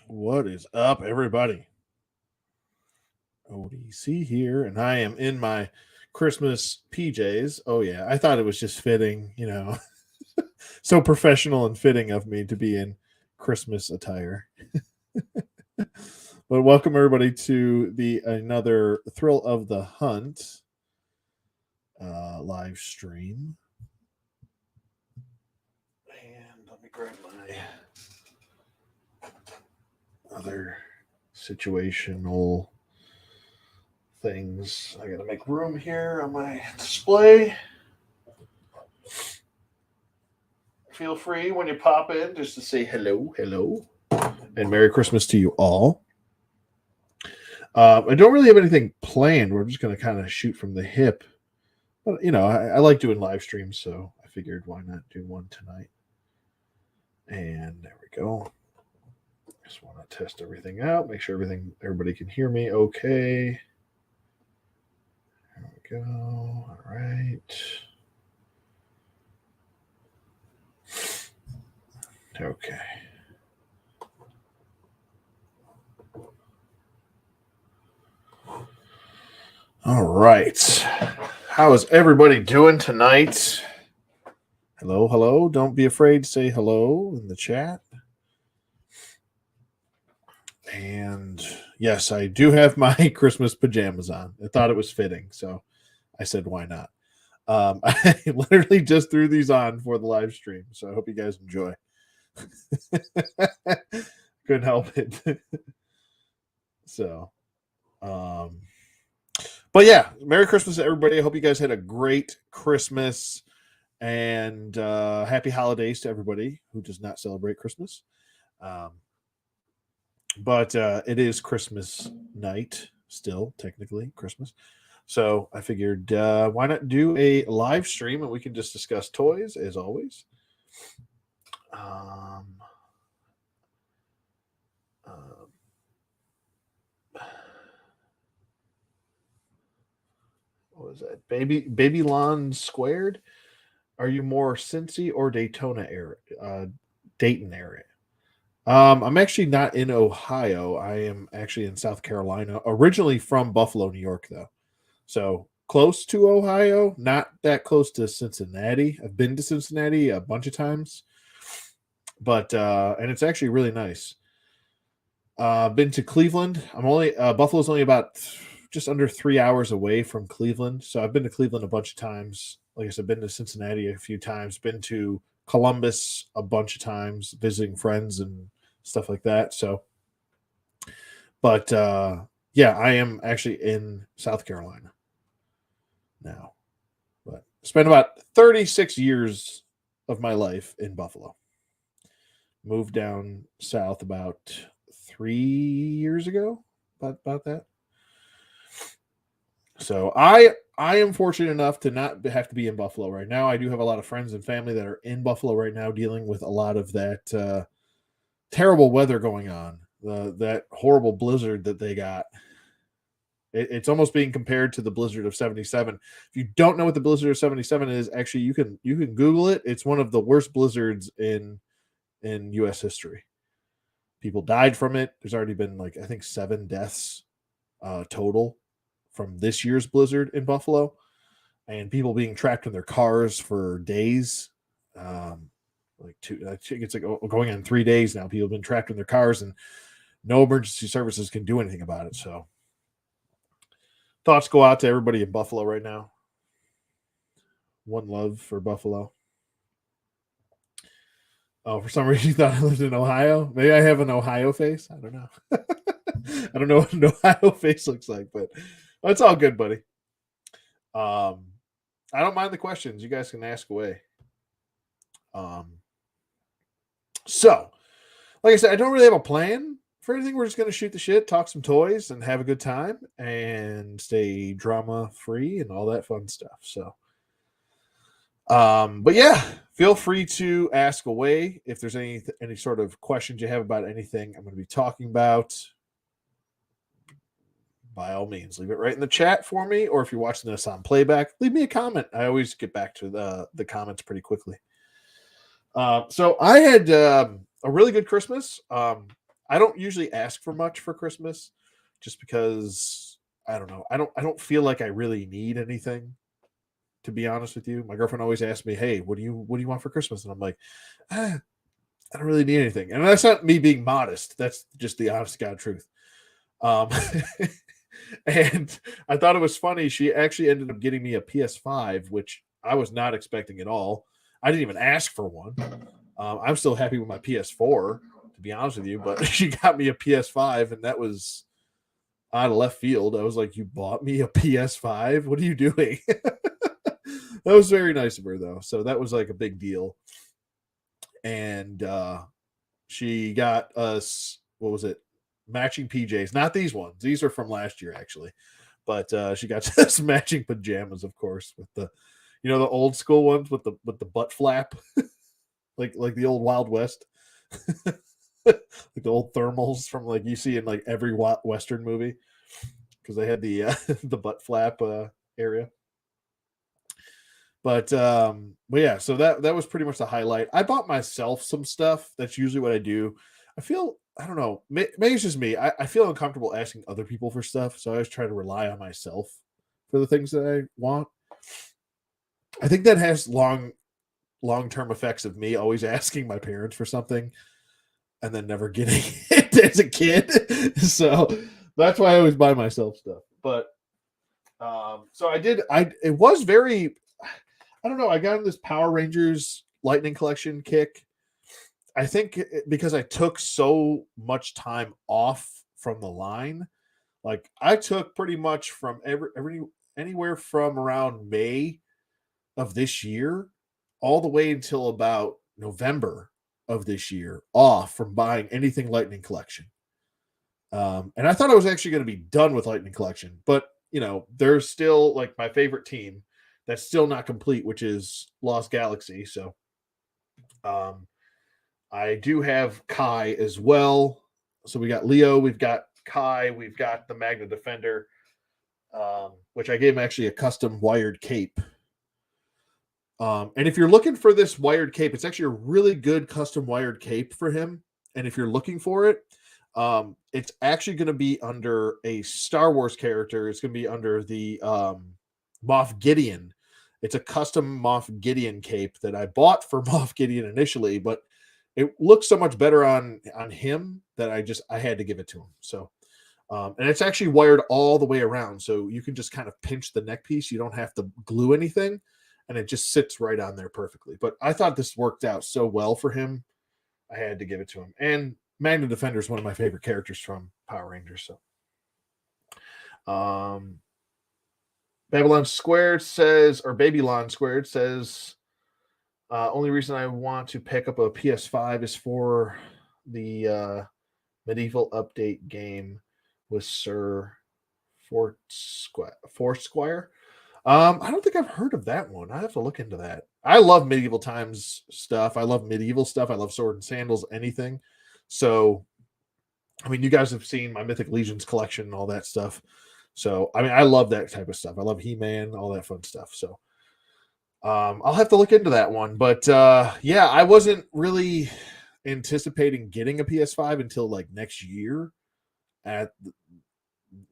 What is up, everybody? ODC here, and I am in my Christmas PJs. Oh, yeah, I thought it was just fitting, so professional and fitting of me to be in Christmas attire. But welcome, everybody, to the another Thrill of the Hunt live stream. And let me grab my other situational things. I gotta make room here on my display. Feel free when you pop in just to say hello, and Merry Christmas to you all. I don't really have anything planned. We're just gonna kind of shoot from the hip, but I like doing live streams, so I figured why not do one tonight. And there we go. Just want to test everything out, make sure everybody can hear me okay. There we go. All right. Okay. All right. How is everybody doing tonight? Hello. Don't be afraid to say hello in the chat. And yes, I do have my Christmas pajamas on. I thought it was fitting, so I said, why not? I literally just threw these on for the live stream, so I hope you guys enjoy. Couldn't help it. So, but yeah, Merry Christmas to everybody. I hope you guys had a great Christmas and happy holidays to everybody who does not celebrate Christmas. But it is Christmas night still, technically Christmas. So I figured why not do a live stream and we can just discuss toys as always. What was that? Baby Lawn Squared? Are you more Cincy or Daytona area? Dayton area? I'm actually not in Ohio. I am actually in South Carolina. Originally from Buffalo, New York, though. So close to Ohio, not that close to Cincinnati. I've been to Cincinnati a bunch of times, but and it's actually really nice. Been to Cleveland. Buffalo's only about just under 3 hours away from Cleveland, so I've been to Cleveland a bunch of times. Like I said, been to Cincinnati a few times. Been to Columbus a bunch of times, visiting friends and stuff like that. So, but yeah, I am actually in South Carolina now, but spent about 36 years of my life in Buffalo. Moved down south about 3 years ago, about that. So I am fortunate enough to not have to be in Buffalo right now. I do have a lot of friends and family that are in Buffalo right now, dealing with a lot of that terrible weather going on. That horrible blizzard that they got. It's almost being compared to the blizzard of '77. If you don't know what the blizzard of '77 is, actually you can Google it. It's one of the worst blizzards in U.S. history. People died from it. There's already been I think 7 deaths total from this year's blizzard in Buffalo, and people being trapped in their cars for days. I think it's going on 3 days now. People have been trapped in their cars, and no emergency services can do anything about it. So, thoughts go out to everybody in Buffalo right now. One love for Buffalo. Oh, for some reason you thought I lived in Ohio? Maybe I have an Ohio face. I don't know. I don't know what an Ohio face looks like, but it's all good, buddy. I don't mind the questions. You guys can ask away. So, like I said, I don't really have a plan for anything. We're just going to shoot the shit, talk some toys, and have a good time, and stay drama free and all that fun stuff. So, but yeah, feel free to ask away if there's any sort of questions you have about anything I'm going to be talking about. By all means, leave it right in the chat for me, or if you're watching this on playback, leave me a comment. I always get back to the comments pretty quickly. So I had a really good Christmas. I don't usually ask for much for Christmas, just because I don't know. I don't feel like I really need anything. To be honest with you, my girlfriend always asks me, "Hey, what do you want for Christmas?" And I'm like, I don't really need anything. And that's not me being modest. That's just the honest to God truth. Um, and I thought it was funny. She actually ended up getting me a PS5, which I was not expecting at all. I didn't even ask for one. I'm still happy with my PS4, to be honest with you, but she got me a PS5, and that was out of left field. I was like, "You bought me a PS5? What are you doing?" That was very nice of her, though. So that was like a big deal. And she got us, what was it, matching PJs. Not these ones. These are from last year, actually. But she got us matching pajamas, of course, with the, the old school ones with the butt flap, like the old Wild West, like the old thermals from like you see in like every Western movie, because they had the the butt flap area. But yeah, so that was pretty much the highlight. I bought myself some stuff. That's usually what I do. I don't know, maybe it's just me. I feel uncomfortable asking other people for stuff, so I always try to rely on myself for the things that I want. I think that has long-term effects of me always asking my parents for something and then never getting it as a kid. So that's why I always buy myself stuff. But so I did. It was very. I don't know. I got in this Power Rangers Lightning Collection kick. I think because I took so much time off from the line, like I took pretty much from anywhere from around May of this year all the way until about November of this year off from buying anything Lightning Collection. And I thought I was actually going to be done with Lightning Collection, but there's still like my favorite team that's still not complete, which is Lost Galaxy. So I do have Kai as well. So we got Leo, we've got Kai, we've got the Magna Defender, which I gave him actually a custom wired cape. And if you're looking for this wired cape, it's actually a really good custom wired cape for him. And if you're looking for it, it's actually going to be under a Star Wars character. It's going to be under the Moff Gideon. It's a custom Moff Gideon cape that I bought for Moff Gideon initially, but it looks so much better on him that I had to give it to him. So, and it's actually wired all the way around, so you can just kind of pinch the neck piece. You don't have to glue anything, and it just sits right on there perfectly. But I thought this worked out so well for him, I had to give it to him. And Magna Defender is one of my favorite characters from Power Rangers. So, Babylon Squared says, or Babylon Squared says, only reason I want to pick up a PS5 is for the medieval update game with Sir Foursquire. I don't think I've heard of that one. I have to look into that. I love medieval times stuff. I love medieval stuff. I love sword and sandals, anything. So, I mean, you guys have seen my Mythic Legions collection and all that stuff. So, I mean, I love that type of stuff. I love He-Man, all that fun stuff. So, I'll have to look into that one. But yeah, I wasn't really anticipating getting a PS5 until like next year, at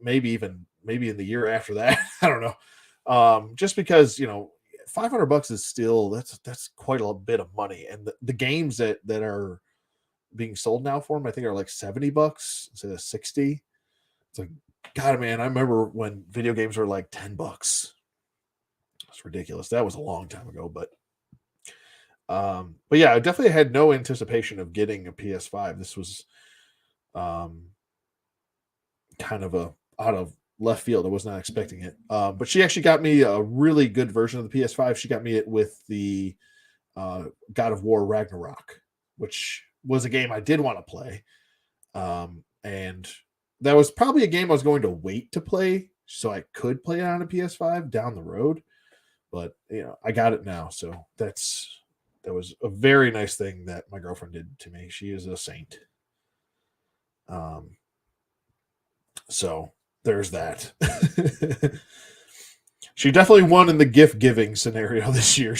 maybe in the year after that. I don't know. Just because $500 is still that's quite a bit of money, and the games that are being sold now for them, I think, are like $70 instead of 60. It's like, God, man, I remember when video games were like $10. It's ridiculous. That was a long time ago, but yeah, I definitely had no anticipation of getting a PS5. This was kind of out of left field. I was not expecting it. But she actually got me a really good version of the PS5. She got me it with the God of War Ragnarok, which was a game I did want to play. And that was probably a game I was going to wait to play so I could play it on a PS5 down the road. But I got it now, so that was a very nice thing that my girlfriend did to me. She is a saint. So there's that. She definitely won in the gift giving scenario this year.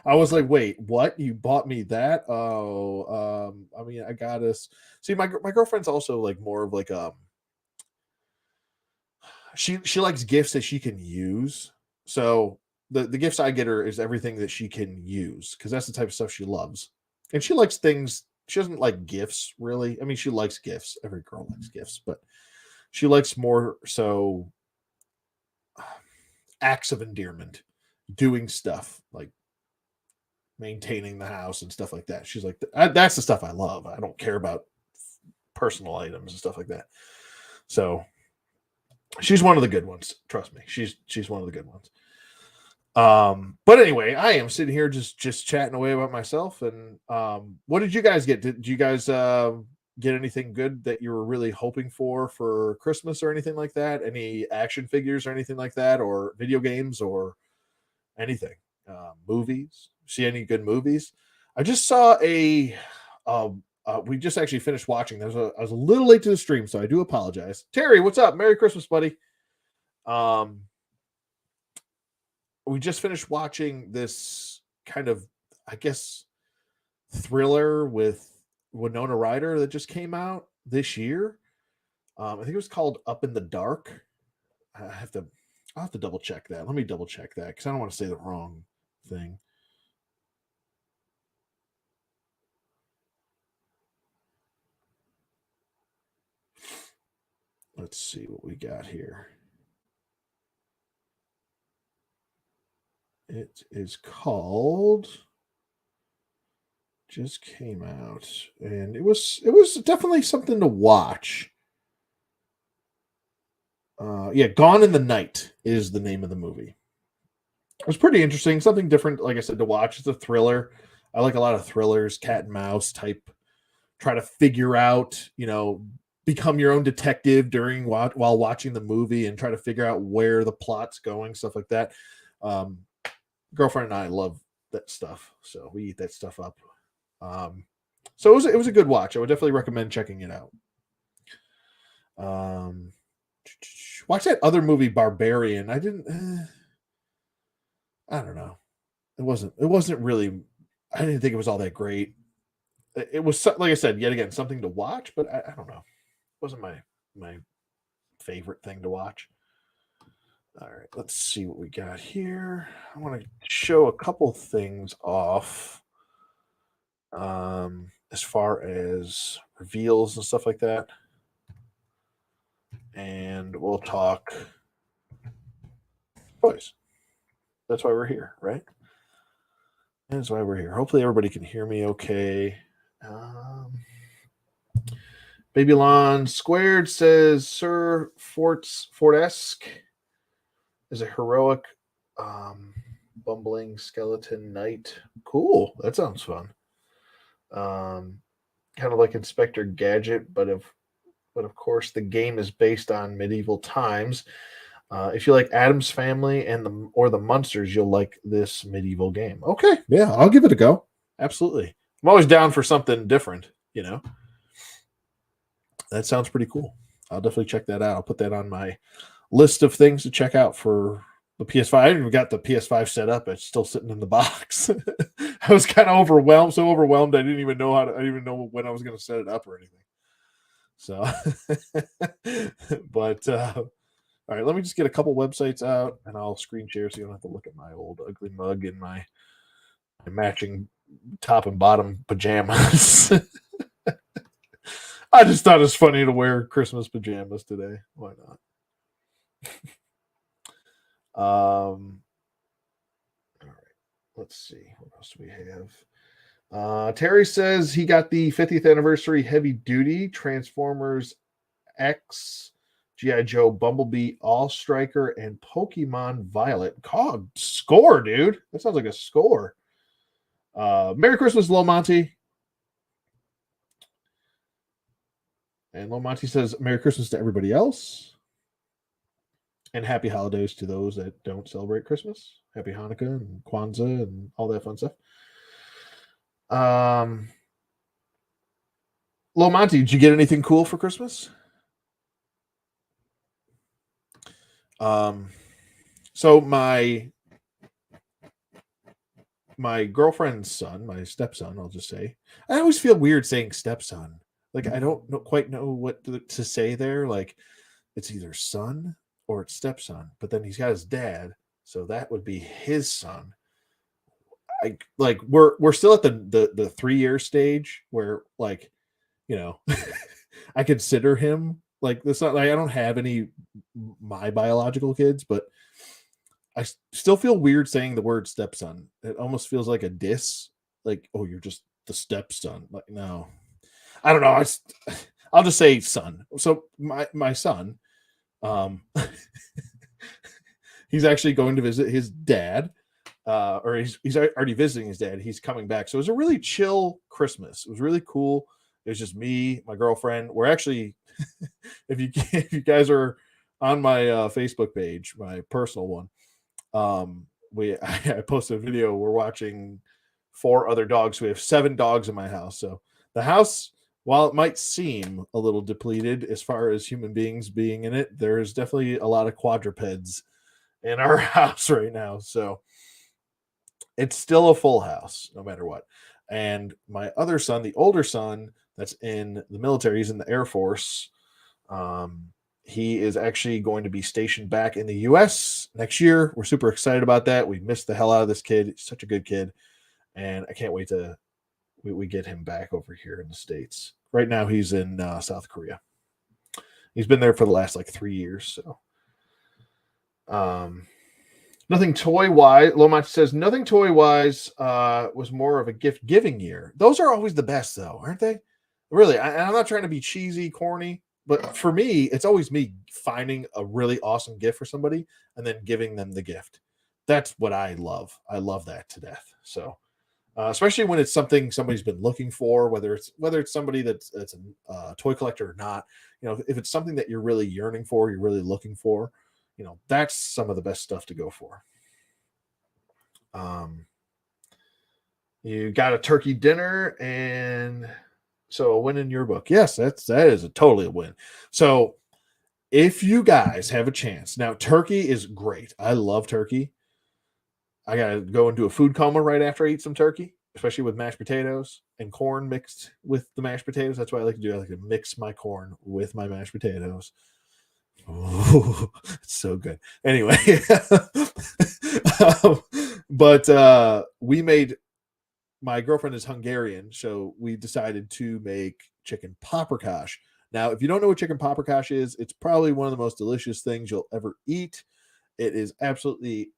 I was like, wait, what? You bought me that? Oh, I mean, I got us. See, my girlfriend's also like more of like she likes gifts that she can use. So the gifts I get her is everything that she can use because that's the type of stuff she loves, and she likes things. She doesn't like gifts really. I mean, she likes gifts. Every girl likes gifts, but she likes more so acts of endearment, doing stuff like maintaining the house and stuff like that. She's like, that's the stuff I love. I don't care about personal items and stuff like that. So she's one of the good ones. Trust me, she's one of the good ones. But anyway, I am sitting here just chatting away about myself. And what did you guys get? Did you guys get anything good that you were really hoping for Christmas or anything like that? Any action figures or anything like that, or video games or anything? Movies? See any good movies? I just saw we just actually finished watching. I was a little late to the stream, so I do apologize. Terry, what's up? Merry Christmas, buddy. We just finished watching this kind of, I guess, thriller with Winona Ryder that just came out this year. I think it was called Up in the Dark. I'll have to double check that. Let me double check that because I don't want to say the wrong thing. Let's see what we got here. It is called, just came out, and it was definitely something to watch. Yeah, Gone in the Night is the name of the movie. It was pretty interesting, something different, like I said, to watch. It's a thriller. I like a lot of thrillers, cat and mouse type. Try to figure out, become your own detective while watching the movie and try to figure out where the plot's going, stuff like that. Girlfriend and I love that stuff, so we eat that stuff up. So it was a good watch. I would definitely recommend checking it out. Watch that other movie, Barbarian. I didn't. I don't know. It wasn't really. I didn't think it was all that great. It was, like I said, yet again, something to watch, but I don't know. It wasn't my favorite thing to watch. All right, let's see what we got here. I want to show a couple things off. As far as reveals and stuff like that. And we'll talk toys. That's why we're here, right? That's why we're here. Hopefully everybody can hear me okay. Babylon Squared says Sir Fortesque is a heroic bumbling skeleton knight. Cool. That sounds fun. Kind of like Inspector Gadget, but of course the game is based on medieval times. If you like Addams Family and the Munsters, you'll like this medieval game. Okay, yeah, I'll give it a go. Absolutely. I'm always down for something different, That sounds pretty cool. I'll definitely check that out. I'll put that on my list of things to check out for the PS5. I haven't even got the PS5 set up. It's still sitting in the box. I was kind of so overwhelmed I didn't even know I didn't even know when I was going to set it up or anything. So, but all right, let me just get a couple websites out and I'll screen share so you don't have to look at my old ugly mug and my matching top and bottom pajamas. I just thought it's funny to wear Christmas pajamas today. Why not? All right, let's see. What else do we have? Terry says he got the 50th anniversary heavy duty Transformers X, G.I. Joe, Bumblebee, All Striker, and Pokemon Violet. God, score, dude. That sounds like a score. Merry Christmas, Low Monty. And Low Monty says, Merry Christmas to everybody else. And happy holidays to those that don't celebrate Christmas. Happy Hanukkah and Kwanzaa and all that fun stuff. Low Monty, did you get anything cool for Christmas? So my girlfriend's son, my stepson, I'll just say. I always feel weird saying stepson. Like I don't quite know what to say there. Like it's either son or it's stepson, but then he's got his dad, so that would be his son. I like we're still at the 3 year stage where like you know I consider him like it's not like I don't have any my biological kids, but I still feel weird saying the word stepson. It almost feels like a diss. Like, oh, you're just the stepson. Like, no, I don't know. I'll just say son. So my son, um, he's actually going to visit his dad, or he's already visiting his dad. He's coming back. So it was a really chill Christmas. It was really cool. It was just me, my girlfriend. We're actually, if you guys are on my Facebook page, my personal one, I posted a video. We're watching 4 other dogs. We have 7 dogs in my house. So the house, while it might seem a little depleted as far as human beings being in it, there's definitely a lot of quadrupeds in our house right now. So it's still a full house no matter what. And my other son, the older son that's in the military, he's in the Air Force. Um, he is actually going to be stationed back in the US next year. We're super excited about that. We missed the hell out of this kid. He's such a good kid. And I can't wait to we get him back over here in the States. Right now he's in South Korea. He's been there for the last like 3 years. So nothing toy wise. Lomach says nothing toy wise was more of a gift giving year. Those are always the best though, aren't they? Really, I'm not trying to be cheesy, corny, but for me, it's always me finding a really awesome gift for somebody and then giving them the gift. That's what I love. I love that to death. So, especially when it's something somebody's been looking for, whether it's somebody that's a toy collector or not. You know, if it's something that you're really yearning for, you're really looking for, you know, that's some of the best stuff to go for. You got a turkey dinner, and so a win in your book. Yes, that is a totally a win. So if you guys have a chance, now turkey is great. I love turkey. I gotta go into a food coma right after I eat some turkey, especially with mashed potatoes and corn mixed with the mashed potatoes. That's what I like to do. I like to mix my corn with my mashed potatoes. Oh, it's so good. Anyway, um, but we made my girlfriend is Hungarian, so we decided to make chicken paprikash. Now, if you don't know what chicken paprikash is, it's probably one of the most delicious things you'll ever eat. It is absolutely,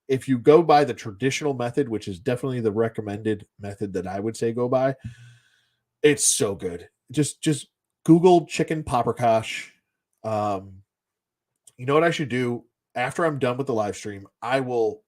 if you go by the traditional method, which is definitely the recommended method that I would say go by, it's so good. Just Google chicken paprikash. Um, you know what I should do after I'm done with the live stream? I will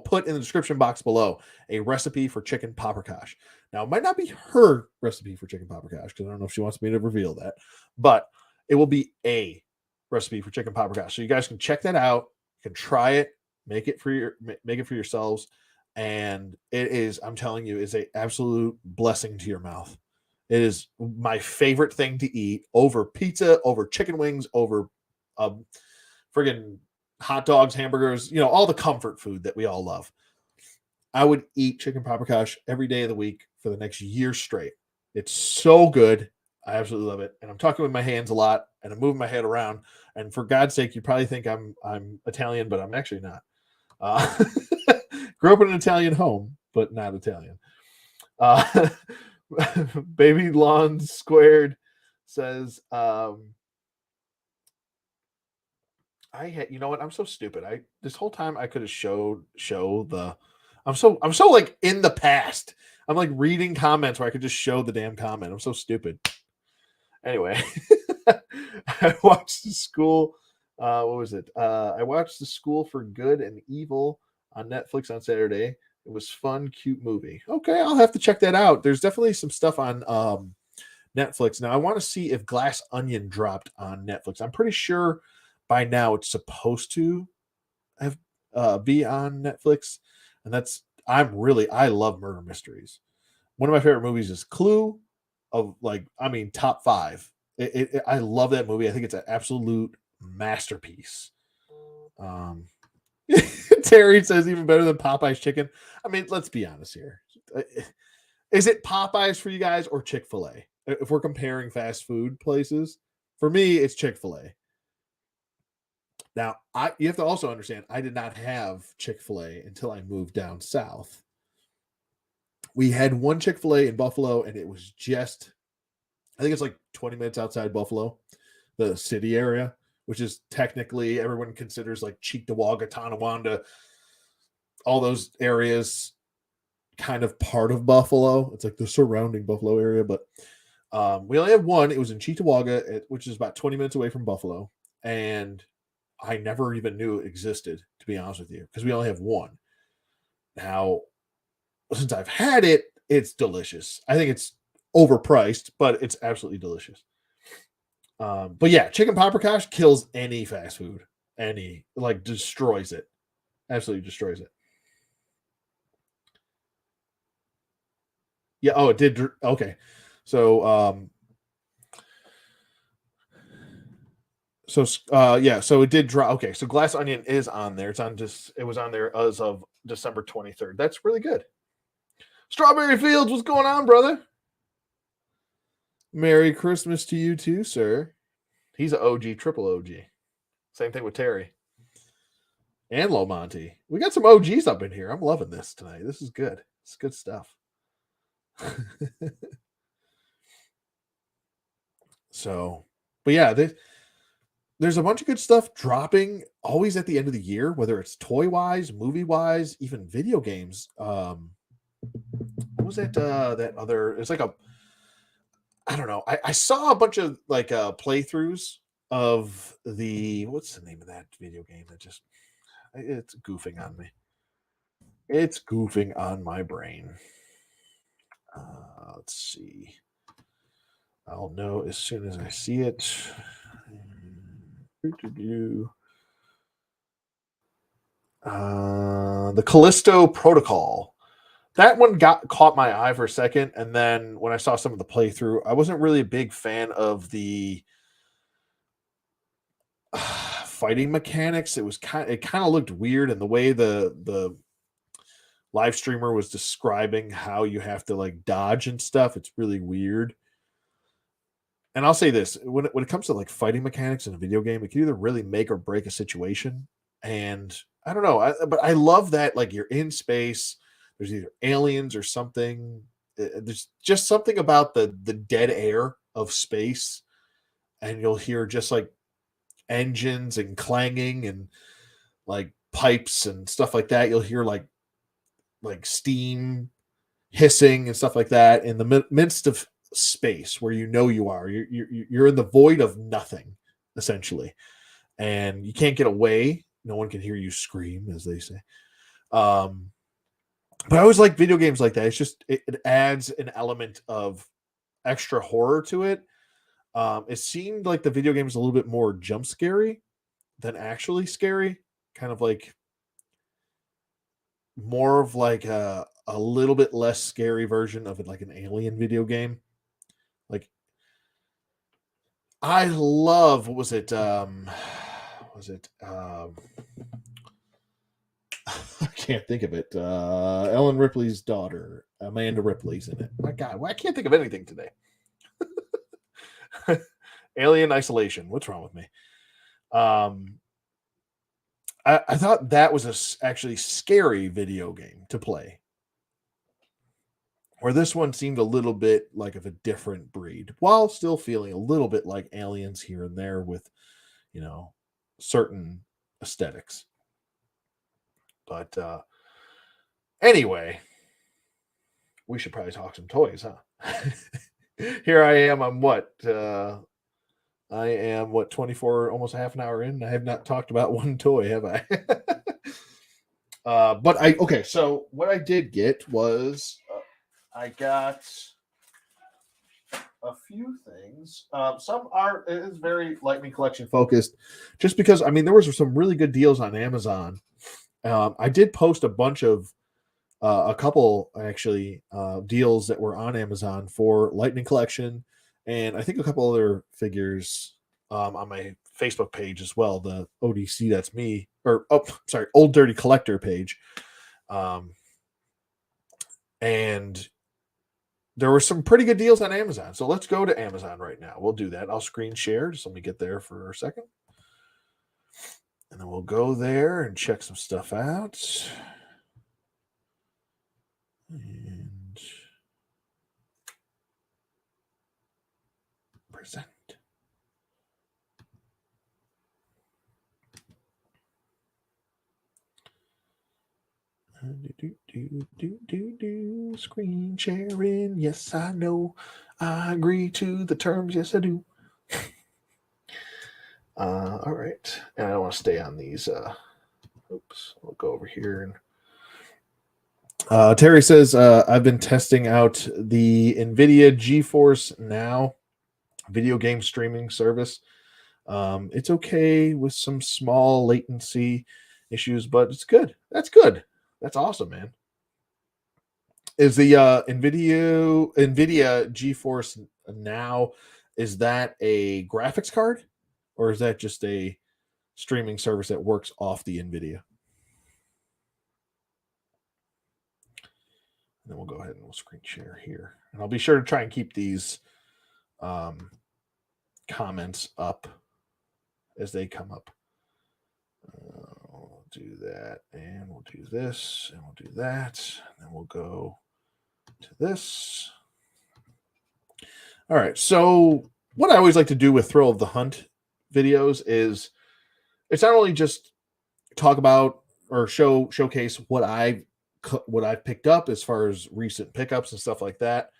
put in the description box below a recipe for chicken paprikash. Now, it might not be her recipe for chicken paprikash because I don't know if she wants me to reveal that, but it will be a recipe for chicken paprikash. So you guys can check that out, you can try it, make it for yourselves, and it is, I'm telling you, is a absolute blessing to your mouth. It is my favorite thing to eat over pizza, over chicken wings, over friggin' hot dogs, hamburgers, you know, all the comfort food that we all love. I would eat chicken paprikash every day of the week for the next year straight. It's so good. I absolutely love it. And I'm talking with my hands a lot and I'm moving my head around. And for God's sake, you probably think I'm Italian, but I'm actually not. Uh, grew up in an Italian home, but not Italian. Baby Lawn Squared says, I had, you know what? I'm so stupid. I this whole time I could have show the I'm so like in the past. I'm like reading comments where I could just show the damn comment. I'm so stupid. Anyway, I watched the school. What was it? I watched the School for Good and Evil on Netflix on Saturday. It was fun, cute movie. Okay, I'll have to check that out. There's definitely some stuff on Netflix. Now I want to see if Glass Onion dropped on Netflix. I'm pretty sure by now it's supposed to have be on Netflix, and that's I love murder mysteries. One of my favorite movies is Clue, of like I mean top five. I love that movie. I think it's an absolute masterpiece. Terry says even better than Popeye's chicken. I mean, let's be honest here. Is it Popeyes for you guys or Chick-fil-A? If we're comparing fast food places, for me, it's Chick-fil-A. Now, you have to also understand, I did not have Chick-fil-A until I moved down south. We had one Chick-fil-A in Buffalo, and it was just, I think it's like 20 minutes outside Buffalo, the city area, which is technically everyone considers like Cheektowaga, Tonawanda, all those areas kind of part of Buffalo. It's like the surrounding Buffalo area, but we only have one. It was in Cheektowaga, which is about 20 minutes away from Buffalo, and I never even knew it existed, to be honest with you, because we only have one. Now, since I've had it, it's delicious. I think it's overpriced, but it's absolutely delicious. But yeah, chicken paprikash kills any fast food. Like destroys it. Absolutely destroys it. Yeah, oh, it did. Okay. So so it did drop. Okay, so Glass Onion is on there. It was on there as of December 23rd. That's really good. Strawberry Fields, what's going on, brother? Merry Christmas to you too, sir. He's an OG, triple OG. Same thing with Terry. And Low Monty. We got some OGs up in here. I'm loving this tonight. This is good. It's good stuff. So, but yeah, there's a bunch of good stuff dropping always at the end of the year, whether it's toy wise, movie wise, even video games. What was that? That other? It's like I don't know. I saw a bunch of like playthroughs of what's the name of that video game that it's goofing on me. It's goofing on my brain. Let's see. I'll know as soon as I see it. The Callisto Protocol. That one caught my eye for a second, and then when I saw some of the playthrough, I wasn't really a big fan of the fighting mechanics. It kind of looked weird, and the way the live streamer was describing how you have to like dodge and stuff, it's really weird. And I'll say this, when it comes to like fighting mechanics in a video game, it can either really make or break a situation. And I don't know, but I love that like you're in space, there's either aliens or something. There's just something about the dead air of space, and you'll hear just like engines and clanging and like pipes and stuff like that. You'll hear like steam hissing and stuff like that in the midst of space where you are. You're in the void of nothing, essentially, and you can't get away. No one can hear you scream, as they say. But I always like video games like that. It's just it adds an element of extra horror to it. It seemed like the video game is a little bit more jump scary than actually scary. Kind of like more of like a little bit less scary version of it, like an Alien video game. Like I love what was it? I can't think of it. Ellen Ripley's daughter, Amanda Ripley's in it. My God, I can't think of anything today. Alien Isolation. What's wrong with me? I thought that was actually scary video game to play. Where this one seemed a little bit like of a different breed, while still feeling a little bit like Aliens here and there with, certain aesthetics. But anyway, we should probably talk some toys, huh? Here I am. I am 24, almost half an hour in. I have not talked about one toy, have I? Okay. So what I did get was I got a few things. Some are it is very Lightning Collection focused, just because there was some really good deals on Amazon. I did post a couple actually deals that were on Amazon for Lightning Collection, and I think a couple other figures on my Facebook page as well, the ODC, that's me, or Old Dirty Collector page. And there were some pretty good deals on Amazon. So let's go to Amazon right now. We'll do that. I'll screen share. Just let me get there for a second. And then we'll go there and check some stuff out. And present. Screen sharing. Yes, I know. I agree to the terms. Yes, I do. All right. And I don't want to stay on these. Oops. I'll go over here. And Terry says, I've been testing out the NVIDIA GeForce Now video game streaming service. It's okay with some small latency issues, but it's good. That's good. That's awesome, man. Is the NVIDIA GeForce Now, is that a graphics card, or is that just a streaming service that works off the NVIDIA? And then we'll go ahead and we'll screen share here. And I'll be sure to try and keep these comments up as they come up. We'll do that, and we'll do this, and we'll do that, and then we'll go to this. All right, so what I always like to do with Thrill of the Hunt videos is it's not only just talk about or showcase what I've picked up as far as recent pickups and stuff like that,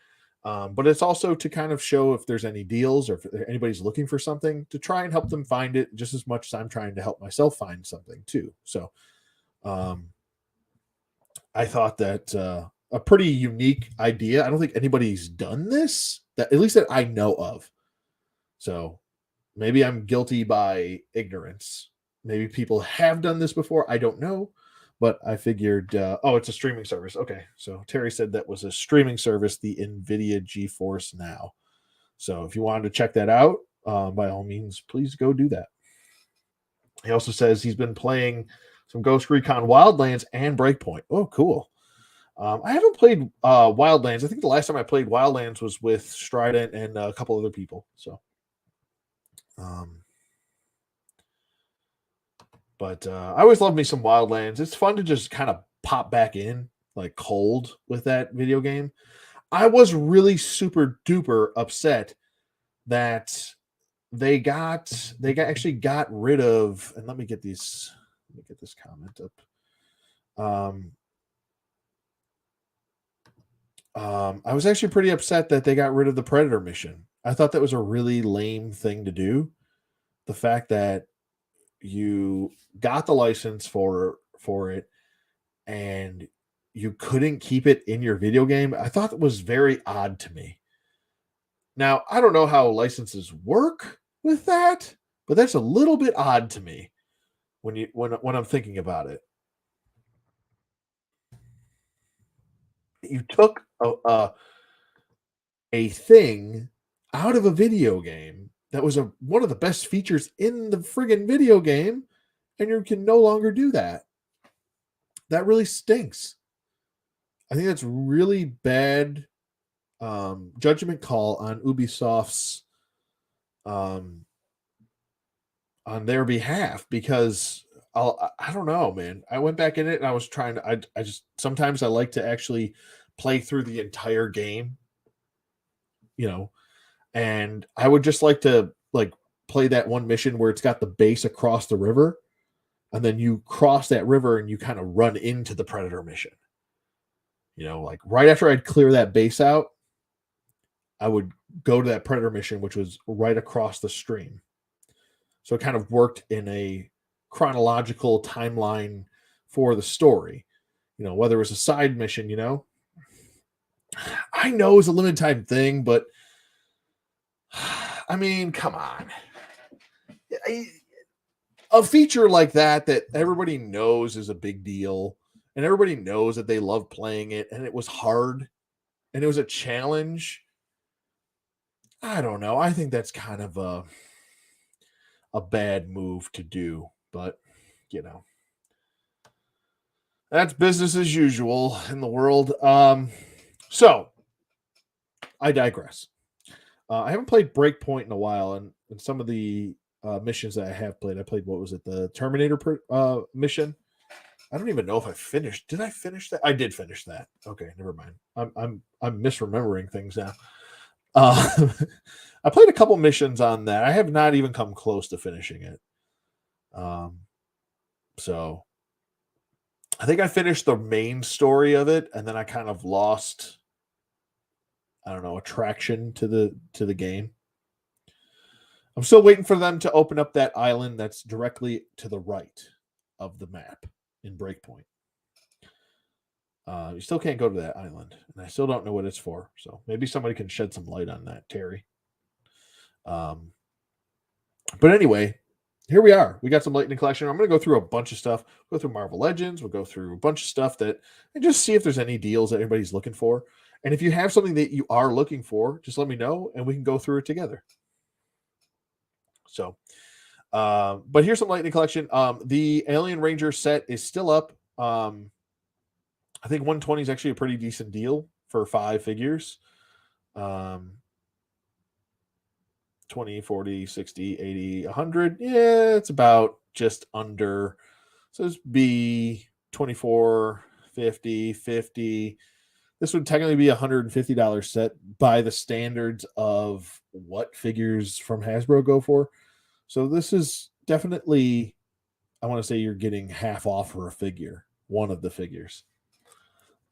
but it's also to kind of show if there's any deals or if anybody's looking for something, to try and help them find it just as much as I'm trying to help myself find something too. So I thought that a pretty unique idea. I don't think anybody's done this, that at least that I know of. So maybe I'm guilty by ignorance. Maybe people have done this before. I don't know. But I figured, it's a streaming service. Okay, so Terry said that was a streaming service, the NVIDIA GeForce Now. So if you wanted to check that out, by all means, please go do that. He also says he's been playing some Ghost Recon Wildlands and Breakpoint. Oh, cool. I haven't played Wildlands. I think the last time I played Wildlands was with Strident and a couple other people. So, but I always love me some Wildlands. It's fun to just kind of pop back in like cold with that video game. I was really super duper upset that they actually got rid of, and let me get this comment up. I was actually pretty upset that they got rid of the Predator mission. I thought that was a really lame thing to do. The fact that you got the license for it and you couldn't keep it in your video game, I thought it was very odd to me. Now, I don't know how licenses work with that, but that's a little bit odd to me when I'm thinking about it. You took a thing out of a video game that was one of the best features in the friggin' video game, and you can no longer do that. That really stinks. I think that's really bad judgment call on Ubisoft's on their behalf, because I don't know, man. I went back in it and I was trying to, I just, sometimes I like to actually play through the entire game, and I would just like to play that one mission where it's got the base across the river, and then you cross that river and you kind of run into the Predator mission. Like right after I'd clear that base out, I would go to that Predator mission, which was right across the stream. So it kind of worked in a chronological timeline for the story, whether it was a side mission, I know it's a limited time thing, but I mean, come on. A feature like that everybody knows is a big deal, and everybody knows that they love playing it, and it was hard, and it was a challenge. I don't know. I think that's kind of a bad move to do, but you know, that's business as usual in the world. So I digress. I haven't played Breakpoint in a while, and some of the missions that I have played, I played, what was it, the Terminator mission? I don't even know if I finished. Did I finish that? I did finish that. Okay, never mind. I'm misremembering things now. I played a couple missions on that. I have not even come close to finishing it. So I think I finished the main story of it, and then I kind of lost, I don't know, attraction to the game. I'm still waiting for them to open up that island that's directly to the right of the map in Breakpoint. You still can't go to that island, and I still don't know what it's for. So maybe somebody can shed some light on that, Terry. But anyway, here we are. We got some Lightning Collection. I'm going to go through a bunch of stuff. We'll go through Marvel Legends. We'll go through a bunch of stuff and just see if there's any deals that everybody's looking for. And if you have something that you are looking for, just let me know, and we can go through it together. So, but here's some Lightning Collection. The Alien Ranger set is still up. I think 120 is actually a pretty decent deal for 5 figures. 20, 40, 60, 80, 100. Yeah, it's about just under. So this would be 24, 50, 50. This would technically be a $150 set by the standards of what figures from Hasbro go for. So this is definitely, I want to say you're getting half off for a figure, one of the figures.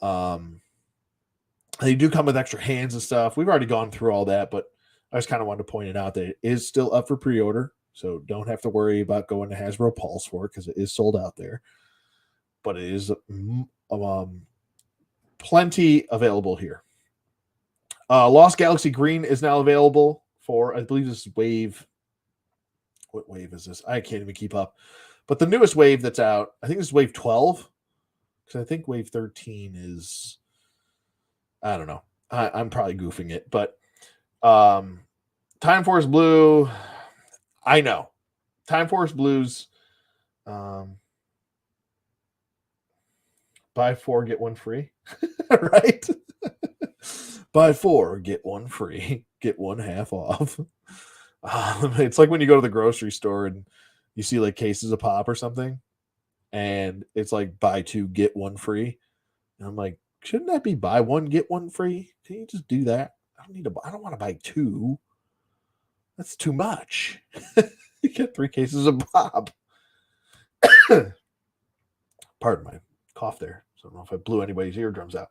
They do come with extra hands and stuff. We've already gone through all that, but I just kind of wanted to point it out that it is still up for pre-order. So don't have to worry about going to Hasbro Pulse for it because it is sold out there. But it is plenty available here. Lost Galaxy Green is now available for, I believe this is wave. What wave is this? I can't even keep up. But the newest wave that's out, I think this is wave 12. Because I think wave 13 is, I don't know. I'm probably goofing it. But Time Force Blue, I know. Time Force Blues, buy 4, get 1 free. Right? Buy 4, get 1 free. Get 1 half off. It's like when you go to the grocery store and you see like cases of pop or something, and it's like buy 2, get 1 free. And I'm like, shouldn't that be buy 1, get 1 free? Can you just do that? I don't want to buy 2. That's too much. You get 3 cases of pop. Pardon my cough there. So I don't know if I blew anybody's eardrums out.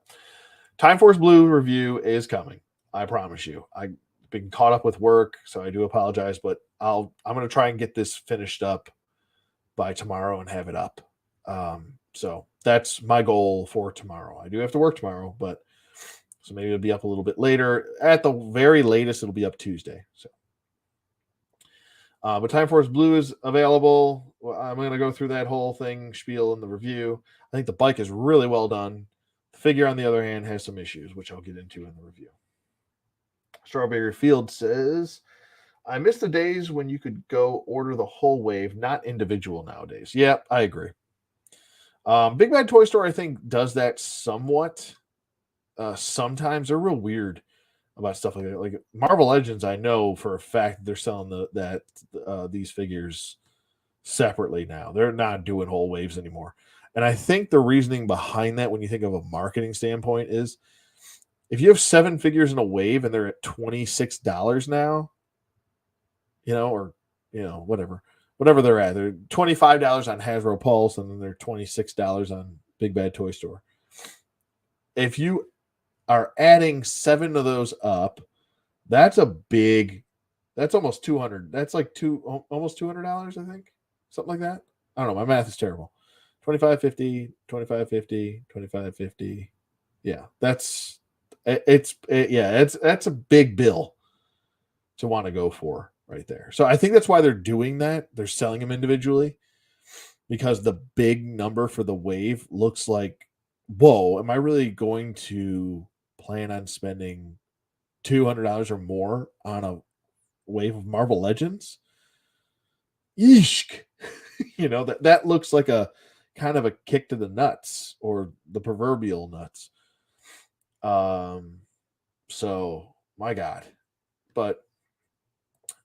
Time Force Blue review is coming. I promise you. I've been caught up with work, so I do apologize, but I'm going to try and get this finished up by tomorrow and have it up. So that's my goal for tomorrow. I do have to work tomorrow, but so maybe it'll be up a little bit later. At the very latest, it'll be up Tuesday. So, but Time Force Blue is available. Well, I'm going to go through that whole thing, spiel in the review. I think the bike is really well done. The figure, on the other hand, has some issues, which I'll get into in the review. Strawberry Field says, I miss the days when you could go order the whole wave, not individual nowadays. Yeah, I agree. Big Bad Toy Store, I think, does that somewhat. Sometimes they're real weird about stuff like that. Like Marvel Legends, I know for a fact they're selling these figures separately now. They're not doing whole waves anymore. And I think the reasoning behind that, when you think of a marketing standpoint, is if you have 7 figures in a wave and they're at $26 now, or whatever they're at. They're $25 on Hasbro Pulse, and then they're $26 on Big Bad Toy Store. If you are adding 7 of those up, that's almost 200. That's like almost $200, I think. Something like that. I don't know. My math is terrible. 25.50, 25.50, 25.50. Yeah, that's a big bill to want to go for right there. So I think that's why they're doing that. They're selling them individually because the big number for the wave looks like, whoa, am I really going to plan on spending $200 or more on a wave of Marvel Legends? Yeesh. That looks like a kind of a kick to the nuts or the proverbial nuts. So my God. But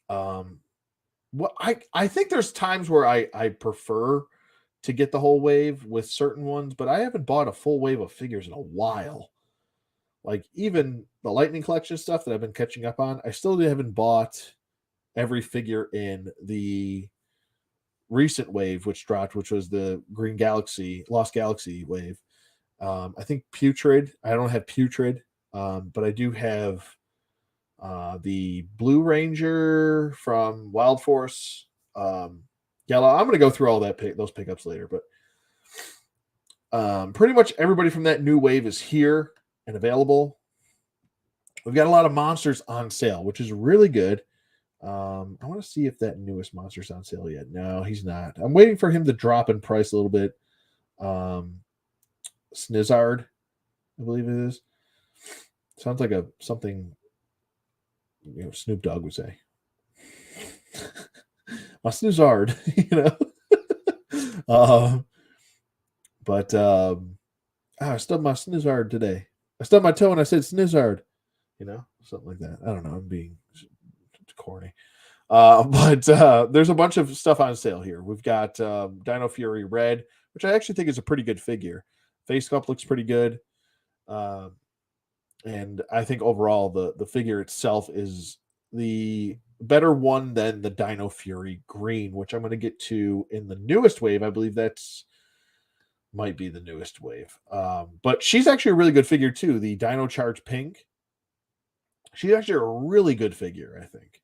what I think there's times where I prefer to get the whole wave with certain ones, but I haven't bought a full wave of figures in a while. Like even the Lightning Collection stuff that I've been catching up on, I still haven't bought every figure in the recent wave which dropped, which was the Green Galaxy, Lost Galaxy wave. I think Putrid. I don't have Putrid, but I do have the Blue Ranger from Wild Force. Yellow. I'm going to go through all those pickups later, but pretty much everybody from that new wave is here and available. We've got a lot of monsters on sale, which is really good. I want to see if that newest monster's on sale yet. No, he's not. I'm waiting for him to drop in price a little bit. Snizzard, I believe it is. Sounds like something Snoop Dogg would say. My Snizzard, but I stubbed my Snizzard today. I stubbed my toe and I said Snizzard, something like that. I don't know. I'm being corny. But there's a bunch of stuff on sale here. We've got Dino Fury Red, which I actually think is a pretty good figure. Face sculpt looks pretty good. And I think overall the figure itself is the better one than the Dino Fury Green, which I'm going to get to in the newest wave. I believe might be the newest wave. But she's actually a really good figure too. The Dino Charge Pink. She's actually a really good figure, I think.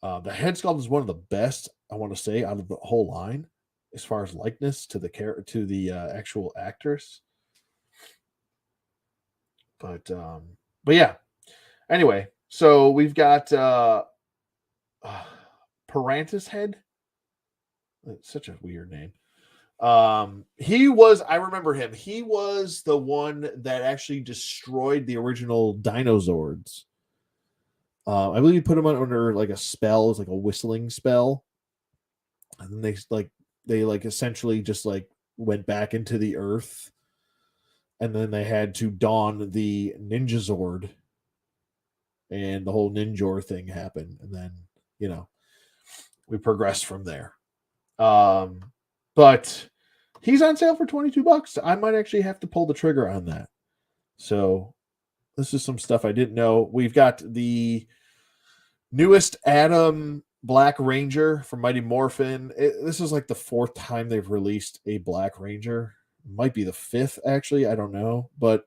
The head sculpt is one of the best, I want to say, out of the whole line, as far as likeness to the actual actress. But yeah. Anyway, so we've got Parantis Head. It's such a weird name. I remember him. He was the one that actually destroyed the original Dinozords. I believe you put him under like a spell. It's like a whistling spell. And then they essentially just went back into the earth. And then they had to don the Ninja Zord. And the whole Ninjor thing happened. And then, we progressed from there. But he's on sale for $22. I might actually have to pull the trigger on that. So this is some stuff I didn't know. We've got the newest Adam Black Ranger from Mighty Morphin. This is like the 4th time they've released a Black Ranger. It might be the 5th, actually. I don't know. But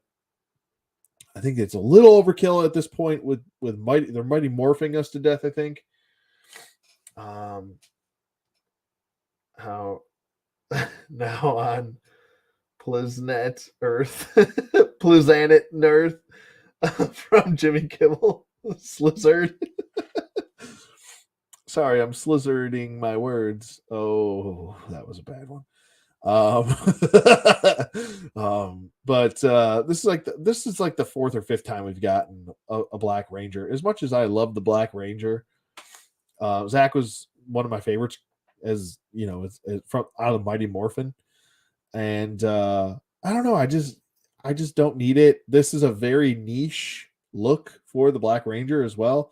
I think it's a little overkill at this point with Mighty. They're Mighty Morphing us to death, I think. How now on Planet Earth, Planet Earth from Jimmy Kimmel, Slizzard. Sorry, I'm slizzarding my words. Oh, that was a bad one. But this is like the 4th or 5th time we've gotten a Black Ranger. As much as I love the Black Ranger, Zach was one of my favorites, as from out of Mighty Morphin, and I don't know. I just don't need it. This is a very niche look for the Black Ranger as well.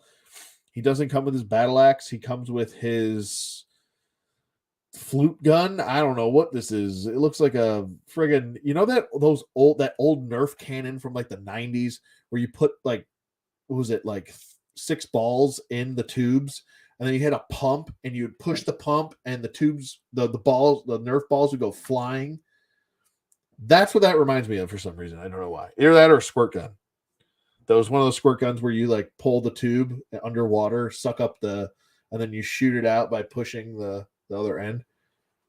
He doesn't come with his battle axe. He comes with his flute gun. I don't know what this is. It looks like a friggin' that old Nerf cannon from like the 90s where you put what was it, 6 balls in the tubes, and then you had a pump and you'd push the pump and the tubes, the balls, the Nerf balls would go flying. That's what that reminds me of for some reason. I don't know why. Either that or a squirt gun. That was one of those squirt guns where you pull the tube underwater, suck up and then you shoot it out by pushing the other end.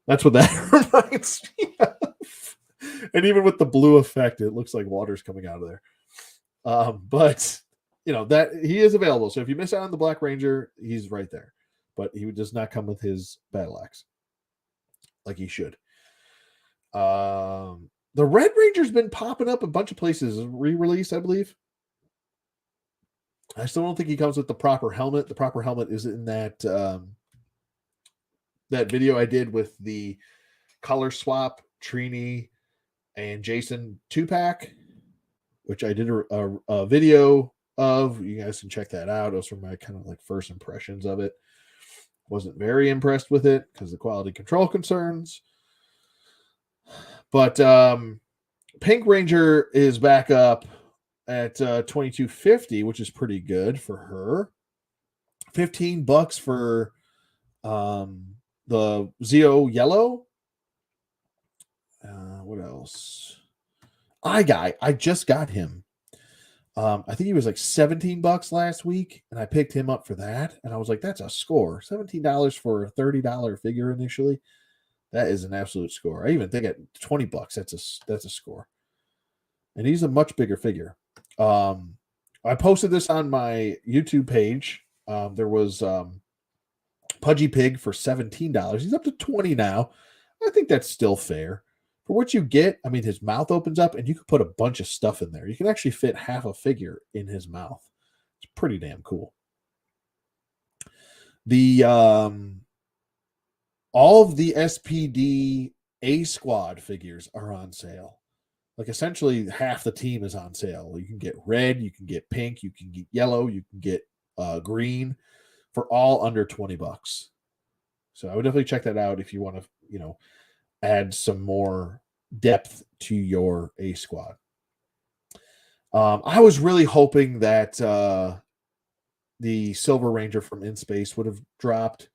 That's what that reminds me of. And even with the blue effect, it looks like water's coming out of there. But that he is available. So if you miss out on the Black Ranger, he's right there. But he does not come with his battle axe like he should. The Red Ranger's been popping up a bunch of places. Re-release, I believe. I still don't think he comes with the proper helmet. The proper helmet is in that that video I did with the color swap Trini and Jason 2-pack, which I did a video of. You guys can check that out. Those were my kind of like first impressions of it. Wasn't very impressed with it because of the quality control concerns. But Pink Ranger is back up at $22.50, which is pretty good for her. $15 for the Zeo Yellow. What else? I just got him. I think he was like $17 last week, and I picked him up for that. And I was like, that's a score. $17 for a $30 figure initially. That is an absolute score. I even think at $20, that's a score. And he's a much bigger figure. I posted this on my YouTube page. There was Pudgy Pig for $17. He's up to $20 now. I think that's still fair. For what you get, I mean, his mouth opens up and you can put a bunch of stuff in there. You can actually fit half a figure in his mouth. It's pretty damn cool. The all of the SPD A Squad figures are on sale. Like essentially half the team is on sale. You can get red, you can get pink, you can get yellow, you can get green for all under $20. So I would definitely check that out if you want to, add some more depth to your A Squad. I was really hoping that the Silver Ranger from In Space would have dropped.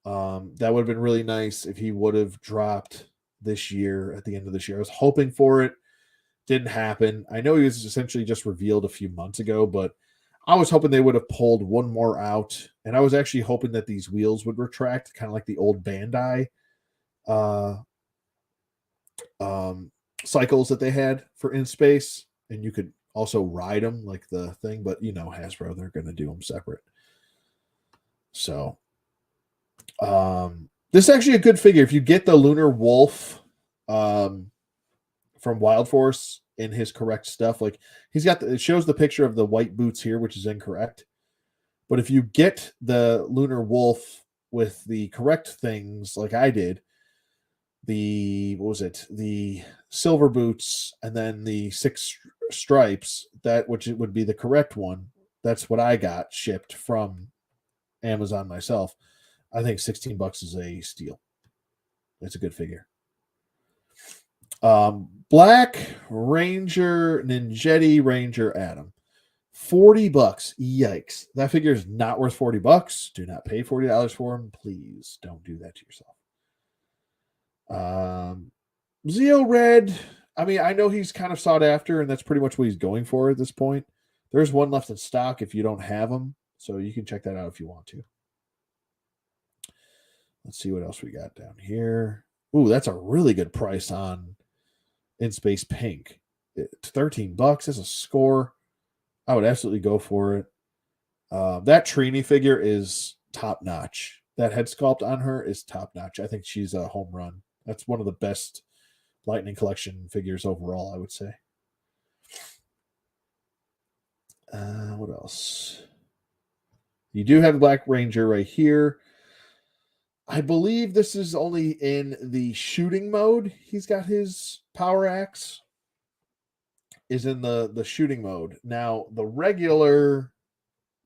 That would have been really nice if he would have dropped this year, at the end of this year. I was hoping for it. Didn't happen. I know he was essentially just revealed a few months ago, but I was hoping they would have pulled one more out. And I was actually hoping that these wheels would retract, kind of like the old Bandai cycles that they had for In Space. And you could also ride them like the thing, but Hasbro, they're going to do them separate. So this is actually a good figure. If you get the Lunar Wolf from Wild Force in his correct stuff, like he's got it shows the picture of the white boots here, which is incorrect. But if you get the Lunar Wolf with the correct things, like I did, the silver boots and then the 6 stripes, that which it would be the correct one, that's what I got shipped from Amazon myself. I think $16 is a steal. It's a good figure. Black Ranger Ninjetti Ranger Adam, $40. Yikes! That figure is not worth $40. Do not pay $40 for him. Please don't do that to yourself. Zeo Red. I mean, I know he's kind of sought after, and that's pretty much what he's going for at this point. There's one left in stock if you don't have him, so you can check that out if you want to. Let's see what else we got down here. Ooh, that's a really good price on In Space Pink. It's $13. That's a score. I would absolutely go for it. That Trini figure is top notch. That head sculpt on her is top notch. I think she's a home run. That's one of the best Lightning Collection figures overall, I would say. What else? You do have the Black Ranger right here. I believe this is only in the shooting mode. He's got his power axe is in the shooting mode. Now, the regular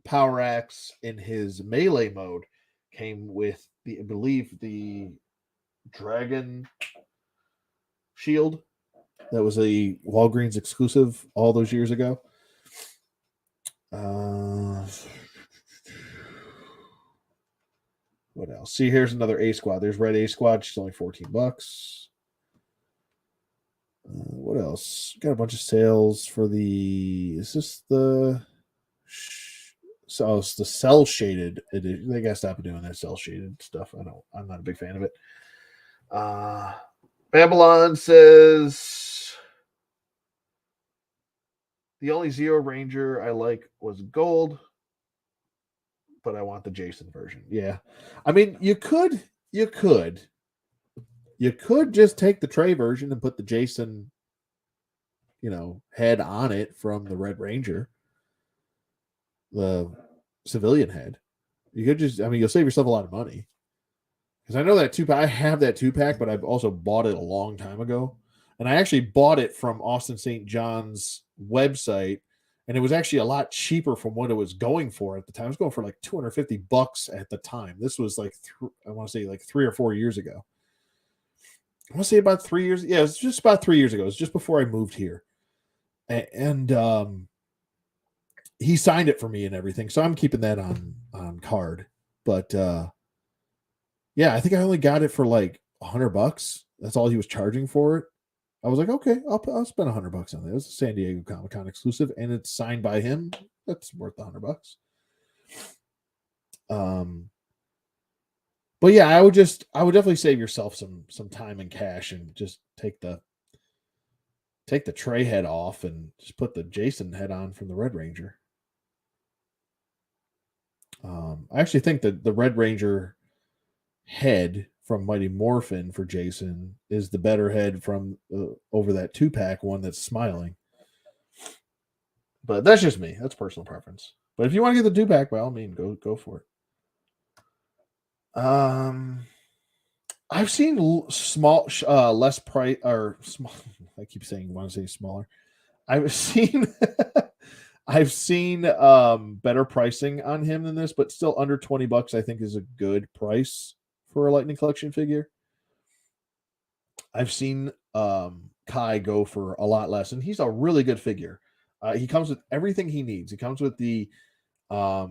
power axe in his melee mode came with I believe the dragon shield. That was a Walgreens exclusive all those years ago. What else? See, here's another A Squad. There's Red A Squad. She's only $14. What else? Got a bunch of sales for the. Is this the? So it's the cell shaded edition. They gotta stop doing that cell shaded stuff. I'm not a big fan of it. Babylon says the only Zeo Ranger I like was gold, but I want the Jason version. Yeah. I mean, you could just take the Trey version and put the Jason, head on it from the Red Ranger, the civilian head. You could just, you'll save yourself a lot of money Because I know that 2-pack, I have that 2-pack, but I've also bought it a long time ago. And I actually bought it from Austin St. John's website, and it was actually a lot cheaper from what it was going for at the time. It was going for like $250 at the time. This was like, I want to say like 3 or 4 years ago. I want to say about 3 years. Yeah, it was just about 3 years ago. It was just before I moved here. And he signed it for me and everything. So I'm keeping that on card. But yeah, I think I only got it for like $100. That's all he was charging for it. I was like, okay, I'll spend $100 on it. It was a San Diego Comic-Con exclusive, and it's signed by him. That's worth $100. But yeah, I would definitely save yourself some time and cash, and just take the Trey head off and just put the Jason head on from the Red Ranger. I actually think that the Red Ranger head from Mighty Morphin for Jason is the better head from over that 2-pack one that's smiling. But that's just me. That's personal preference. But if you want to get the 2-pack, by all means, go for it. I've seen small, less price or small. I keep saying, want to say smaller. I've seen better pricing on him than this, but still under $20, I think, is a good price for a Lightning Collection figure. I've seen Kai go for a lot less, and he's a really good figure. He comes with everything he needs. He comes with the what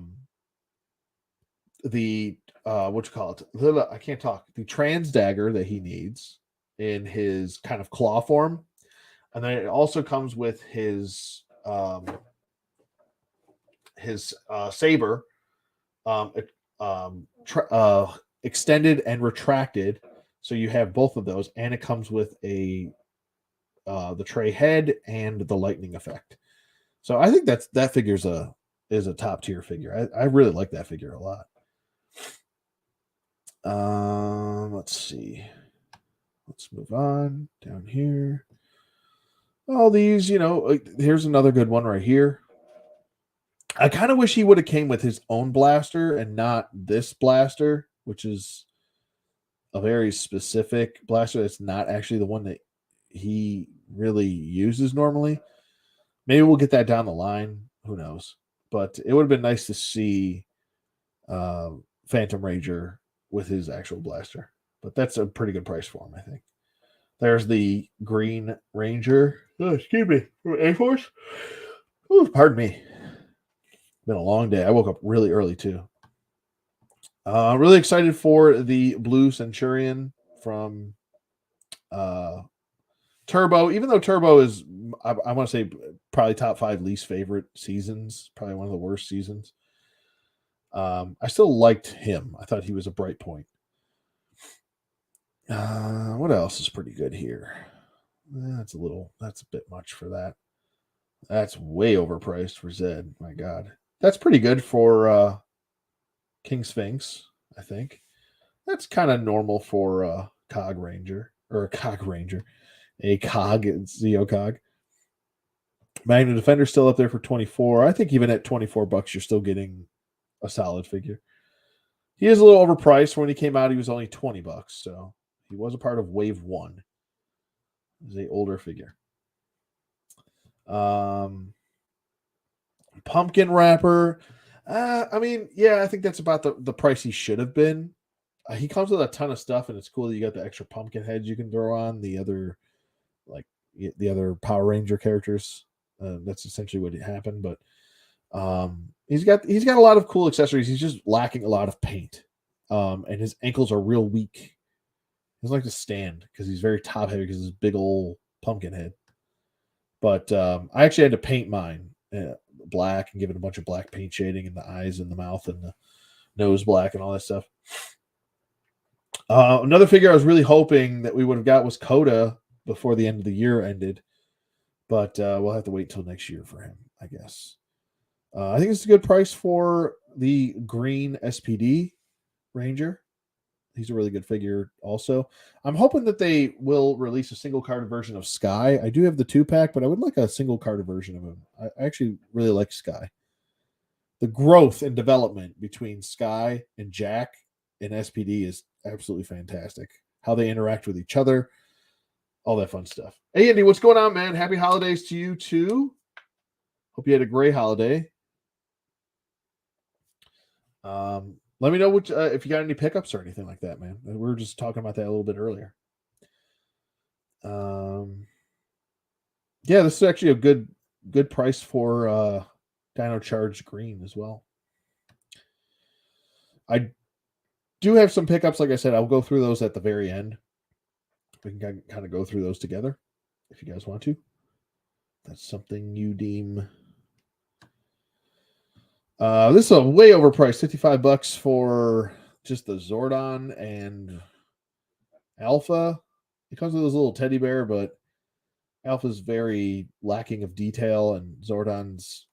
you call it? I can't talk. The trans dagger that he needs in his kind of claw form, and then it also comes with his saber, extended and retracted. So you have both of those, and it comes with the Trey head and the lightning effect. So I think that figure is a top tier figure. I really like that figure a lot. Let's see. Let's move on down here. All these, here's another good one right here. I kind of wish he would have came with his own blaster and not this blaster, which is a very specific blaster. That's not actually the one that he really uses normally. Maybe we'll get that down the line. Who knows? But it would have been nice to see Phantom Ranger with his actual blaster. But that's a pretty good price for him, I think. There's the Green Ranger. Oh, excuse me. A-Force? Pardon me. Been a long day. I woke up really early, too. Really excited for the Blue Centurion from Turbo. Even though Turbo is, I want to say, probably top 5 least favorite seasons. Probably one of the worst seasons. I still liked him. I thought he was a bright point. What else is pretty good here? That's a bit much for that. That's way overpriced for Zed. My God. That's pretty good for King Sphinx, I think. That's kind of normal for a Cog Ranger. A Cog, Zeo Cog. Magna Defender still up there for 24. I think even at $24, you're still getting a solid figure. He is a little overpriced. When he came out, he was only $20, so he was a part of Wave 1. He's an older figure. Pumpkin Wrapper. I think that's about the price he should have been. He comes with a ton of stuff, and it's cool that you got the extra pumpkin heads you can throw on the other Power Ranger characters. That's essentially what happened. But he's got a lot of cool accessories. He's just lacking a lot of paint, and his ankles are real weak. He doesn't like to stand because he's very top heavy because of his big old pumpkin head. But I actually had to paint mine black and give it a bunch of black paint shading in the eyes and the mouth and the nose black and all that stuff. Another figure I was really hoping that we would have got was Coda before the end of the year ended, but we'll have to wait till next year for him, I guess. I think it's a good price for the green SPD Ranger. He's a really good figure also. I'm hoping that they will release a single carded version of Sky. I do have the 2-pack, but I would like a single carded version of him. I actually really like Sky. The growth and development between Sky and Jack and SPD is absolutely fantastic. How they interact with each other, all that fun stuff. Hey, Andy, what's going on, man? Happy holidays to you, too. Hope you had a great holiday. Let me know which if you got any pickups or anything like that, man. We were just talking about that a little bit earlier. Yeah, this is actually a good price for Dino Charge Green as well. I do have some pickups. Like I said, I'll go through those at the very end. We can kind of go through those together if you guys want to. That's something you deem. This is a way overpriced, $55 for just the Zordon and Alpha. It comes with this little teddy bear, but Alpha's very lacking of detail, and Zordon's,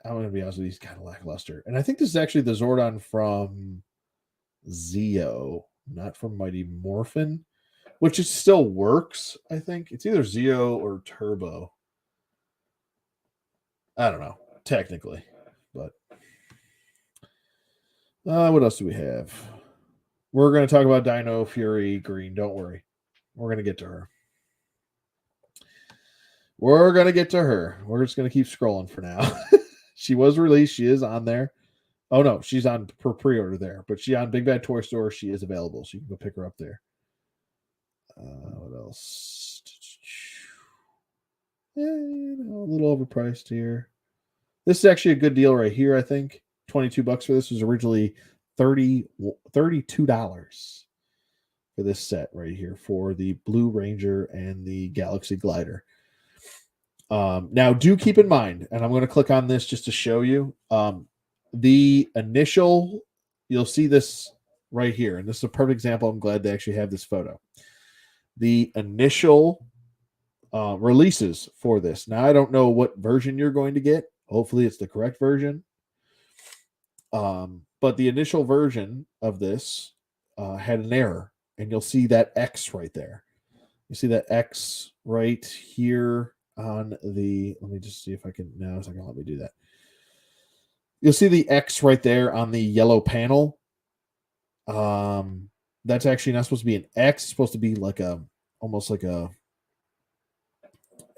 I'm going to be honest with you, he's kind of lackluster. And I think this is actually the Zordon from Zeo, not from Mighty Morphin, which it still works, I think. It's either Zeo or Turbo. I don't know, technically. But what else do we have? We're going to talk about Dino Fury Green. Don't worry. We're going to get to her. We're going to get to her. We're just going to keep scrolling for now. She was released. She is on there. Oh, no. She's on for pre-order there. But she on Big Bad Toy Store. She is available. So you can go pick her up there. What else? Yeah, a little overpriced here. This is actually a good deal right here, I think. $22 for this. Was originally $32 for this set right here for the Blue Ranger and the Galaxy Glider. Now, do keep in mind, and I'm going to click on this just to show you, the initial, you'll see this right here, and this is a perfect example. I'm glad to actually have this photo. The initial releases for this. Now, I don't know what version you're going to get. Hopefully, it's the correct version. But the initial version of this had an error, and you'll see that X right there. You see that X right here on the, let me just see if I can, no, it's not going to let me do that. You'll see the X right there on the yellow panel. That's actually not supposed to be an X. It's supposed to be like almost like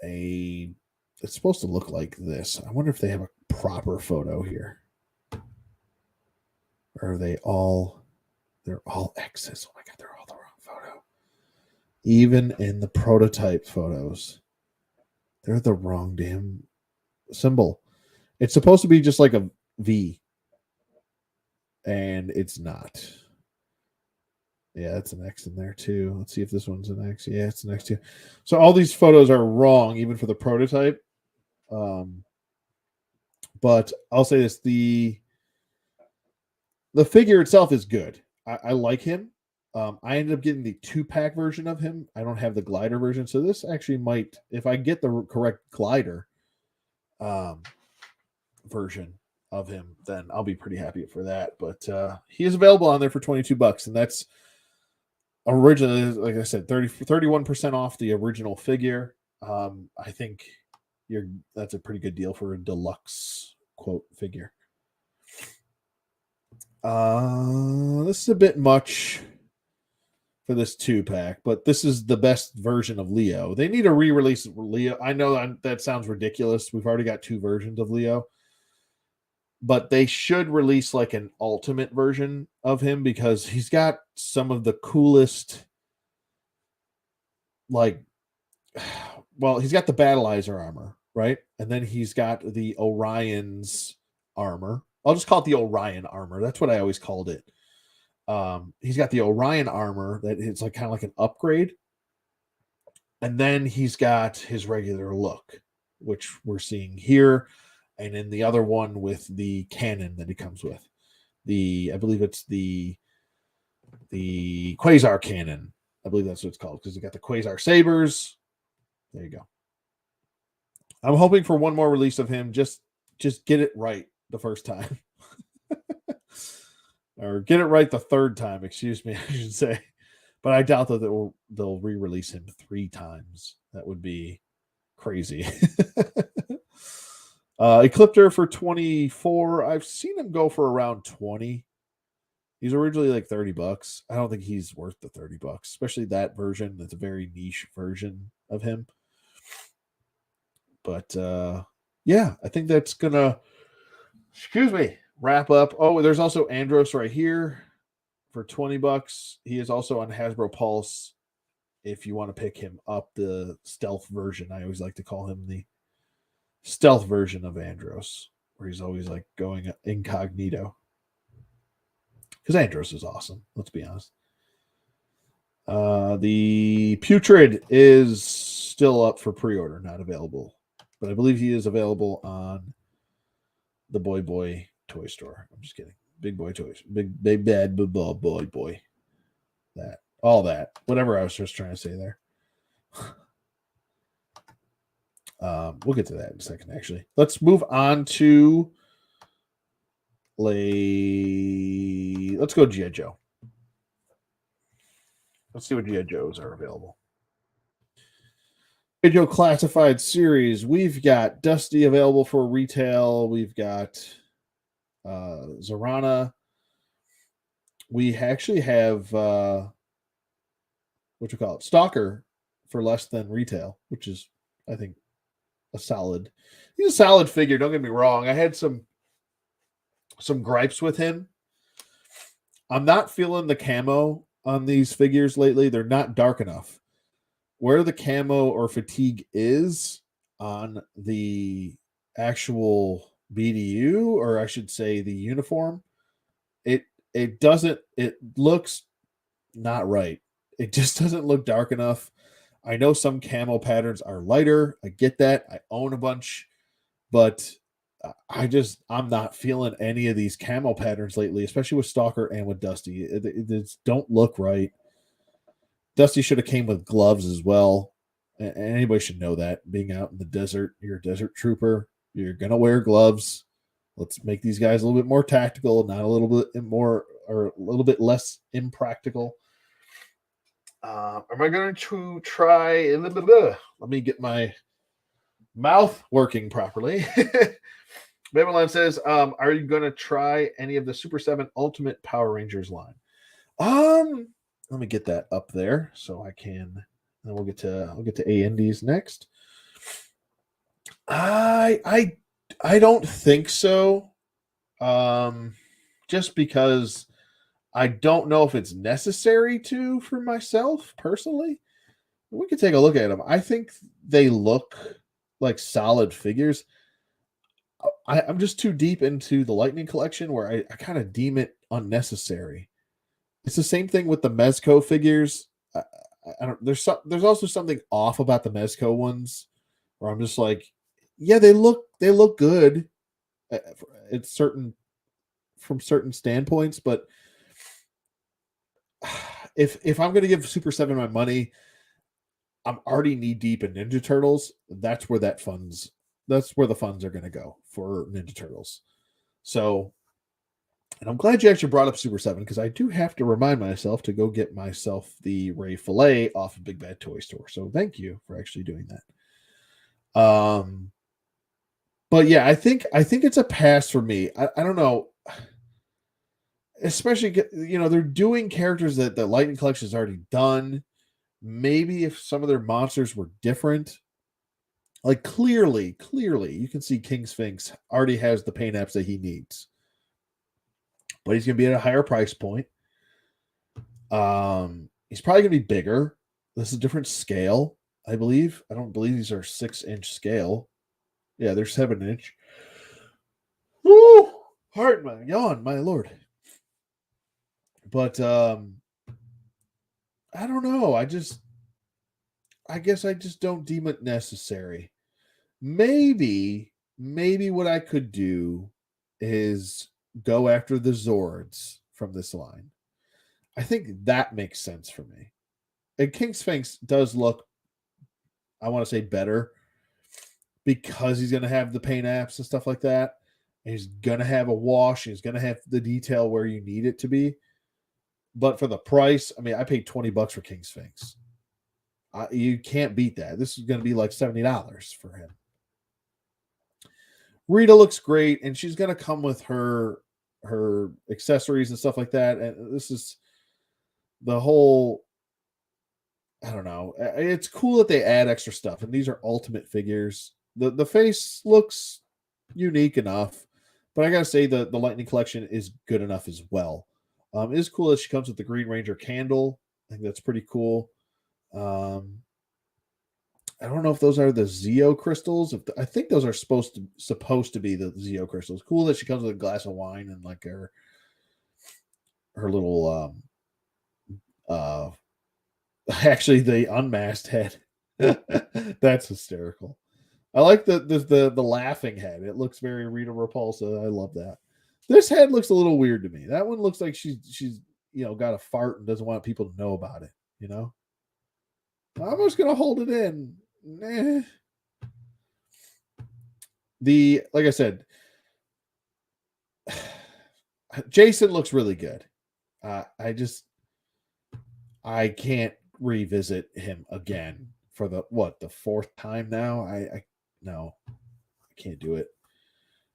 it's supposed to look like this. I wonder if they have a proper photo here. Or are they're all X's. Oh my God, they're all the wrong photo. Even in the prototype photos, they're the wrong damn symbol. It's supposed to be just like a V, and it's not. Yeah, it's an X in there too. Let's see if this one's an X. Yeah, it's an X too. So all these photos are wrong, even for the prototype. But I'll say this: the figure itself is good. I like him. I ended up getting the 2-pack version of him. I don't have the glider version. So this actually might, if I get the correct glider version of him, then I'll be pretty happy for that. But he is available on there for $22. And that's originally, like I said, 31% off the original figure. I think that's a pretty good deal for a deluxe quote figure. This is a bit much for this 2-pack, but this is the best version of Leo. They need a re-release of Leo. I know that sounds ridiculous. We've already got 2 versions of Leo, but they should release like an ultimate version of him because he's got some of the coolest, like, well, he's got the Battleizer armor, right? And then he's got the Orion's armor. I'll just call it the Orion armor. That's what I always called it. He's got the Orion armor that is like kind of like an upgrade. And then he's got his regular look, which we're seeing here. And in the other one with the cannon that he comes with. I believe it's the Quasar cannon. I believe that's what it's called because you got the Quasar sabers. There you go. I'm hoping for one more release of him. Just get it right the first time. Or get it right the third time, excuse me, I should say. But I doubt that they'll re-release him 3 times. That would be crazy. Ecliptor for 24. I've seen him go for around 20. He's originally like $30. I don't think he's worth the $30, especially that version. That's a very niche version of him. But yeah, I think that's gonna, excuse me, wrap up. Oh, there's also Andros right here for $20. He is also on Hasbro Pulse. If you want to pick him up, the stealth version. I always like to call him the stealth version of Andros, where he's always like going incognito. Because Andros is awesome, let's be honest. The Putrid is still up for pre-order, not available. But I believe he is available on the Boy toy store. I'm just kidding. Big Boy Toys. Big bad boy. That. All that. Whatever I was just trying to say there. We'll get to that in a second, actually. Let's move on to let's go G.I. Joe. Let's see what G.I. Joes are available. G.I. Joe Classified Series. We've got Dusty available for retail. We've got Zorana. We actually have Stalker for less than retail, which is, I think, he's a solid figure. Don't get me wrong. I had some gripes with him. I'm not feeling the camo on these figures lately. They're not dark enough. Where the camo or fatigue is on the actual BDU, or I should say the uniform, it looks not right. It just doesn't look dark enough. I know some camo patterns are lighter. I get that. I own a bunch, but I'm not feeling any of these camo patterns lately, especially with Stalker and with Dusty. It don't look right. Dusty should have came with gloves as well. And anybody should know that. Being out in the desert, you're a desert trooper. You're going to wear gloves. Let's make these guys a little bit more tactical, not a little bit more or a little bit less impractical. Am I going to try? Let me get my mouth working properly. Babylon says, are you going to try any of the Super 7 Ultimate Power Rangers line? Let me get that up there so I can. Then we'll get to A&Ds next. I don't think so. Just because I don't know if it's necessary to for myself personally. We could take a look at them. I think they look like solid figures. I'm just too deep into the Lightning collection where I kind of deem it unnecessary. It's the same thing with the Mezco figures. I don't. There's also something off about the Mezco ones where I'm just like, yeah, they look good at from certain standpoints, but if I'm going to give Super 7 my money, I'm already knee deep in Ninja Turtles. That's where the funds are going to go for Ninja Turtles. So, and I'm glad you actually brought up Super 7 because I do have to remind myself to go get myself the Ray Fillet off of Big Bad Toy Store. So thank you for actually doing that. But yeah, I think it's a pass for me. I don't know. Especially, they're doing characters that the Lightning Collection has already done. Maybe if some of their monsters were different, like clearly, you can see King Sphinx already has the paint apps that he needs, but he's going to be at a higher price point. He's probably going to be bigger. This is a different scale, I believe. I don't believe these are 6-inch scale. Yeah, they're 7-inch. Woo! Heart, my yawn, my lord. But I don't know. I guess I just don't deem it necessary. Maybe what I could do is go after the Zords from this line. I think that makes sense for me. And King Sphinx does look, I want to say, better because he's going to have the paint apps and stuff like that. And he's going to have a wash. He's going to have the detail where you need it to be. But for the price, I mean, I paid $20 for King Sphinx. You can't beat that. This is going to be like $70 for him. Rita looks great, and she's going to come with her her accessories and stuff like that. And this is the whole, I don't know. It's cool that they add extra stuff, and these are ultimate figures. The face looks unique enough, but I gotta say the Lightning collection is good enough as well. It is cool that she comes with the Green Ranger candle. I think that's pretty cool. I don't know if those are the Zeo crystals. I think those are supposed to be the Zeo crystals. Cool that she comes with a glass of wine and like her little actually the unmasked head. That's hysterical. I like the laughing head. It looks very Rita Repulsa. I love that. This head looks a little weird to me. That one looks like she's got a fart and doesn't want people to know about it. I'm just gonna hold it in. Like I said, Jason looks really good. I can't revisit him again for the fourth time now. I can't do it.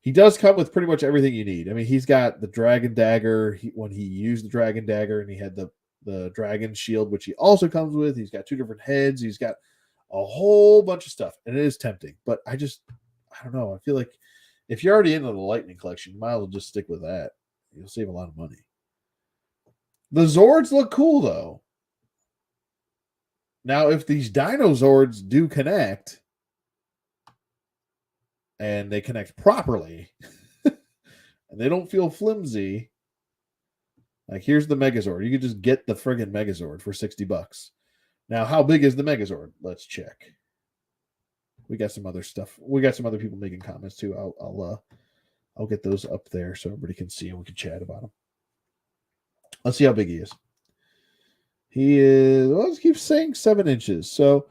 He does come with pretty much everything you need. I mean, he's got the dragon dagger when he used the dragon dagger, and he had the dragon shield, which he also comes with. He's got 2 different heads. He's got a whole bunch of stuff, and it is tempting. But I don't know. I feel like if you're already into the Lightning collection, you might as well just stick with that. You'll save a lot of money. The Zords look cool, though. Now, if these Dino Zords do connect, and they connect properly, and they don't feel flimsy, like here's the Megazord. You could just get the friggin' Megazord for $60. Now, how big is the Megazord? Let's check. We got some other stuff. We got some other people making comments too. I'll get those up there so everybody can see and we can chat about them. Let's see how big he is. He is, well, let's keep saying 7 inches. So,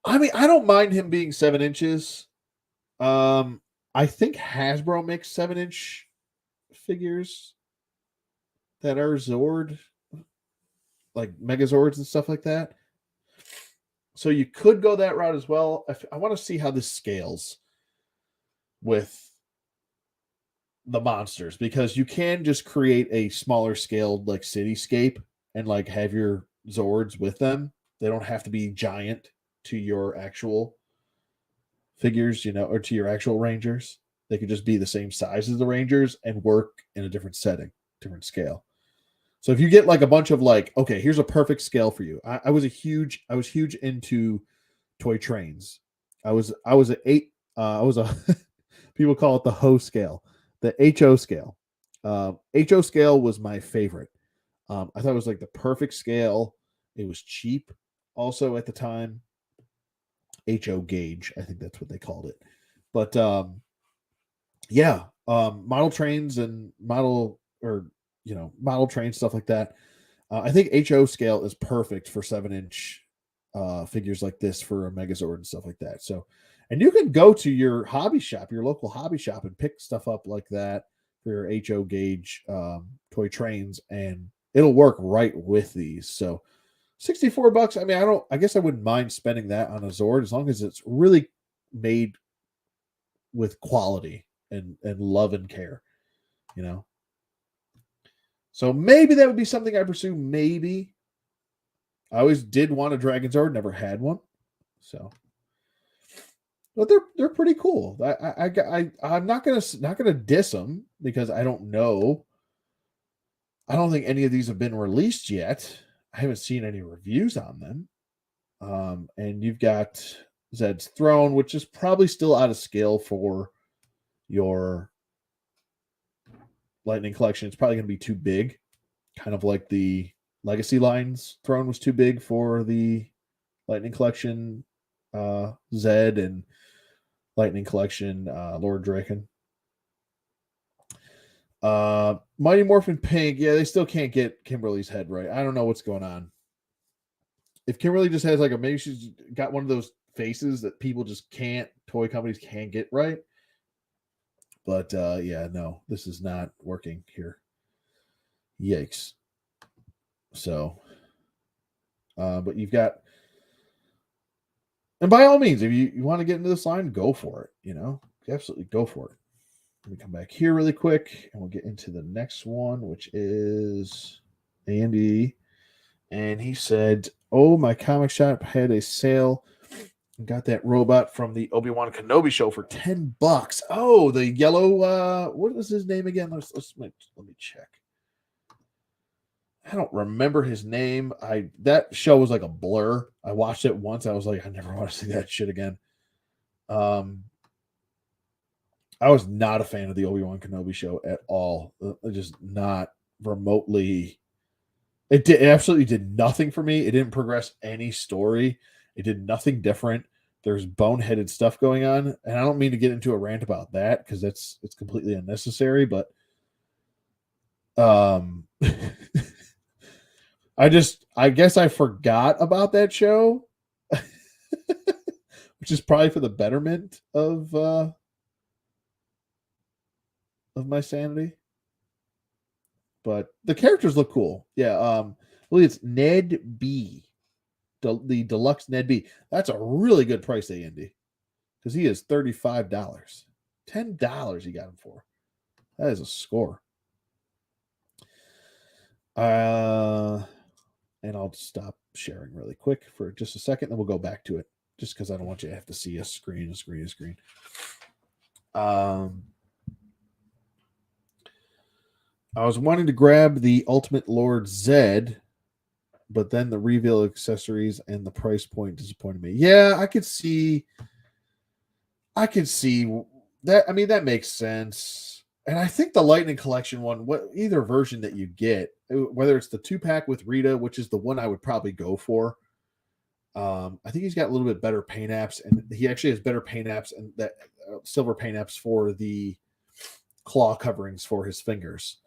I mean, I don't mind him being 7 inches. I think Hasbro makes 7-inch figures that are Zord, like Megazords and stuff like that. So you could go that route as well. I want to see how this scales with the monsters, because you can just create a smaller scaled like cityscape and like have your Zords with them. They don't have to be giant to your actual figures, or to your actual Rangers. They could just be the same size as the Rangers and work in a different setting, different scale. So if you get like a bunch of like, okay, here's a perfect scale for you. I was huge into toy trains. I was a people call it the HO scale, the HO scale. HO scale was my favorite. I thought it was like the perfect scale. It was cheap also at the time. HO gauge, I think that's what they called it. But model trains and model trains, stuff like that. I think HO scale is perfect for 7-inch figures like this for a Megazord and stuff like that. So, and you can go to your hobby shop, your local hobby shop, and pick stuff up like that for your HO gauge toy trains, and it'll work right with these. So, $64. I mean, I guess I wouldn't mind spending that on a Zord as long as it's really made with quality and love and care, So maybe that would be something I pursue. Maybe. I always did want a Dragon Zord, never had one. So, but they're pretty cool. I'm not gonna diss them because I don't know. I don't think any of these have been released yet. I haven't seen any reviews on them. And you've got Zed's Throne, which is probably still out of scale for your Lightning collection. It's probably going to be too big, kind of like the Legacy Line's Throne was too big for the Lightning collection, Zed, and Lightning collection, Lord Draken. Mighty Morphin Pink, yeah, they still can't get Kimberly's head right. I don't know what's going on. If Kimberly just has maybe she's got one of those faces that people just toy companies can't get right. But no, this is not working here. Yikes. So, but you've got, and by all means, if you want to get into this line, go for it. Absolutely go for it. Let me come back here really quick, and we'll get into the next one, which is Andy. And he said, "Oh, my comic shop had a sale. Got that robot from the Obi-Wan Kenobi show for $10. Oh, the yellow. What was his name again? Let me check. I don't remember his name. That show was like a blur. I watched it once. I was like, I never want to see that shit again. I was not a fan of the Obi-Wan Kenobi show at all. Just not remotely. It absolutely did nothing for me. It didn't progress any story. It did nothing different. There's boneheaded stuff going on, and I don't mean to get into a rant about that because it's completely unnecessary. But I guess I forgot about that show, which is probably for the betterment of my sanity. But the characters look cool. Yeah, I believe it's Ned B. The deluxe Ned B. That's a really good price, Andy, because he is $35. $10 he got him for. That is a score. And I'll stop sharing really quick for just a second, and we'll go back to it, just because I don't want you to have to see a screen. I was wanting to grab the Ultimate Lord Zed, but then the reveal accessories and the price point disappointed me. Yeah, I could see that. I mean, that makes sense. And I think the Lightning Collection one, either version that you get, whether it's the 2-pack with Rita, which is the one I would probably go for. I think he's got a little bit better paint apps, and he actually has better paint apps and that silver paint apps for the claw coverings for his fingers.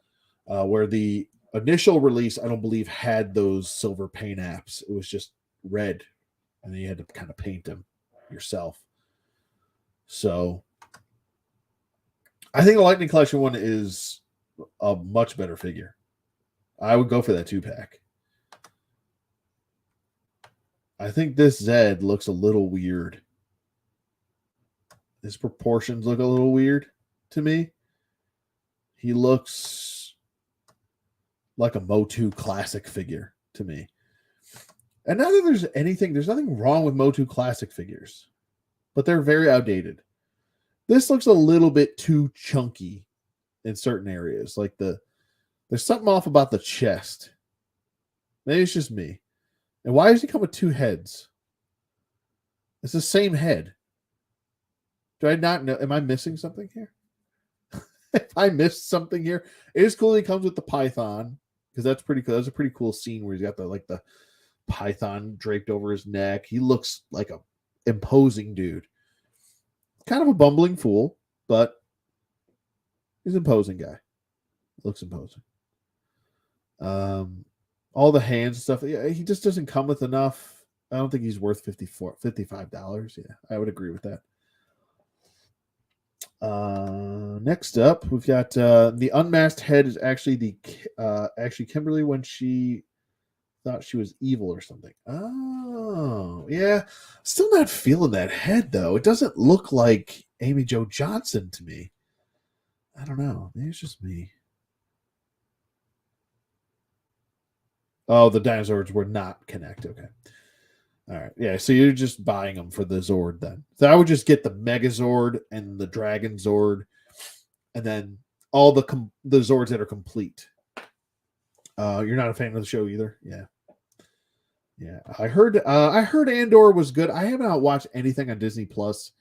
Where the initial release, I don't believe, had those silver paint apps. It was just red, and then you had to kind of paint them yourself. So I think the Lightning Collection one is a much better figure. I would go for that 2-pack. I think this Zed looks a little weird. His proportions look a little weird to me. He looks like a Motu Classic figure to me. And not that there's nothing wrong with Motu Classic figures, but they're very outdated. This looks a little bit too chunky in certain areas. Like there's something off about the chest. Maybe it's just me. And why does he come with 2 heads? It's the same head. Do I not know? Am I missing something here? If I missed something here, it is cool he comes with the python, because that's pretty cool. That's a pretty cool scene where he's got the python draped over his neck. He looks like a imposing dude. Kind of a bumbling fool, but he's an imposing guy. Looks imposing. All the hands and stuff. Yeah, he just doesn't come with enough. I don't think he's worth $55. Yeah, I would agree with that. Next up, we've got the unmasked head is actually Kimberly when she thought she was evil or something. Oh, yeah. Still not feeling that head though. It doesn't look like Amy Jo Johnson to me. I don't know. Maybe it's just me. Oh, the dinosaurs were not connected. Okay. All right. Yeah. So you're just buying them for the Zord then. So I would just get the Megazord and the Dragon Zord, and then all the Zords that are complete. You're not a fan of the show either. Yeah. Yeah. I heard Andor was good. I haven't watched anything on Disney Plus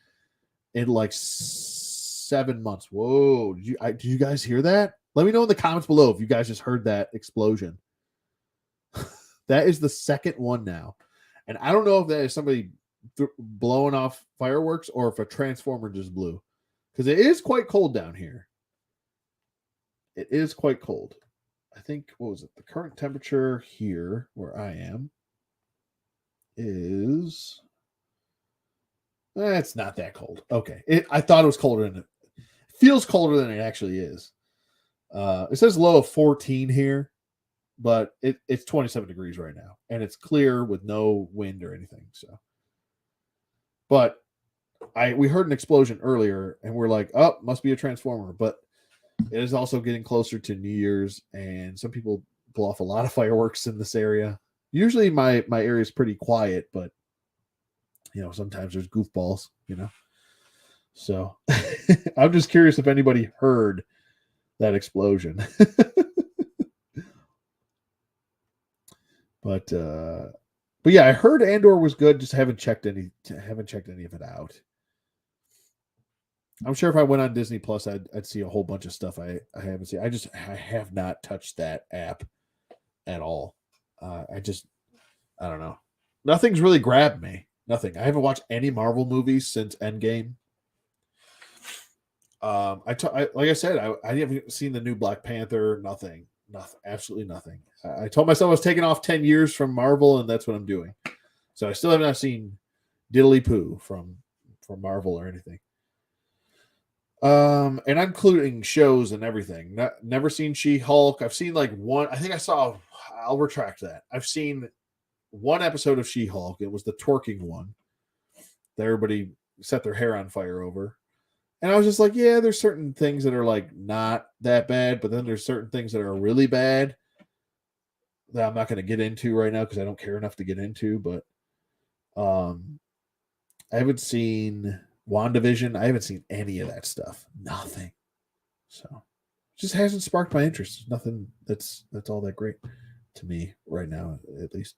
in like 7 months. Whoa. Did you guys hear that? Let me know in the comments below if you guys just heard that explosion. That is the second one now. And I don't know if that is somebody blowing off fireworks or if a transformer just blew. Because it is quite cold down here. It is quite cold. I think, what was it? The current temperature here where I am is... it's not that cold. Okay. I thought it was colder than it feels colder than it actually is. It says low of 14 here, but it's 27 degrees right now, and it's clear with no wind or anything. So, but we heard an explosion earlier, and we're like, oh, must be a transformer. But it is also getting closer to New Year's, and some people blow off a lot of fireworks in this area. Usually, my area is pretty quiet, but sometimes there's goofballs. So I'm just curious if anybody heard that explosion. But yeah, I heard Andor was good. Just haven't checked any of it out. I'm sure if I went on Disney Plus, I'd see a whole bunch of stuff I haven't seen. I have not touched that app at all. I don't know. Nothing's really grabbed me. Nothing. I haven't watched any Marvel movies since Endgame. Like I said, I haven't seen the new Black Panther. Nothing. Absolutely nothing. I told myself I was taking off 10 years from Marvel, and that's what I'm doing. So I still have not seen diddly poo from Marvel or anything. And I'm including shows and everything. Never seen She-Hulk. I've seen like one. I think I saw. I'll retract that. I've seen one episode of She-Hulk. It was the twerking one that everybody set their hair on fire over. And I was just like, yeah, there's certain things that are like not that bad, but then there's certain things that are really bad that I'm not going to get into right now because I don't care enough to get into. But I haven't seen WandaVision. I haven't seen any of that stuff. Nothing. So it just hasn't sparked my interest. Nothing that's all that great to me right now, at least.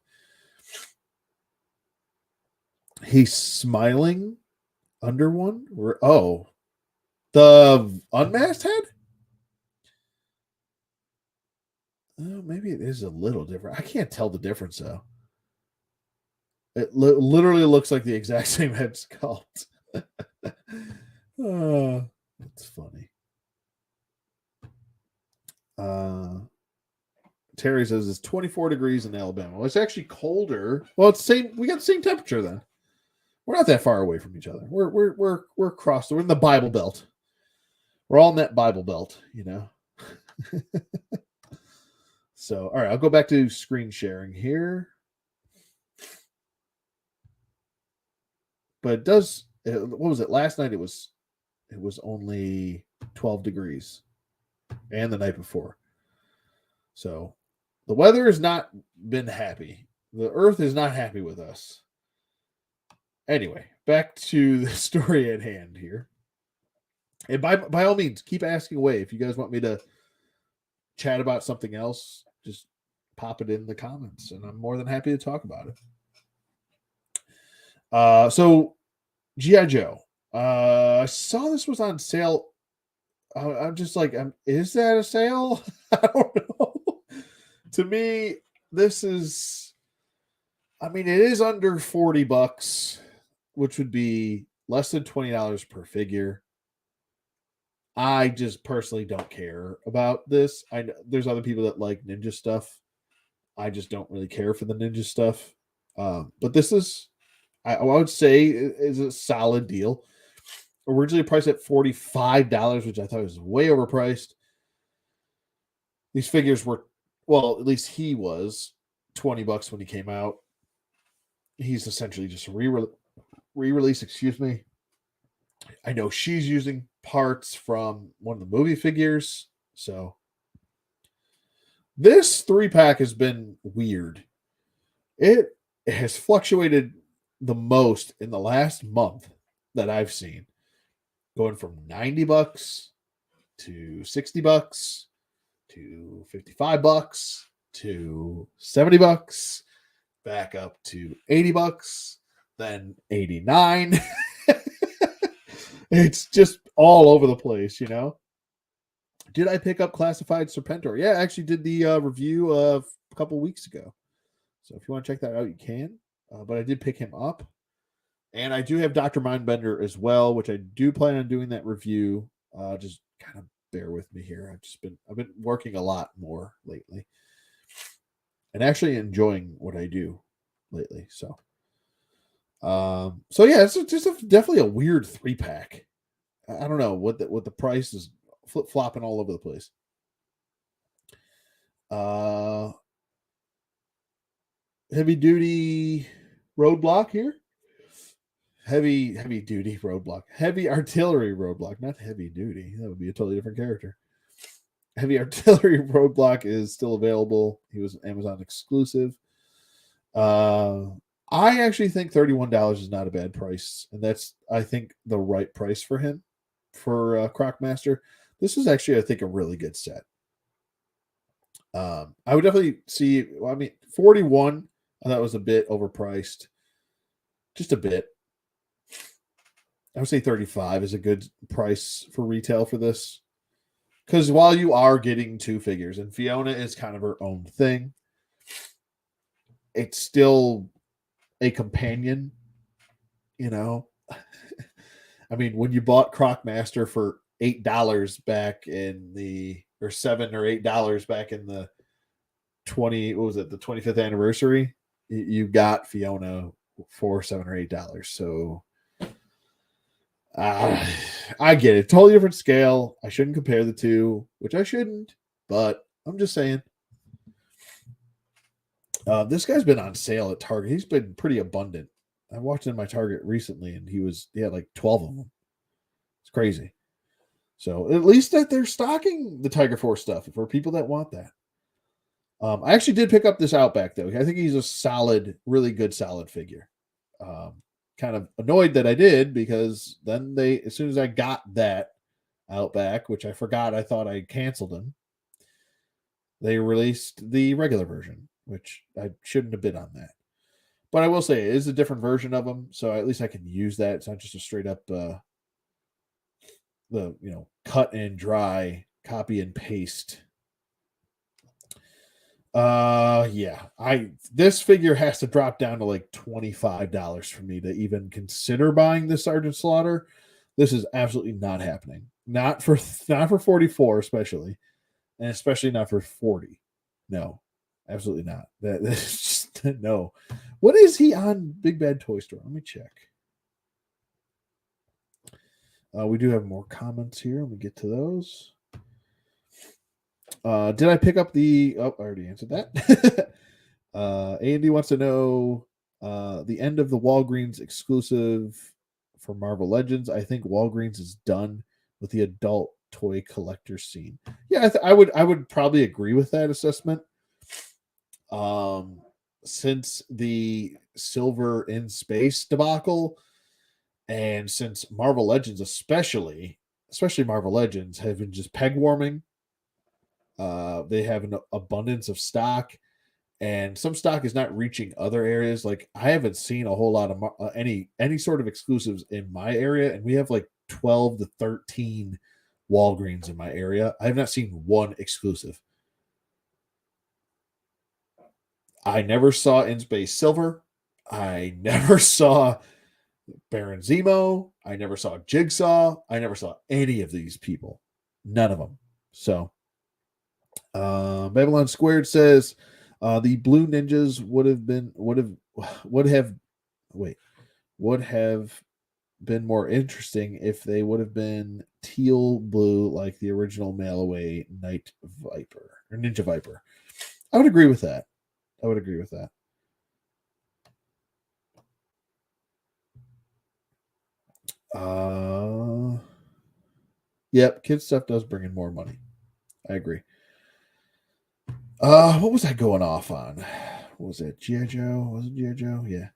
He's smiling under one. The unmasked head? Oh, maybe it is a little different. I can't tell the difference, though. It literally looks like the exact same head sculpt. That's funny. Terry says it's 24 degrees in Alabama. Well, it's actually colder. Well, it's same. We got the same temperature then. We're not that far away from each other. We're across. We're in the Bible Belt. We're all in that Bible Belt, So, all right, I'll go back to screen sharing here. But it does. What was it? Last night it was only 12 degrees, and the night before. So, the weather has not been happy. The Earth is not happy with us. Anyway, back to the story at hand here. And by all means, keep asking away. If you guys want me to chat about something else, just pop it in the comments, and I'm more than happy to talk about it. So G.I. Joe. I saw this was on sale. I'm just like, is that a sale? I don't know. To me, this is, it is under $40, which would be less than $20 per figure. I just personally don't care about this. There's other people that like ninja stuff. I just don't really care for the ninja stuff. But this is, I would say, is a solid deal. Originally priced at $45, which I thought was way overpriced. These figures were, well, at least he was $20 when he came out. He's essentially just re-release. Excuse me. I know she's using parts from one of the movie figures. So this 3-pack has been weird. It has fluctuated the most in the last month that I've seen, going from $90 to $60 to $55 to $70, back up to $80, then $89. It's just all over the place, Did I pick up Classified Serpentor? Yeah, I actually did the review of a couple weeks ago. So if you want to check that out, you can. But I did pick him up. And I do have Dr. Mindbender as well, which I do plan on doing that review. Just kind of bear with me here. I've been working a lot more lately. And actually enjoying what I do lately. So yeah, it's just definitely a weird 3-pack. I don't know what the price is, flip-flopping all over the place. Heavy duty roadblock here. Heavy duty roadblock. Heavy artillery roadblock, not heavy duty. That would be a totally different character. Heavy artillery roadblock is still available. He was an Amazon exclusive. I actually think $31 is not a bad price, and that's, I think, the right price for him for Crocmaster. This is actually, I think, a really good set. I would definitely see. Well, I mean, 41. I thought was a bit overpriced, just a bit. I would say 35 is a good price for retail for this, because while you are getting two figures, and Fiona is kind of her own thing, it's still a companion, you know. I mean, when you bought Crocmaster for $8 back in the, or $7 or $8 back in the 25th anniversary, you got Fiona for $7 or $8. So I get it. Totally different scale. I shouldn't compare the two, which I shouldn't, but I'm just saying. This guy's been on sale at Target. He's been pretty abundant. I watched in my Target recently, and he had like 12 of them. It's crazy. So at least that they're stocking the Tiger Force stuff for people that want that. I actually did pick up this Outback, though. I think he's a solid, really good, solid figure. Kind of annoyed that I did, because then as soon as I got that Outback, which I forgot, I thought I canceled him, they released the regular version, which I shouldn't have bid on that. But I will say it is a different version of them, so at least I can use that. It's not just a straight up cut and dry, copy and paste. This figure has to drop down to like $25 for me to even consider buying the Sergeant Slaughter. This is absolutely not happening. Not for 44, especially, and especially not for 40. No, absolutely not. That's just no. What is he on Big Bad Toy Store? Let me check. We do have more comments here. Let me get to those. Did I pick up I already answered that. Andy wants to know the end of the Walgreens exclusive for Marvel Legends. I think Walgreens is done with the adult toy collector scene. Yeah, I would probably agree with that assessment. Since the Silver in Space debacle, and since Marvel Legends, especially Marvel Legends, have been just peg warming. They have an abundance of stock, and some stock is not reaching other areas. Like, I haven't seen a whole lot of any sort of exclusives in my area, and we have like 12 to 13 Walgreens in my area. I have not seen one exclusive. I never saw In Space Silver. I never saw Baron Zemo. I never saw Jigsaw. I never saw any of these people. None of them. So Babylon Squared says the Blue Ninjas would have been more interesting if they would have been teal blue like the original mail away Night Viper or Ninja Viper. I would agree with that. Yep, kid stuff does bring in more money. I agree. What was I going off on? What was it? G.I. Joe? Was it G.I. Joe? Yeah.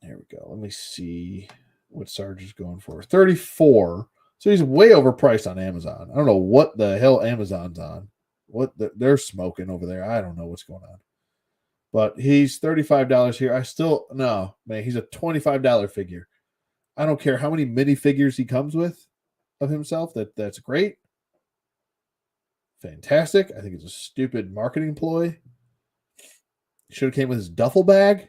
There we go. Let me see what Sarge is going for. 34. So he's way overpriced on Amazon. I don't know what the hell Amazon's on. What they're smoking over there. I don't know what's going on. But he's $35 here. He's a $25 figure. I don't care how many minifigures he comes with of himself. That's great. Fantastic. I think it's a stupid marketing ploy. Should have came with his duffel bag.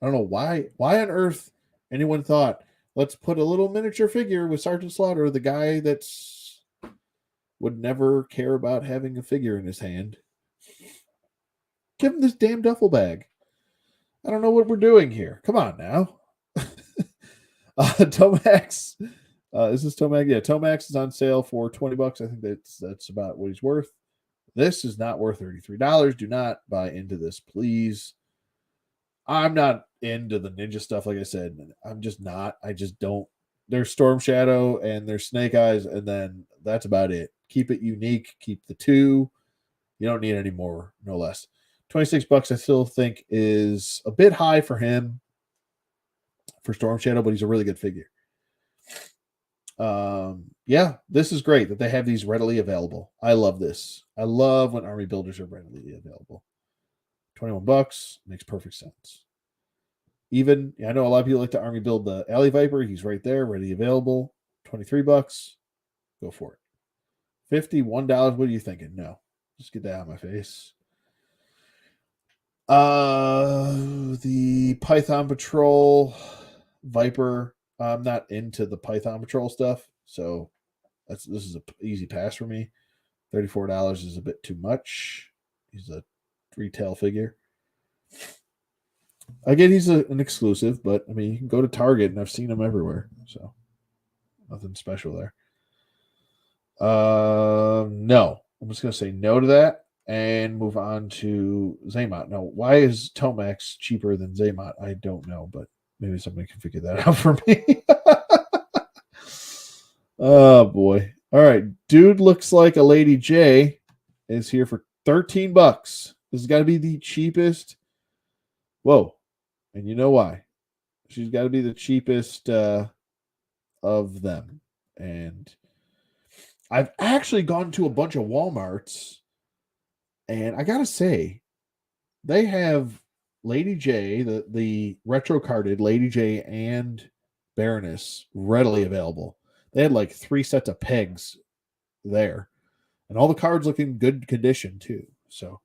I don't know why on earth anyone thought, let's put a little miniature figure with Sergeant Slaughter, the guy that's would never care about having a figure in his hand. Give him this damn duffel bag. I don't know what we're doing here. Come on now. Tomax. Is this Tomax? Yeah, Tomax is on sale for $20. I think that's about what he's worth. This is not worth $33. Do not buy into this, please. I'm not into the ninja stuff, like I said. I'm just not. I just don't. There's Storm Shadow and there's Snake Eyes, and then that's about it. Keep it unique. Keep the two. You don't need any more, no less. $26, I still think is a bit high for him for Storm Shadow, but he's a really good figure. Yeah, this is great that they have these readily available. I love this. I love when army builders are readily available. $21 makes perfect sense. Even I know a lot of people like to army build the Alley Viper. He's right there, ready available. $23. Go for it. $51. What are you thinking? No. Just get that out of my face. The Python Patrol Viper. I'm not into the Python Patrol stuff, so this is an easy pass for me. $34 is a bit too much. He's a retail figure. Again, he's an exclusive, but I mean, you can go to Target and I've seen him everywhere, so nothing special there. No, I'm just gonna say no to that and move on to Zaymot. Now, why is Tomax cheaper than Zaymot? I don't know, but maybe somebody can figure that out for me. Oh boy! All right, dude looks like a Lady J is here for $13. This has got to be the cheapest. Whoa. And you know why? She's got to be the cheapest of them. And I've actually gone to a bunch of Walmarts, and I got to say, they have Lady J, the retro carded Lady J and Baroness readily available. They had like 3 sets of pegs there. And all the cards look in good condition too. So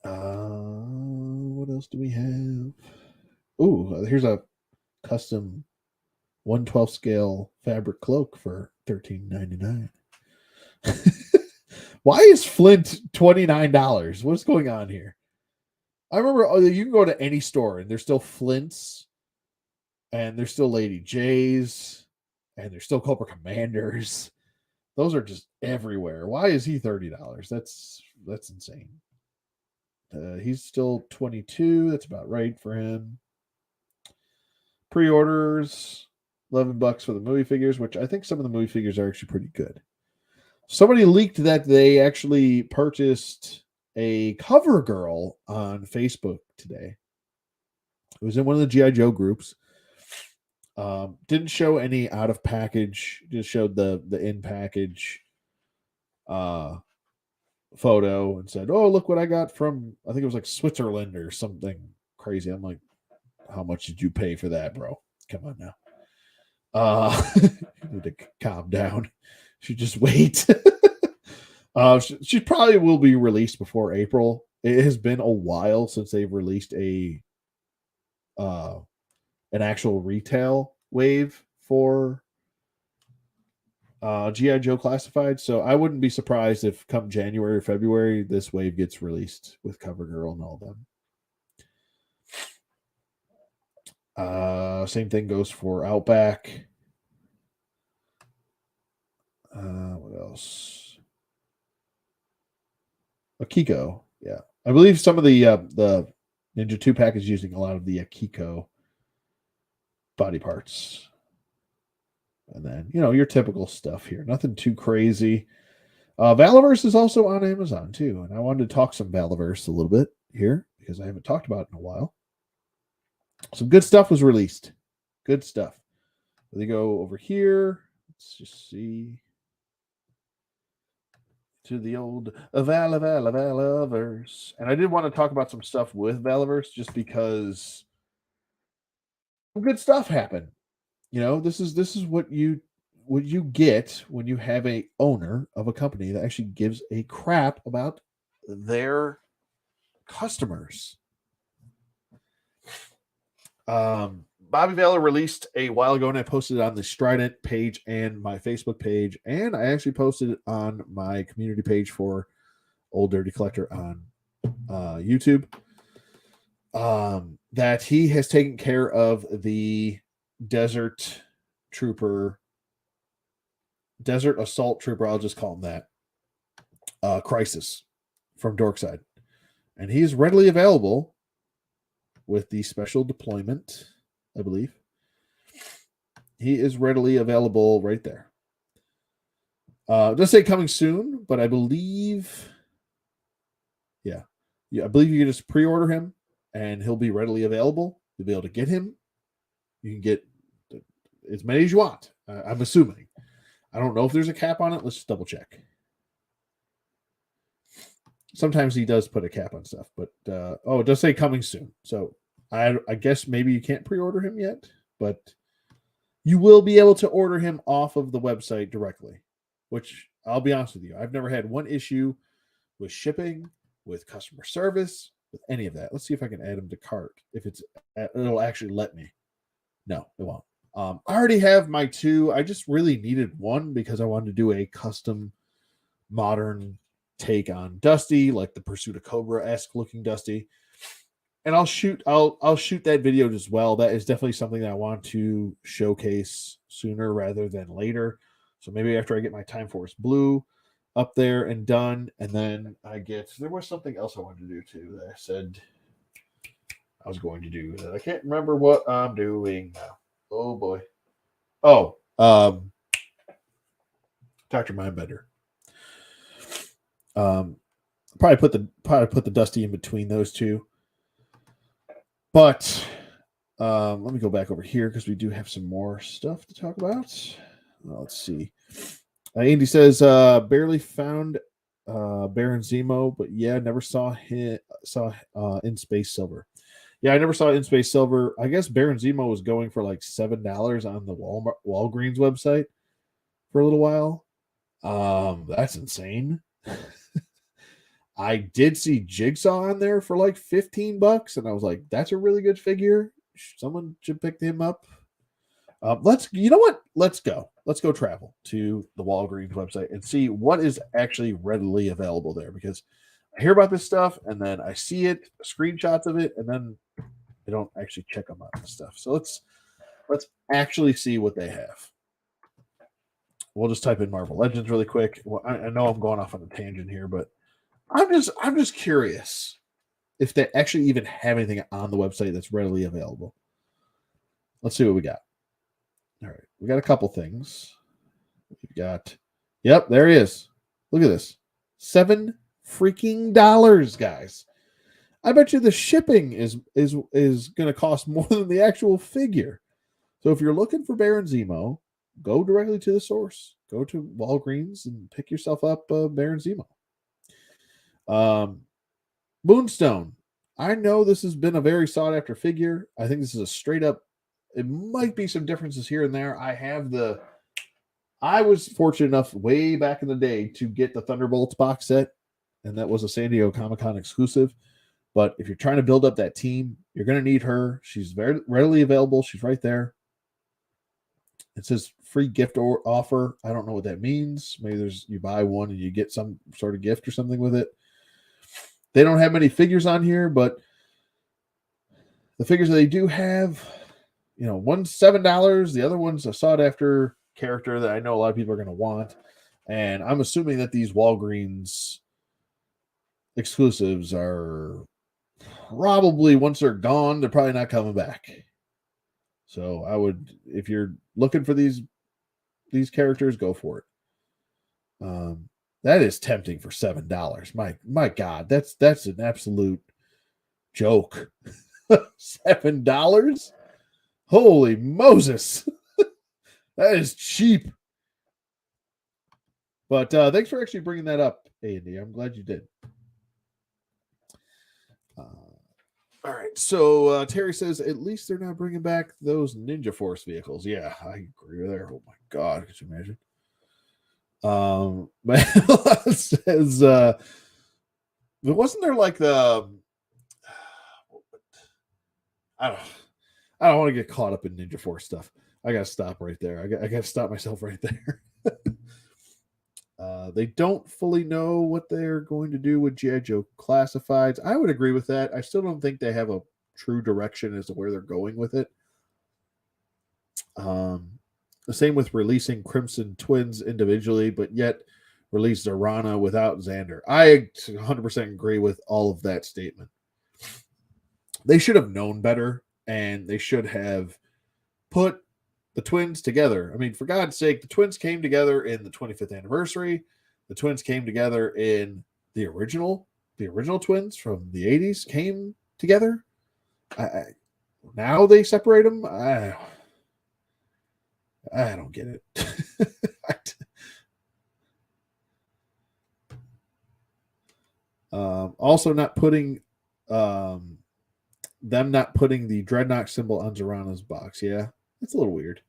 what else do we have? Ooh, here's a custom 1/12 scale fabric cloak for $13.99. Why is Flint $29? What's going on here? I remember you can go to any store and there's still Flints and there's still Lady J's and there's still Cobra Commanders. Those are just everywhere. Why is he $30? That's insane. He's still 22. That's about right for him. Pre-orders, $11 for the movie figures, which I think some of the movie figures are actually pretty good. Somebody leaked that they actually purchased a cover girl on Facebook today. It was in one of the G.I. Joe groups. Didn't show any out of package, just showed the in package photo and said, "Oh, look what I got from," I think it was like Switzerland or something crazy. I'm like, how much did you pay for that, bro? Come on now. You need to calm down. Should just wait. She probably will be released before April. It has been a while since they've released an actual retail wave for G.I. Joe Classified. So I wouldn't be surprised if come January or February, this wave gets released with CoverGirl and all them. Same thing goes for Outback. What else? Akiko. Yeah. I believe some of the Ninja 2-pack is using a lot of the Akiko body parts. And then, your typical stuff here. Nothing too crazy. Valaverse is also on Amazon too. And I wanted to talk some Valaverse a little bit here because I haven't talked about it in a while. Some good stuff was released. Good stuff. They go over here. Let's just see. To the old Valaverse. And I did want to talk about some stuff with Valaverse just because some good stuff happened. This is what you get when you have a owner of a company that actually gives a crap about their customers. Bobby Valor released a while ago, and I posted it on the Strident page and my Facebook page, and I actually posted it on my community page for Old Dirty Collector on YouTube. That he has taken care of the Desert Assault Trooper, I'll just call him that, Crisis from Dorkside. And he is readily available with the special deployment, I believe. He is readily available right there. It does say coming soon, but I believe, yeah, I believe you can just pre-order him, and he'll be readily available. You'll be able to get him. You can get as many as you want. I'm assuming. I don't know if there's a cap on it. Let's just double check. Sometimes he does put a cap on stuff, but it does say coming soon. So I guess maybe you can't pre-order him yet, but you will be able to order him off of the website directly, which I'll be honest with you, I've never had one issue with shipping, with customer service, with any of that. Let's see if I can add him to cart. If it'll actually let me. No, it won't. I already have my 2. I just really needed 1 because I wanted to do a custom modern take on Dusty, like the Pursuit of Cobra-esque looking Dusty. And I'll shoot that video as well. That is definitely something that I want to showcase sooner rather than later. So maybe after I get my Time Force Blue up there and done, and then there was something else I wanted to do too that I said I was going to do that I can't remember what I'm doing now. Oh boy. Oh, Dr. Mindbender. Probably put the Dusty in between those two. But let me go back over here because we do have some more stuff to talk about. Let's see. Andy says barely found Baron Zemo, but yeah, never saw In Space Silver. Yeah, I never saw In Space Silver. I guess Baron Zemo was going for like $7 on the Walgreens website for a little while. That's insane. I did see Jigsaw on there for like $15, and I was like, that's a really good figure. Someone should pick him up. You know what? Let's go travel to the Walgreens website and see what is actually readily available there, because I hear about this stuff and then I see it, screenshots of it, and then I don't actually check them out and stuff. So let's actually see what they have. We'll just type in Marvel Legends really quick. Well, I know I'm going off on a tangent here, but I'm just curious if they actually even have anything on the website that's readily available. Let's see what we got. All right, we got a couple things. We've got, yep, there he is. Look at this, $7 freaking, guys. I bet you the shipping is going to cost more than the actual figure. So if you're looking for Baron Zemo, go directly to the source. Go to Walgreens and pick yourself up Baron Zemo. Moonstone. I know this has been a very sought after figure. I think this is a straight up. It might be some differences here and there. I was fortunate enough way back in the day to get the Thunderbolts box set, and that was a San Diego Comic-Con exclusive. But if you're trying to build up that team, you're going to need her. She's very readily available. She's right there. It says free gift or offer. I don't know what that means. Maybe you buy one and you get some sort of gift or something with it. They don't have many figures on here, but the figures that they do have, one's $7. The other one's a sought after character that I know a lot of people are going to want. And I'm assuming that these Walgreens exclusives are probably, once they're gone, they're probably not coming back. So I would, if you're looking for these characters, go for it. That is tempting for $7. My God, that's an absolute joke. $7? Holy Moses. That is cheap. But thanks for actually bringing that up, Andy. I'm glad you did. All right. So Terry says, at least they're not bringing back those Ninja Force vehicles. Yeah, I agree with that. Oh my God. Could you imagine? But says, wasn't there like the, I don't want to get caught up in Ninja Force stuff. I got to stop right there. I got to stop myself right there. They don't fully know what they're going to do with G.I. Joe Classifieds. I would agree with that. I still don't think they have a true direction as to where they're going with it. The same with releasing Crimson Twins individually, but yet release Zarana without Xander. I 100% agree with all of that statement. They should have known better, and they should have put the twins together. I mean, for God's sake, the twins came together in the 25th anniversary. The twins came together in the original twins from the 80s came together. Now they separate them. I don't get it. Also, not putting them not putting the Dreadnought symbol on Zorana's box. Yeah, that's a little weird.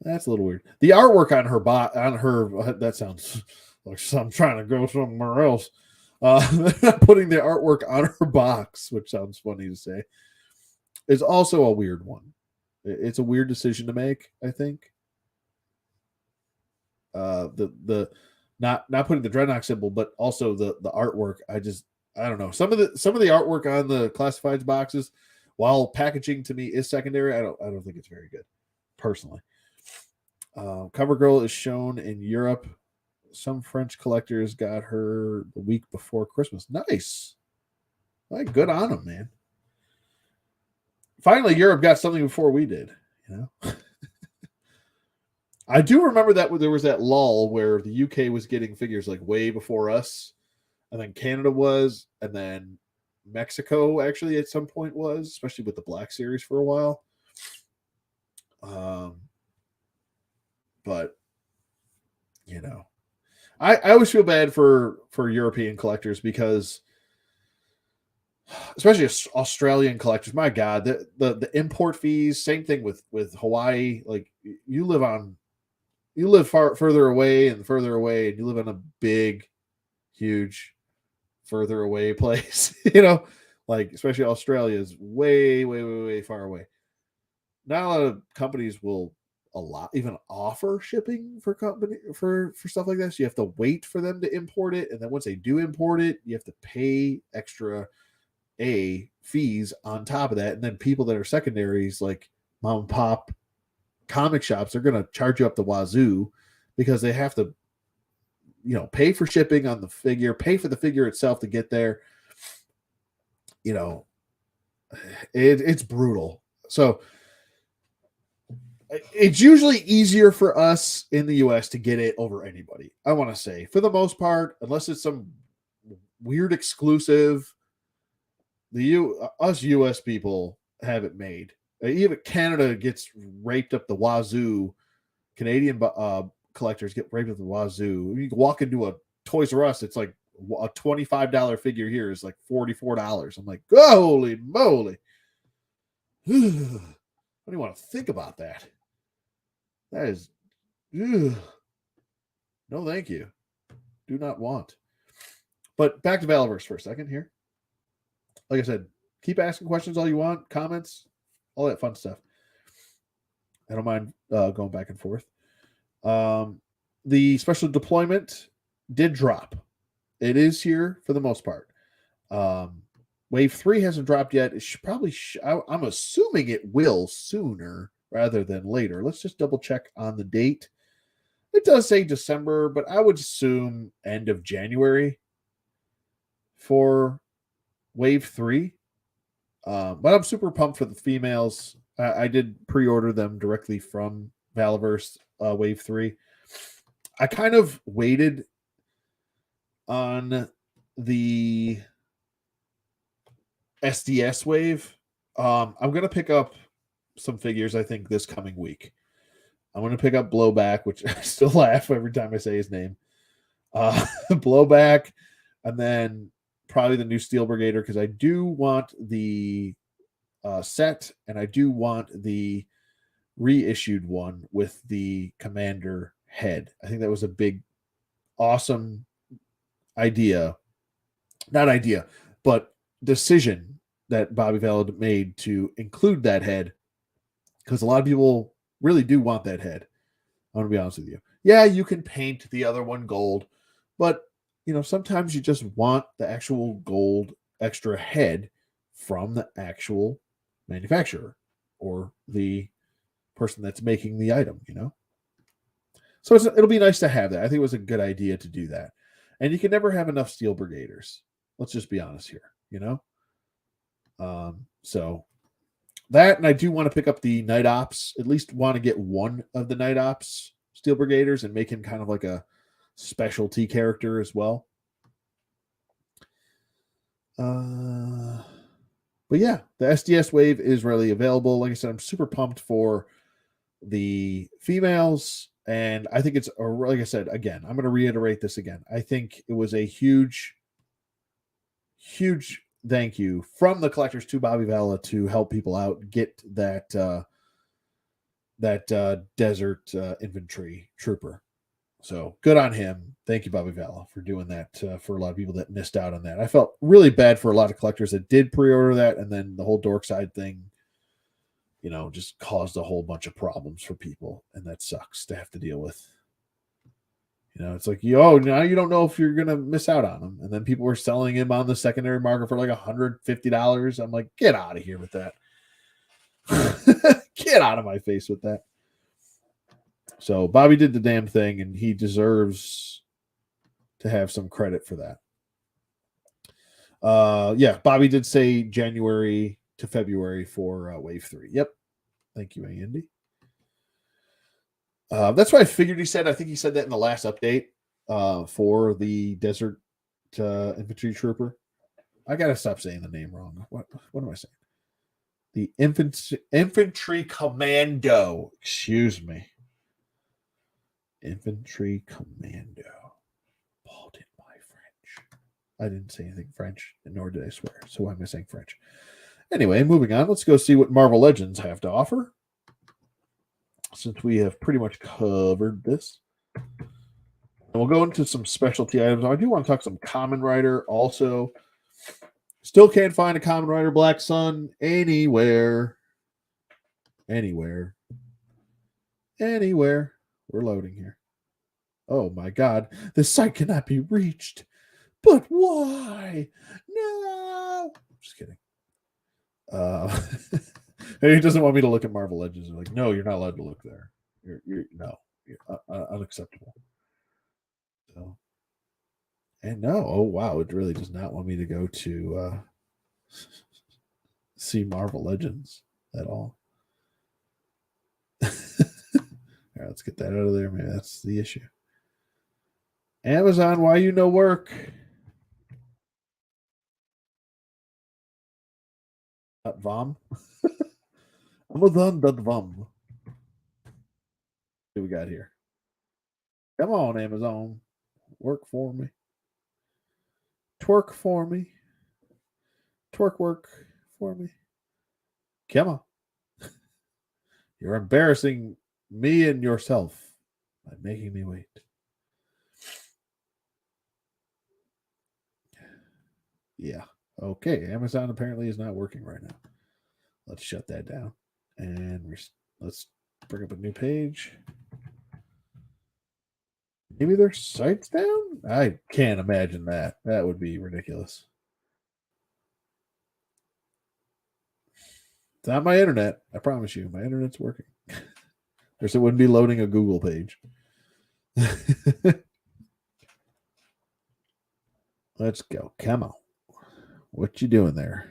That's a little weird. The artwork on her that sounds like I'm trying to go somewhere else. Putting the artwork on her box, which sounds funny to say, is also a weird one. It's a weird decision to make, I think. The not putting the Dreadnought symbol, but also the artwork. I don't know. Some of the artwork on the classifieds boxes, while packaging to me is secondary, I don't think it's very good, personally. CoverGirl is shown in Europe. Some French collectors got her the week before Christmas. Nice. Like, good on them, man. Finally, Europe got something before we did, you know. I do remember that there was that lull where the UK was getting figures like way before us, and then Canada was, and then Mexico actually at some point was, especially with the Black Series for a while. But you know, I always feel bad for European collectors, because especially Australian collectors, my God, the import fees, same thing with Hawaii. Like, you live further away, and you live in a big, huge, further away place, you know, like, especially Australia is way, way, way, way far away. Not a lot of companies will even offer shipping for stuff like this. You have to wait for them to import it, and then once they do import it, you have to pay extra fees on top of that. And then people that are secondaries, like mom and pop comic shops, are going to charge you up the wazoo, because they have to, you know, pay for shipping on the figure, pay for the figure itself to get there. You know, it's brutal. So it's usually easier for us in the US to get it over anybody, I want to say, for the most part, unless it's some weird exclusive. Us US people have it made. Even Canada gets raped up the wazoo. Canadian collectors get raped up the wazoo. You can walk into a Toys R Us, it's like a $25 figure here is like $44. I'm like, holy moly. I don't even want to think about that. That is, no, thank you. Do not want. But back to Valaverse for a second here. Like I said, keep asking questions all you want, comments, all that fun stuff. I don't mind going back and forth. The special deployment did drop. It is here for the most part. Wave 3 hasn't dropped yet. It should probably, I'm assuming it will sooner rather than later. Let's just double check on the date. It does say December, but I would assume end of January for Wave 3. But I'm super pumped for the females. I did pre-order them directly from Valaverse Wave 3. I kind of waited on the SDS wave. I'm going to pick up some figures, I think, this coming week. I'm going to pick up Blowback, which I still laugh every time I say his name. Blowback, and then probably the new Steel Brigader, because I do want the set, and I do want the reissued one with the Commander head. I think that was a big, awesome but decision that Bobby Vela made to include that head, because a lot of people really do want that head. I'm going to be honest with you. Yeah, you can paint the other one gold, but you know, sometimes you just want the actual gold extra head from the actual manufacturer or the person that's making the item, you know? So it'll be nice to have that. I think it was a good idea to do that. And you can never have enough Steel Brigaders. Let's just be honest here, you know? So that, and I do want to pick up the Night Ops, at least want to get one of the Night Ops Steel Brigaders and make him kind of like a specialty character as well. But yeah, the SDS wave is readily available. Like I said, I'm super pumped for the females, and I think it's, like I said, again, I'm going to reiterate this again. I think it was a huge thank you from the collectors to Bobby Valla to help people out get that desert infantry trooper. So good on him. Thank you, Bobby Valla, for doing that for a lot of people that missed out on that. I felt really bad for a lot of collectors that did pre-order that, and then the whole Dorkside thing, just caused a whole bunch of problems for people, and that sucks to have to deal with. It's like, now you don't know if you're going to miss out on them. And then people were selling him on the secondary market for like $150. I'm like, get out of here with that. Get out of my face with that. So Bobby did the damn thing, and he deserves to have some credit for that. Yeah, Bobby did say January to February for Wave 3. Yep. Thank you, Andy. That's what I figured he said. I think he said that in the last update for the Desert Infantry Trooper. I got to stop saying the name wrong. What am I saying? The Infantry Commando. Excuse me. Infantry Commando. Paul did my French. I didn't say anything French, nor did I swear. So why am I saying French? Anyway, moving on. Let's go see what Marvel Legends have to offer, since we have pretty much covered this. And we'll go into some specialty items. I do want to talk some Kamen Rider also. Still can't find a Kamen Rider Black Sun anywhere. Anywhere. We're loading here. Oh my God. This site cannot be reached. But why? No. Just kidding. He doesn't want me to look at Marvel Legends. They're like, no, you're not allowed to look there. You're unacceptable. So, and no, oh wow, it really does not want me to go to see Marvel Legends at all. All right, let's get that out of there. Maybe that's the issue. Amazon, why you no work? .vom. Amazon.vom. What do we got here? Come on, Amazon. Work for me. Twerk for me. Twerk work for me. Come on. You're embarrassing me and yourself by making me wait. Yeah. Okay. Amazon apparently is not working right now. Let's shut that down. And let's bring up a new page. Maybe their site's down? I can't imagine that. That would be ridiculous. It's not my internet. I promise you. My internet's working. Or it wouldn't be loading a Google page. Let's go. Come on. What you doing there?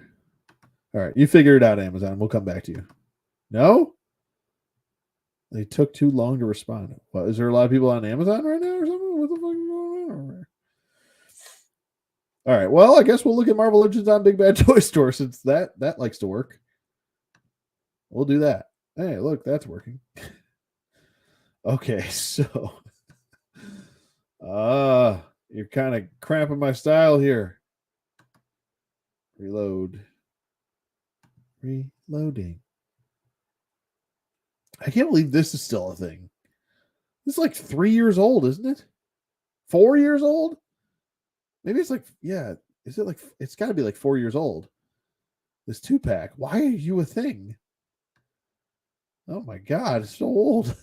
All right. You figure it out, Amazon. We'll come back to you. No? They took too long to respond. What, is there a lot of people on Amazon right now or something? What the fuck is going on? All right. Well, I guess we'll look at Marvel Legends on Big Bad Toy Store, since that likes to work. We'll do that. Hey, look, that's working. Okay, so you're kind of cramping my style here. Reloading. I can't believe this is still a thing. This is like 3 years old, isn't it? 4 years old? Maybe it's like, yeah. Is it like, it's got to be like 4 years old. This 2-pack. Why are you a thing? Oh my God, it's so old.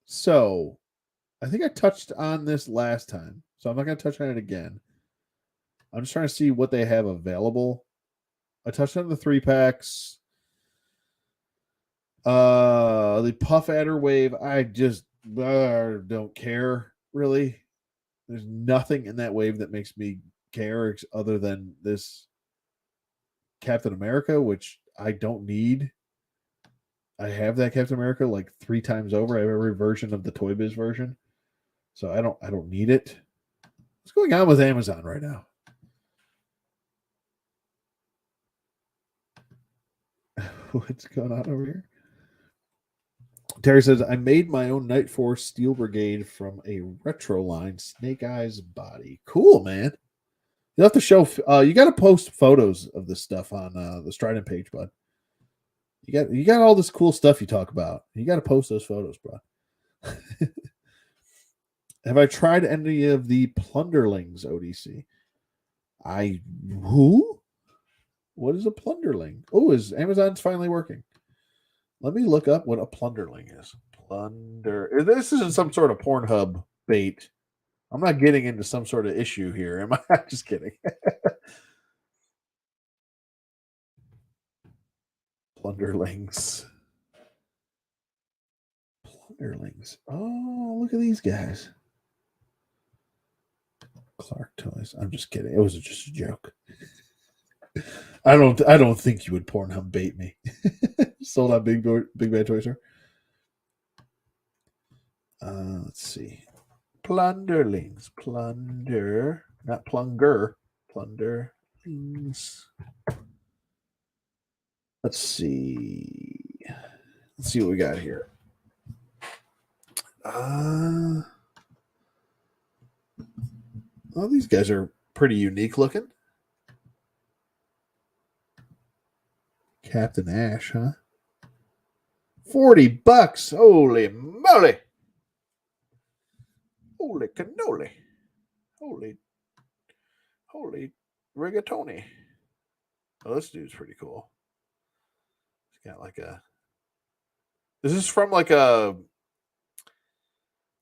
So I think I touched on this last time, so I'm not going to touch on it again. I'm just trying to see what they have available. I touched on the 3-packs. The Puff Adder Wave, I just don't care, really. There's nothing in that wave that makes me care other than this Captain America, which I don't need. I have that Captain America like 3 times over. I have every version of the Toy Biz version. So I don't need it. What's going on with Amazon right now? What's going on over here? Terry says, I made my own Night Force Steel Brigade from a retro line Snake Eyes body. Cool, man. You'll have to show, you got to post photos of this stuff on the Strident page, bud. You got all this cool stuff you talk about. You got to post those photos, bro. Have I tried any of the Plunderlings ODC? Who? What is a Plunderling? Oh, is Amazon's finally working? Let me look up what a Plunderling is. This isn't some sort of Pornhub bait. I'm not getting into some sort of issue here, am I? Just kidding. Plunderlings. Plunderlings. Oh, look at these guys. Clark Toys. I'm just kidding. It was just a joke. I don't think you would Pornhub bait me. Sold on Big Bad Toy Store. Let's see. Plunderlings. Plunder. Not plunger. Plunderlings. Let's see. Let's see what we got here. Oh, these guys are pretty unique looking. Captain Ash, huh? $40. Holy moly. Holy cannoli. Holy rigatoni. Oh, this dude's pretty cool. He's got like a. Is this from like a.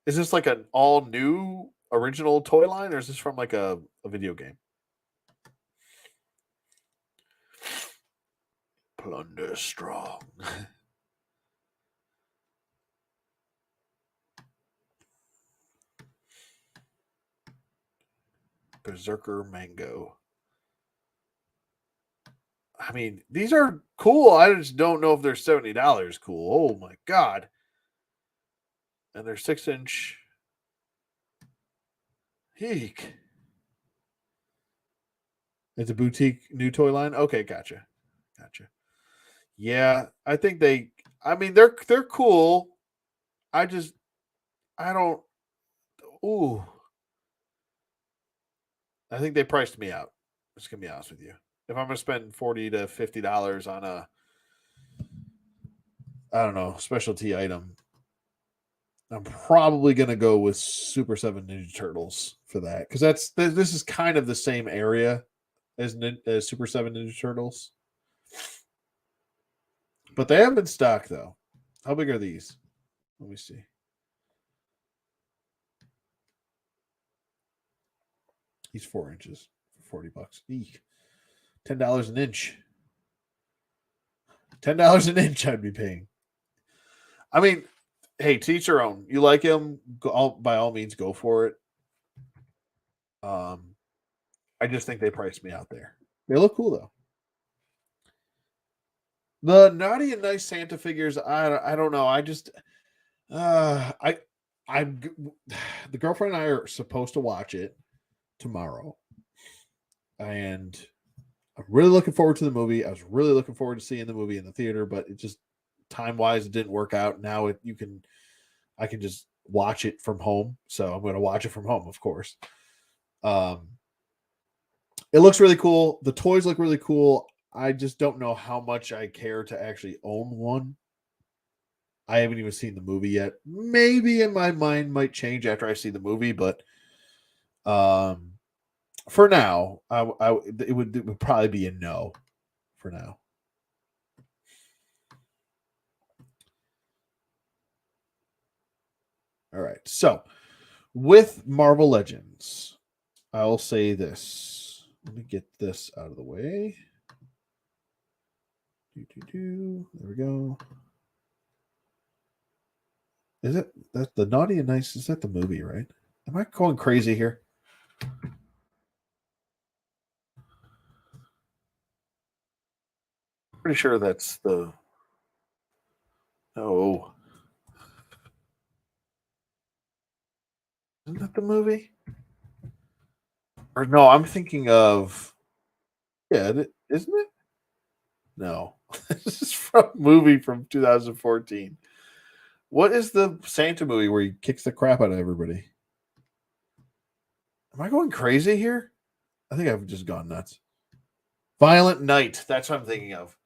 Is this like an all new original toy line, or is this from like a video game? Plunder strong. Berserker Mango. I mean, these are cool. I just don't know if they're $70 cool. Oh my god. And they're 6-inch. Eek. It's a boutique new toy line. Okay, gotcha. Yeah, I think they're cool. I don't. Ooh. I think they priced me out. Just gonna be honest with you. If I'm gonna spend $40 to $50 on a, I don't know, specialty item, I'm probably gonna go with Super 7 Ninja Turtles for that, because this is kind of the same area as Super 7 Ninja Turtles, but they have in stock though. How big are these? Let me see. He's 4 inches for $40. Eek. $10 an inch. $10 an inch I'd be paying. I mean, hey, to each their own. You like him, by all means, go for it. I just think they priced me out there. They look cool though. The Naughty and Nice Santa figures, I don't know. I just I'm the girlfriend and I are supposed to watch it tomorrow, and I'm really looking forward to the movie. I was really looking forward to seeing the movie in the theater, but it just time wise it didn't work out. Now I can just watch it from home, so I'm going to watch it from home, of course. It looks really cool. The toys look really cool. I just don't know how much I care to actually own one. I haven't even seen the movie yet. Maybe in my mind might change after I see the movie, but for now, it would probably be a no for now. All right. So with Marvel Legends, I'll say this. Let me get this out of the way. There we go. Is it that the Naughty and Nice? Is that the movie, right? Am I going crazy here? Pretty sure that's the. Oh, isn't that the movie? Or no, I'm thinking of. Yeah, isn't it? No, this is from a movie from 2014. What is the Santa movie where he kicks the crap out of everybody? Am I going crazy here? I think I've just gone nuts. Violent Night. That's what I'm thinking of.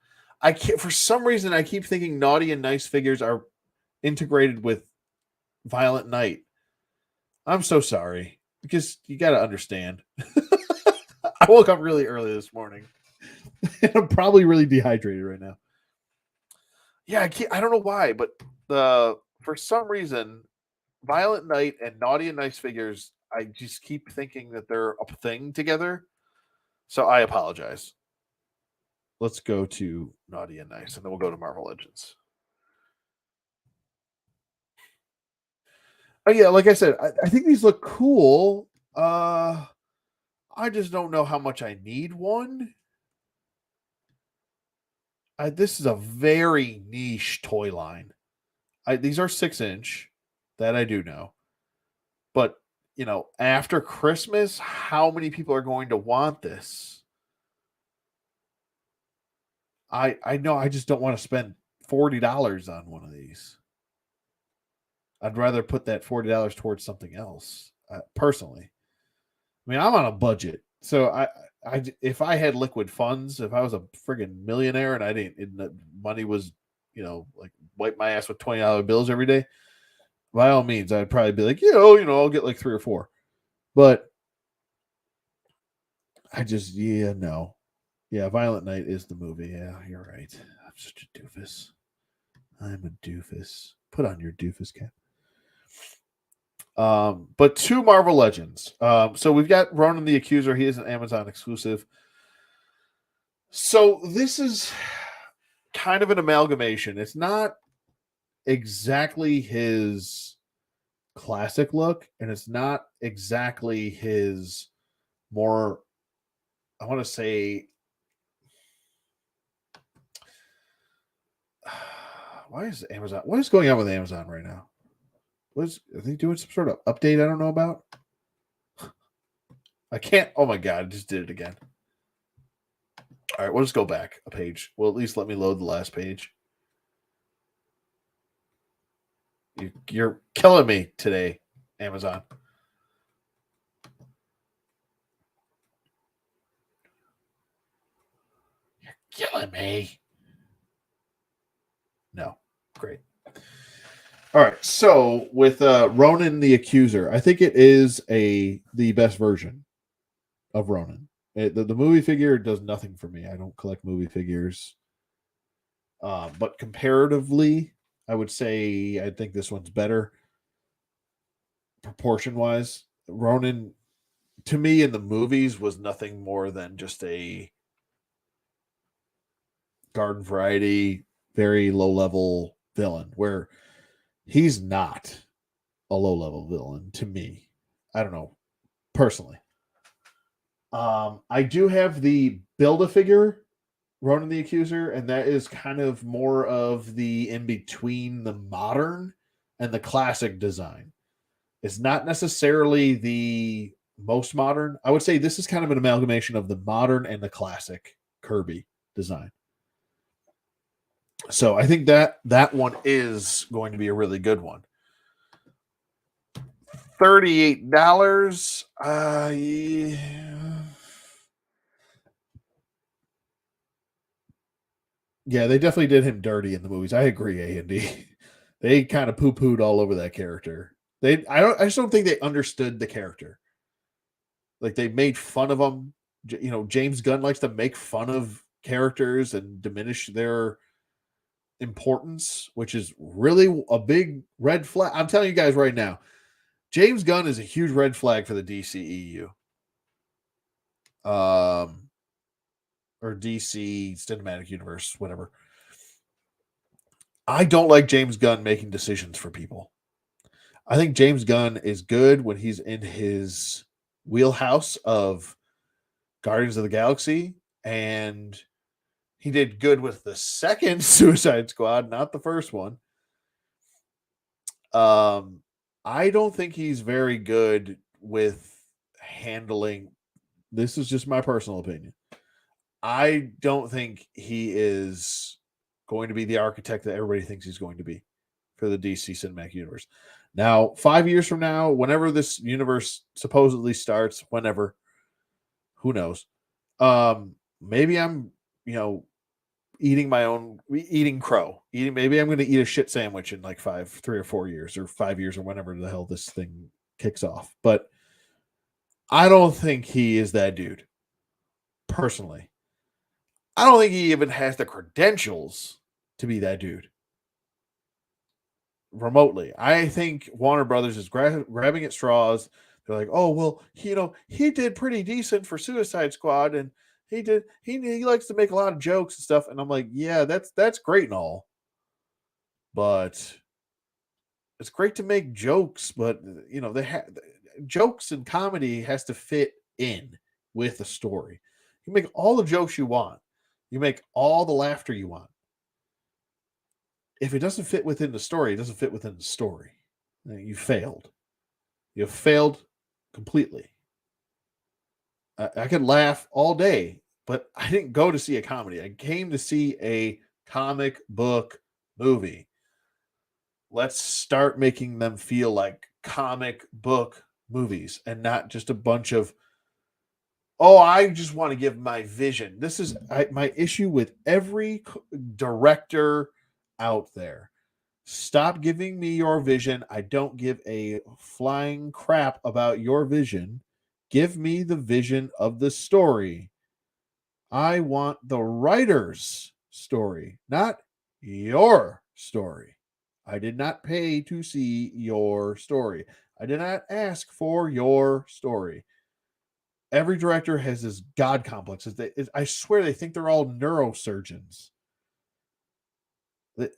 I can't, for some reason, I keep thinking Naughty and Nice figures are integrated with Violent Night. I'm so sorry because you got to understand. I woke up really early this morning and I'm probably really dehydrated right now. Yeah, I don't know why, but for some reason, Violent Night and Naughty and Nice figures, I just keep thinking that they're a thing together. So I apologize. Let's go to Naughty and Nice, and then we'll go to Marvel Legends. Oh yeah, like I said, I think these look cool. I just don't know how much I need one. This is a very niche toy line. These are 6-inch, that I do know. But after Christmas, how many people are going to want this? I know I just don't want to spend $40 on one of these. I'd rather put that $40 towards something else, personally. I mean, I'm on a budget, so if I had liquid funds, if I was a friggin' millionaire and the money was, like wipe my ass with $20 bills every day, by all means, I'd probably be like, I'll get like 3 or 4. But no. Yeah, Violent Night is the movie. Yeah, you're right. I'm such a doofus. I'm a doofus. Put on your doofus cap. But 2 Marvel Legends. So we've got Ronan the Accuser. He is an Amazon exclusive. So this is kind of an amalgamation. It's not exactly his classic look, and it's not exactly his more, I want to say, what is going on with Amazon right now? Are they doing some sort of update I don't know about? I can't. Oh my God, I just did it again. All right, we'll just go back a page. Well, at least let me load the last page. You're killing me today, Amazon. You're killing me. No, great. All right, so with Ronan the Accuser, I think it is the best version of Ronan. The movie figure does nothing for me. I don't collect movie figures. But comparatively, I would say I think this one's better proportion wise. Ronan, to me, in the movies, was nothing more than just a garden variety, very low level villain, where he's not a low level villain to me. I don't know, personally. I do have the Build-A-Figure Ronan the Accuser, and that is kind of more of the in between the modern and the classic design. It's not necessarily the most modern. I would say this is kind of an amalgamation of the modern and the classic Kirby design. So I think that one is going to be a really good one. $38. Yeah, they definitely did him dirty in the movies. I agree, A&D. They kind of poo-pooed all over that character. I just don't think they understood the character. Like, they made fun of him. James Gunn likes to make fun of characters and diminish their importance, which is really a big red flag. I'm telling you guys right now, James Gunn is a huge red flag for the DCEU. Or DC Cinematic Universe, whatever. I don't like James Gunn making decisions for people. I think James Gunn is good when he's in his wheelhouse of Guardians of the Galaxy, and he did good with the second Suicide Squad, not the first one. I don't think he's very good with handling. This is just my personal opinion. I don't think he is going to be the architect that everybody thinks he's going to be for the DC Cinematic Universe. Now, 5 years from now, whenever this universe supposedly starts, whenever, who knows? Maybe I'm, eating crow. Maybe I'm going to eat a shit sandwich in like 3 or 4 years, or 5 years, or whenever the hell this thing kicks off. But I don't think he is that dude. Personally, I don't think he even has the credentials to be that dude. Remotely, I think Warner Brothers is grabbing at straws. They're like, oh well, he did pretty decent for Suicide Squad, and he likes to make a lot of jokes and stuff. And I'm like, yeah, that's great and all, but it's great to make jokes, but jokes and comedy has to fit in with the story. You make all the jokes you want, you make all the laughter you want. If it doesn't fit within the story, it doesn't fit within the story. You failed. You failed completely. I could laugh all day, but I didn't go to see a comedy. I came to see a comic book movie. Let's start making them feel like comic book movies and not just a bunch of, oh, I just want to give my vision. This is my issue with every director out there. Stop giving me your vision. I don't give a flying crap about your vision. Give me the vision of the story. I want the writer's story, not your story. I did not pay to see your story. I did not ask for your story. Every director has this God complex. I swear they think they're all neurosurgeons.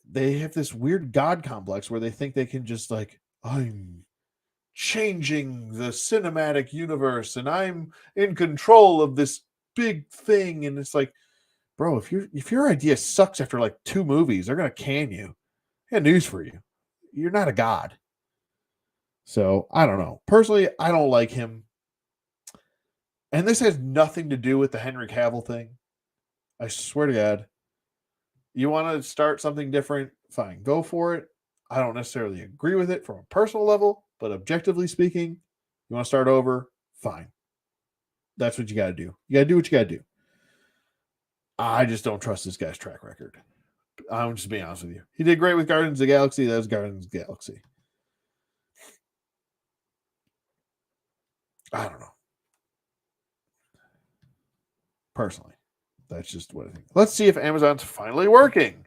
They have this weird God complex where they think they can just like, I'm changing the cinematic universe and I'm in control of this big thing. And it's like, bro, if your idea sucks after like 2 movies, they're gonna can you. I got news for you. You're not a god. So I don't know. Personally, I don't like him. And this has nothing to do with the Henry Cavill thing. I swear to God. You want to start something different? Fine, go for it. I don't necessarily agree with it from a personal level, but objectively speaking, you want to start over? Fine. That's what you got to do. You got to do what you got to do. I just don't trust this guy's track record. I'm just being honest with you. He did great with Guardians of the Galaxy. That was Guardians of the Galaxy. I don't know. Personally, that's just what I think. Let's see if Amazon's finally working.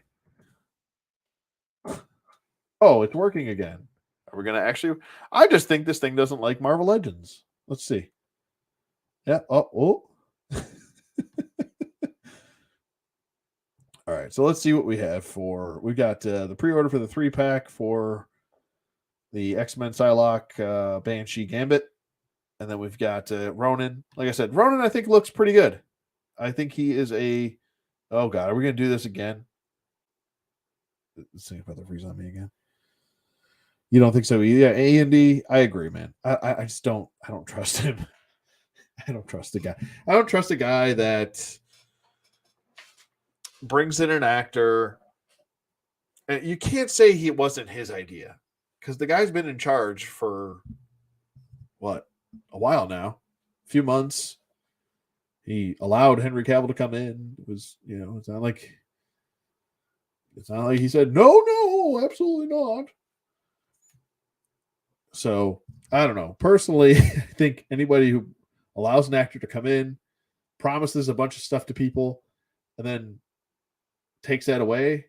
Oh, it's working again. Are we going to actually? I just think this thing doesn't like Marvel Legends. Let's see. Yeah. Oh. All right. So let's see what we have for. We've got the pre-order for the 3-pack for the X-Men Psylocke, Banshee Gambit. And then we've got Ronan. Like I said, Ronan, I think, looks pretty good. I think he is a. Oh, God. Are we going to do this again? Let's think about the freeze on me again. You don't think so either? Yeah, A&D. I agree, man. I just don't. I don't trust him. I don't trust the guy. I don't trust a guy that brings in an actor. You can't say he wasn't his idea because the guy's been in charge for what, a while now, a few months. He allowed Henry Cavill to come in. It was, it's not like he said no, absolutely not. So I don't know. Personally, I think anybody who allows an actor to come in, promises a bunch of stuff to people, and then takes that away,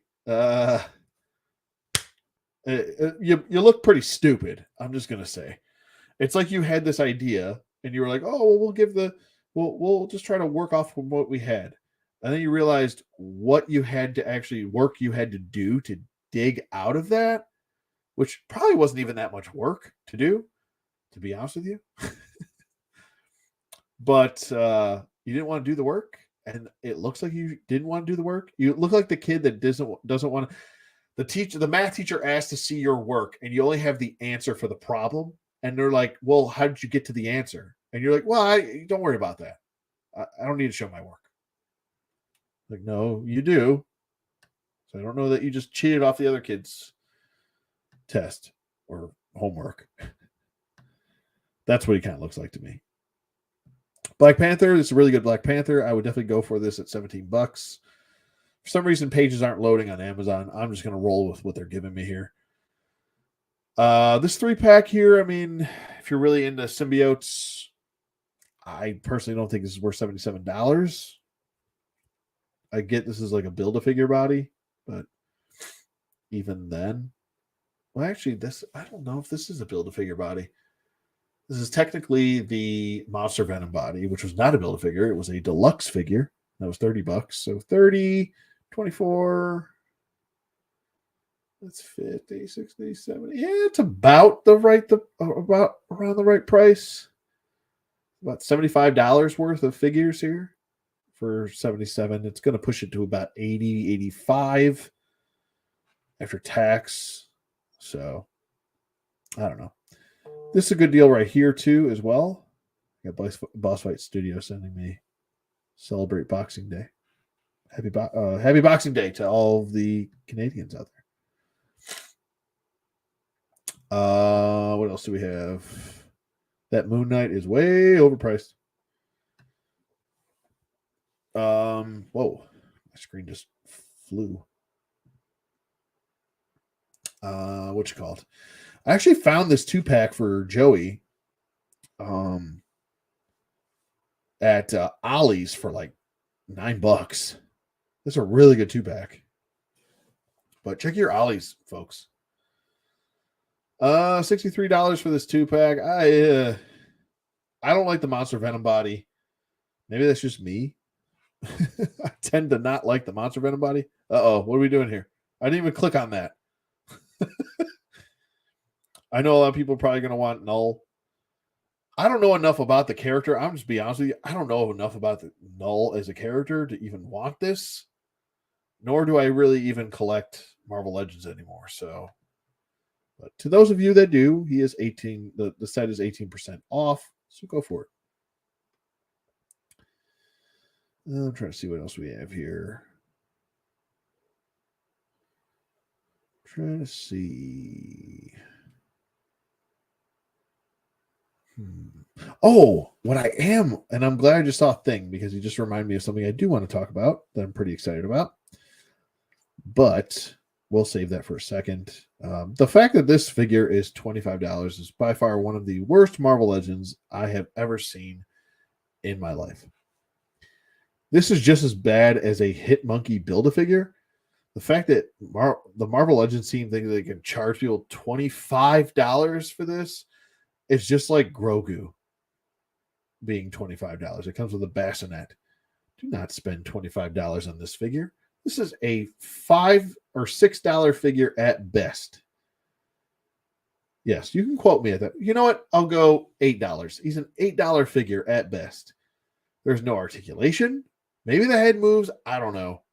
you look pretty stupid. I'm just gonna say, it's like you had this idea and you were like, oh well, we'll just try to work off from what we had, and then you realized what you had to actually work you had to do to dig out of that which probably wasn't even that much work to do, to be honest with you. But you didn't want to do the work, and it looks like you didn't want to do the work. You look like the kid that doesn't want to. The math teacher asked to see your work, and you only have the answer for the problem, and they're like, "Well, how did you get to the answer?" And you're like, "Well, don't worry about that. I don't need to show my work." Like, no, you do. So I don't know that you just cheated off the other kid's test or homework. That's what he kind of looks like to me. Black Panther, this is a really good Black Panther. I would definitely go for this at $17. For some reason, pages aren't loading on Amazon. I'm just going to roll with what they're giving me here. This 3-pack here, I mean, if you're really into symbiotes, I personally don't think this is worth $77. I get this is like a Build-A-Figure body, but even then, well, actually, I don't know if this is a Build-A-Figure body. This is technically the Monster Venom body, which was not a Build-A-Figure. It was a deluxe figure. That was $30. So 30, 24, that's 50, 60, 70. Yeah, it's about about around the right price. About $75 worth of figures here for 77. It's going to push it to about 80, 85 after tax. So I don't know. This is a good deal right here too, as well. I got Boss Fight Studio sending me celebrate Boxing Day. Happy Boxing Day to all of the Canadians out there. What else do we have? That Moon Knight is way overpriced. Whoa, my screen just flew. What's it called? I actually found this 2-pack for Joey at Ollie's for like $9. This is a really good 2-pack. But check your Ollie's, folks. $63 for this 2-pack. I don't like the Monster Venom body. Maybe that's just me. I tend to not like the Monster Venom body. Uh-oh, what are we doing here? I didn't even click on that. I know a lot of people are probably going to want Null. I don't know enough about the character. I'm just be honest with you. I don't know enough about the Null as a character to even want this. Nor do I really even collect Marvel Legends anymore. So, but to those of you that do, he is 18. The set is 18% off. So go for it. I'm trying to see what else we have here. Trying to see. Oh, what I am, and I'm glad I just saw a thing because he just reminded me of something I do want to talk about that I'm pretty excited about. But we'll save that for a second. The fact that this figure is $25 is by far one of the worst Marvel Legends I have ever seen in my life. This is just as bad as a Hit Monkey Build-A-Figure. The fact that the Marvel Legends team thinks they can charge people $25 for this is just like Grogu being $25. It comes with a bassinet. Do not spend $25 on this figure. This is a $5 or $6 figure at best. Yes, you can quote me at that. You know what? I'll go $8. He's an $8 figure at best. There's no articulation. Maybe the head moves. I don't know.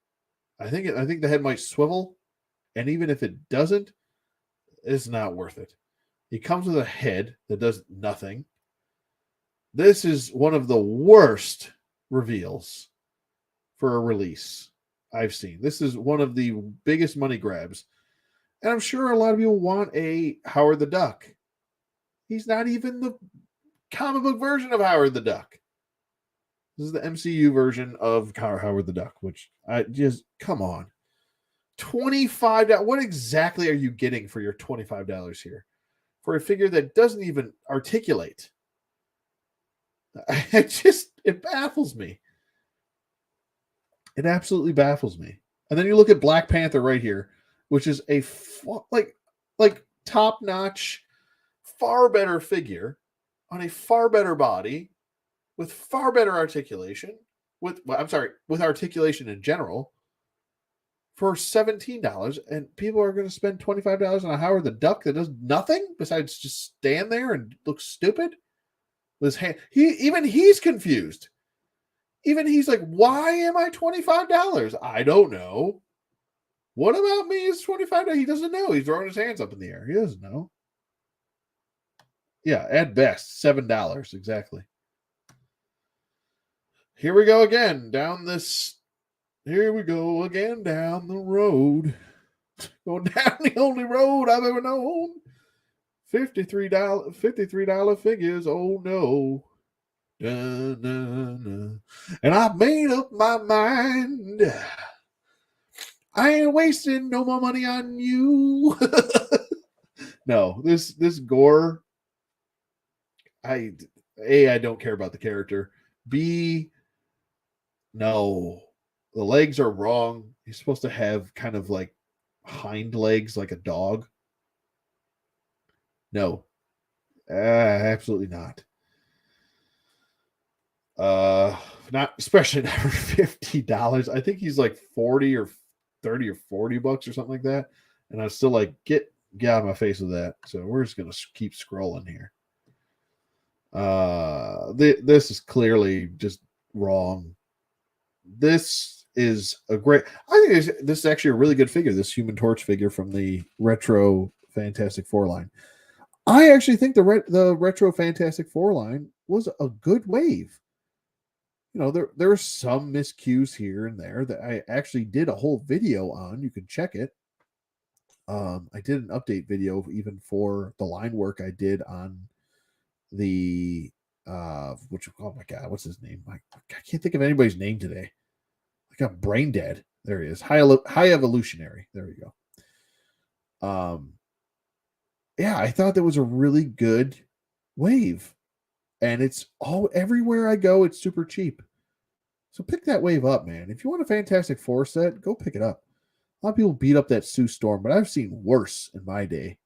I think the head might swivel, and even if it doesn't, it's not worth it. He comes with a head that does nothing. This is one of the worst reveals for a release I've seen. This is one of the biggest money grabs. And I'm sure a lot of people want a Howard the Duck. He's not even the comic book version of Howard the Duck. This is the MCU version of Howard the Duck, which I just, come on. $25. What exactly are you getting for your $25 here? For a figure that doesn't even articulate. It baffles me. It absolutely baffles me. And then you look at Black Panther right here, which is a like top-notch, far better figure on a far better body with far better articulation, with articulation in general for $17, and people are going to spend $25 on a Howard the Duck that does nothing besides just stand there and look stupid with his hand. He's confused. Even he's like, why am I $25? I don't know. What about me is $25? He doesn't know. He's throwing his hands up in the air. He doesn't know. Yeah, at best, $7. Exactly. Here we go again down this. Here we go again down the road. Going down the only road I've ever known. $53 figures. Oh no. Dun, dun, dun. And I've made up my mind. I ain't wasting no more money on you. No, this gore. I don't care about the character. B, no. The legs are wrong. He's supposed to have kind of like hind legs like a dog. No. Absolutely not. Not especially not for $50. I think he's like 40 or 30 or $40 or something like that. And I'm still like, get out of my face with that. So we're just gonna keep scrolling here. This is clearly just wrong. This is a great. I think this is actually a really good figure. This Human Torch figure from the retro Fantastic Four line. I actually think the retro Fantastic Four line was a good wave. You know, there are some miscues here and there that I actually did a whole video on. You can check it. I did an update video even for the line work I did on the which, oh my god, what's his name? I can't think of anybody's name today. I got brain dead. There he is. High Evolutionary. There we go. Yeah, I thought that was a really good wave. And it's all everywhere I go, it's super cheap. So pick that wave up, man. If you want a Fantastic Four set, go pick it up. A lot of people beat up that Sue Storm, but I've seen worse in my day.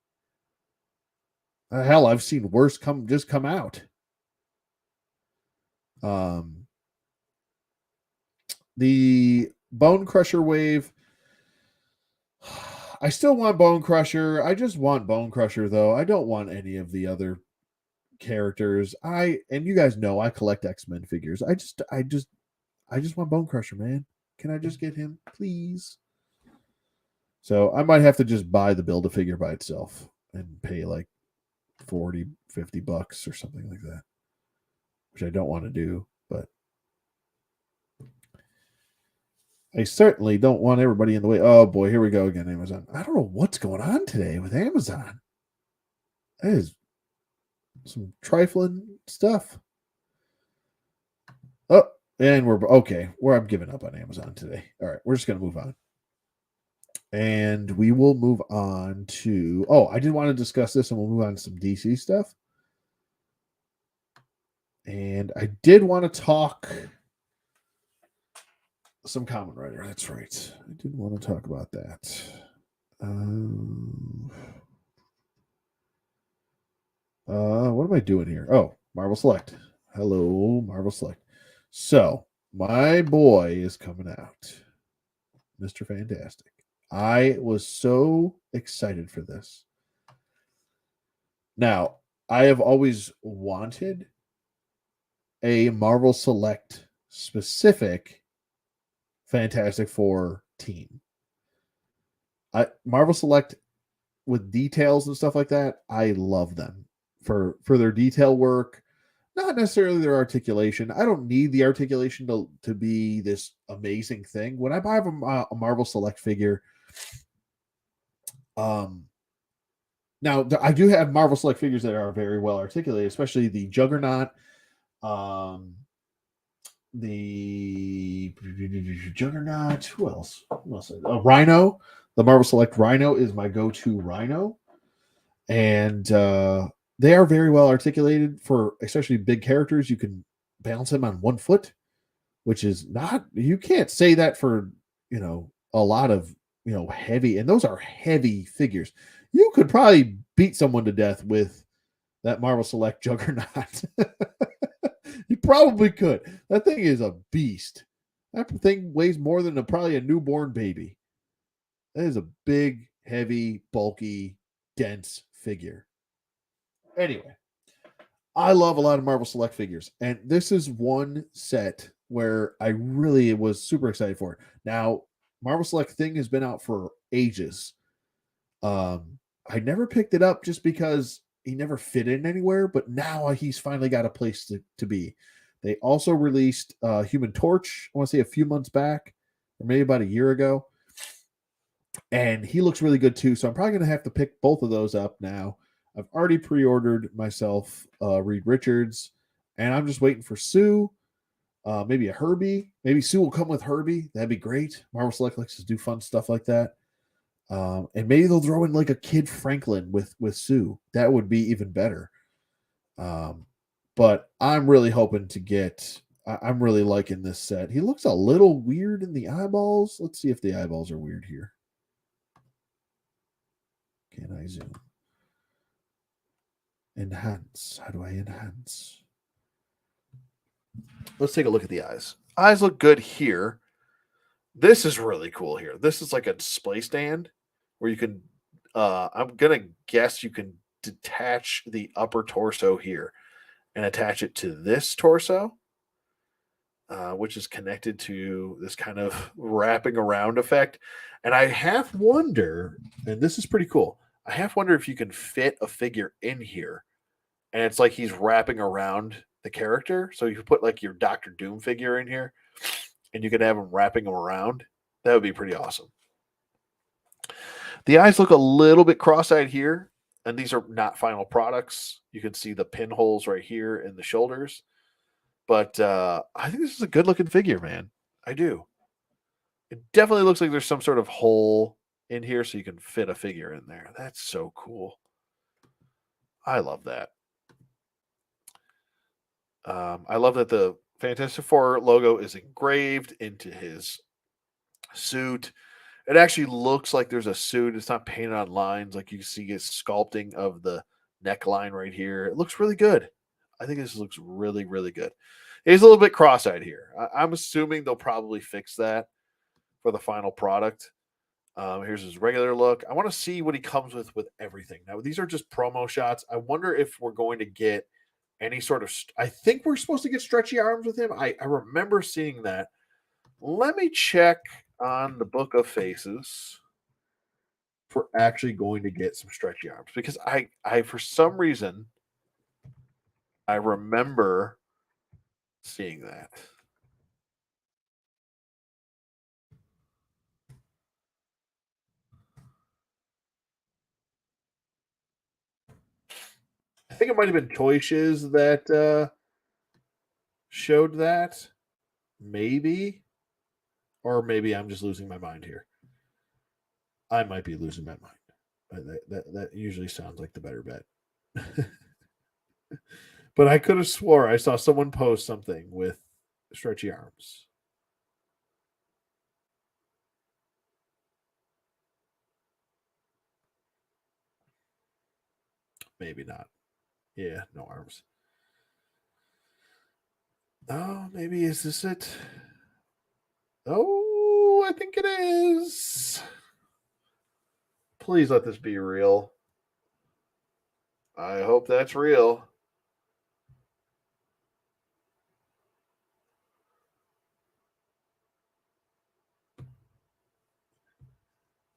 Hell, I've seen worse come out. The Bone Crusher wave. I still want Bone Crusher. I just want Bone Crusher, though. I don't want any of the other characters. And you guys know I collect X-Men figures. I just want Bone Crusher, man. Can I just get him, please? So I might have to just buy the Build-A-Figure by itself and pay like $40-$50 or something like that, which I don't want to do, but I certainly don't want everybody in the way. Oh boy, here we go again, Amazon. I don't know what's going on today with Amazon. That is some trifling stuff. Oh, and we're okay. I'm giving up on Amazon today. All right, we're just going to move on. And we will move on to, I did want to discuss this, and we'll move on to some DC stuff. And I did want to talk some Kamen Rider. That's right. I did want to talk about that. What am I doing here? Oh, Marvel Select. Hello, Marvel Select. So, my boy is coming out. Mr. Fantastic. I was so excited for this. Now, I have always wanted a Marvel Select specific Fantastic Four team. Marvel Select with details and stuff like that, I love them for their detail work, not necessarily their articulation. I don't need the articulation to be this amazing thing. When I buy a Marvel Select figure, now I do have Marvel Select figures that are very well articulated, especially the Juggernaut, the Juggernaut. Who else? Rhino. The Marvel Select Rhino is my go-to Rhino, and they are very well articulated for especially big characters. You can balance them on one foot, which is not. You can't say that for a lot of heavy, and those are heavy figures. You could probably beat someone to death with that Marvel Select Juggernaut. You probably could. That thing is a beast. That thing weighs more than probably a newborn baby. That is a big, heavy, bulky, dense figure. Anyway, I love a lot of Marvel Select figures, and this is one set where I really was super excited for it. Now, Marvel Select thing has been out for ages. I never picked it up just because he never fit in anywhere, but now he's finally got a place to be. They also released Human Torch, I want to say a few months back, or maybe about a year ago. And he looks really good too. So I'm probably going to have to pick both of those up now. I've already pre-ordered myself Reed Richards, and I'm just waiting for Sue. Maybe a Herbie. Maybe Sue will come with Herbie. That'd be great. Marvel Select likes to do fun stuff like that. And maybe they'll throw in like a Kid Franklin with Sue. That would be even better. But I'm really hoping to get. I'm really liking this set. He looks a little weird in the eyeballs. Let's see if the eyeballs are weird here. Can I zoom? Enhance. How do I enhance? Let's take a look at the eyes. Eyes look good here. This is really cool here. This is like a display stand where you can, I'm going to guess you can detach the upper torso here and attach it to this torso, which is connected to this kind of wrapping around effect. And I half wonder, and this is pretty cool, I half wonder if you can fit a figure in here and it's like he's wrapping around the character. So you could put like your Doctor Doom figure in here and you could have him wrapping him around. That would be pretty awesome. The eyes look a little bit cross-eyed here, and these are not final products. You can see the pinholes right here in the shoulders. But I think this is a good-looking figure, man. I do. It definitely looks like there's some sort of hole in here so you can fit a figure in there. That's so cool. I love that. I love that the Fantastic Four logo is engraved into his suit. It actually looks like there's a suit. It's not painted on lines like you see his sculpting of the neckline right here. It looks really good. I think this looks really, really good. He's a little bit cross-eyed here. I'm assuming they'll probably fix that for the final product. Here's his regular look. I want to see what he comes with everything. Now, these are just promo shots. I wonder if we're going to get any sort of. I think we're supposed to get stretchy arms with him. I remember seeing that. Let me check on the Book of Faces for actually going to get some stretchy arms because I for some reason I remember seeing that. I think it might have been Toy Shiz that showed that. Maybe. Or maybe I'm just losing my mind here. I might be losing my mind. That usually sounds like the better bet. But I could have swore I saw someone post something with stretchy arms. Maybe not. Yeah, no arms. Oh, maybe is this it? Oh, I think it is. Please let this be real. I hope that's real.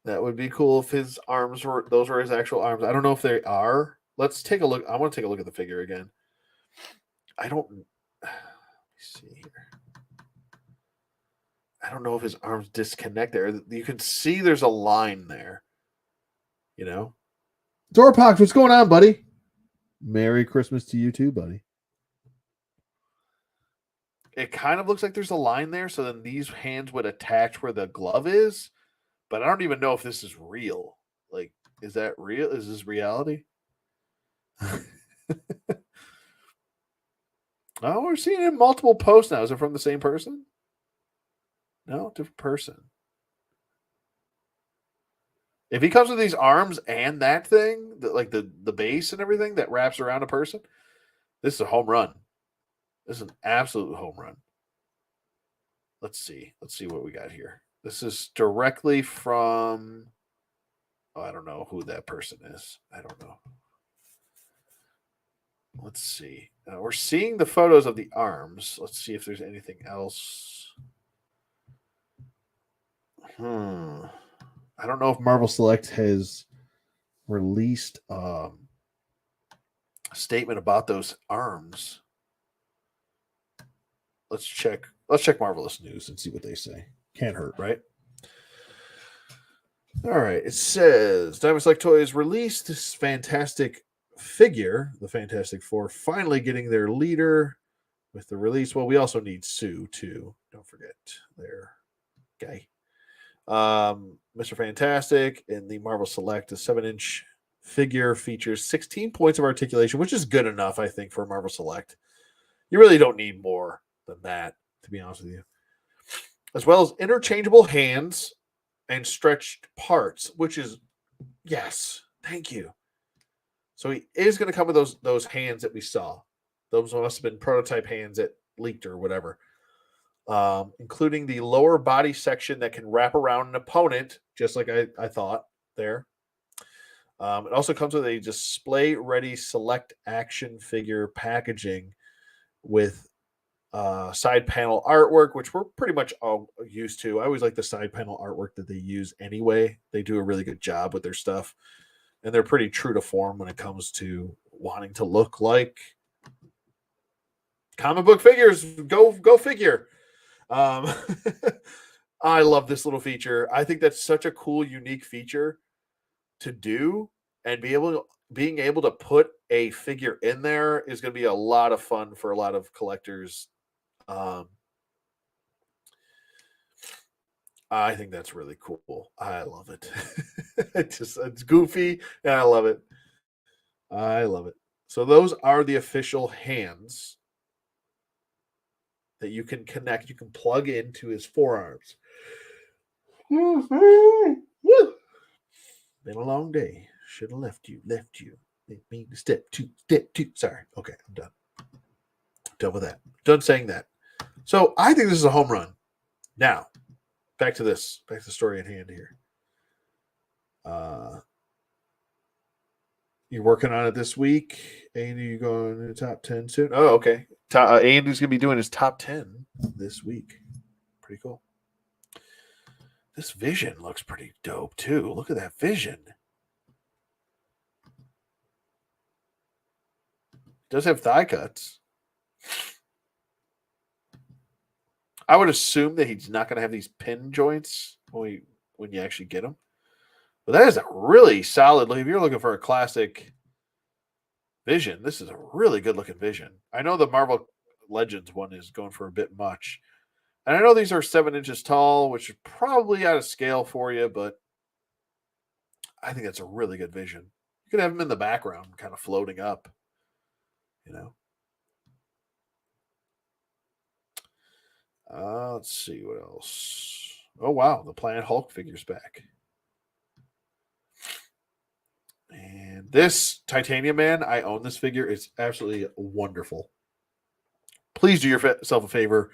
That would be cool if his arms were those were his actual arms. I don't know if they are. Let's take a look. I want to take a look at the figure again. I don't let me see here. I don't know if his arms disconnect there. You can see there's a line there. You know? Dorpox, what's going on, buddy? Merry Christmas to you too, buddy. It kind of looks like there's a line there, so then these hands would attach where the glove is, but I don't even know if this is real. Like, is that real? Is this reality? Oh, we're seeing it in multiple posts now. Is it from the same person? No, different person. If he comes with these arms and that thing, like the base and everything that wraps around a person, this is a home run. This is an absolute home run. Let's see. Let's see what we got here. This is directly from, I don't know who that person is. I don't know. Let's see. We're seeing the photos of the arms. Let's see if there's anything else. I don't know if Marvel Select has released a statement about those arms. Let's check. Let's check Marvelous News and see what they say. Can't hurt, right? All right. It says Diamond Select Toys released this fantastic figure, the Fantastic Four, finally getting their leader with the release. Well, we also need Sue too. Don't forget their guy. Mr. Fantastic in the Marvel Select, a 7-inch figure features 16 points of articulation, which is good enough, I think, for Marvel Select. You really don't need more than that, to be honest with you. As well as interchangeable hands and stretched parts, which is, yes, thank you. So he is going to come with those hands that we saw. Those must have been prototype hands that leaked or whatever. Including the lower body section that can wrap around an opponent, just like I thought there. It also comes with a display-ready select action figure packaging with side panel artwork, which we're pretty much all used to. I always like the side panel artwork that they use anyway. They do a really good job with their stuff, and they're pretty true to form when it comes to wanting to look like comic book figures. Go figure. I love this little feature. I think that's such a cool, unique feature to do, and being able to put a figure in there is going to be a lot of fun for a lot of collectors. I think that's really cool. I love it. It's goofy, and I love it. I love it. So those are the official hands that you can connect. You can plug into his forearms. Been a long day. Should have left you. Didn't mean to step two. Sorry. Okay, I'm done. Done with that. Done saying that. So I think this is a home run. Now, back to this. Back to the story at hand here. You're working on it this week. Andy, you going to the top 10 soon? Oh, okay. Andy's going to be doing his top 10 this week. Pretty cool. This vision looks pretty dope, too. Look at that vision. It does have thigh cuts. I would assume that he's not going to have these pin joints when you actually get them. But that is a really solid look. If you're looking for a classic vision, this is a really good looking vision. I know the Marvel Legends one is going for a bit much. And I know these are 7 inches tall, which is probably out of scale for you, but I think that's a really good vision. You could have him in the background, kind of floating up, you know. Let's see what else. Oh, wow. The Planet Hulk figure's back. And this Titanium Man, I own this figure. It's absolutely wonderful. Please do yourself a favor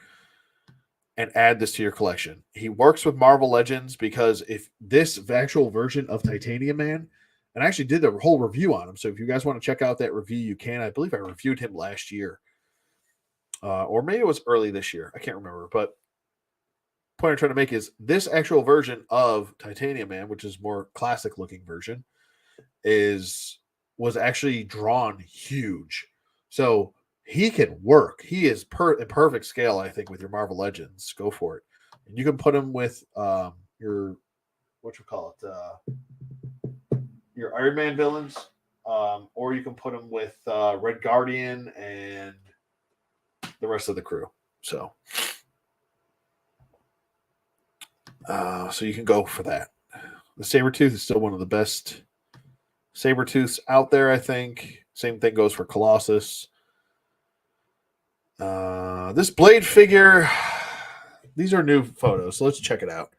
and add this to your collection. He works with Marvel Legends because if this actual version of Titanium Man, and I actually did the whole review on him. So if you guys want to check out that review, you can. I believe I reviewed him last year. Or maybe it was early this year. I can't remember. But the point I'm trying to make is this actual version of Titanium Man, which is more classic looking version, was actually drawn huge. So he can work. He is in perfect scale, I think, with your Marvel Legends. Go for it. And you can put him with your your Iron Man villains, or you can put him with Red Guardian and the rest of the crew. So you can go for that. The Sabretooth is still one of the best Sabretooths out there, I think. Same thing goes for Colossus. This Blade figure, these are new photos, so let's check it out.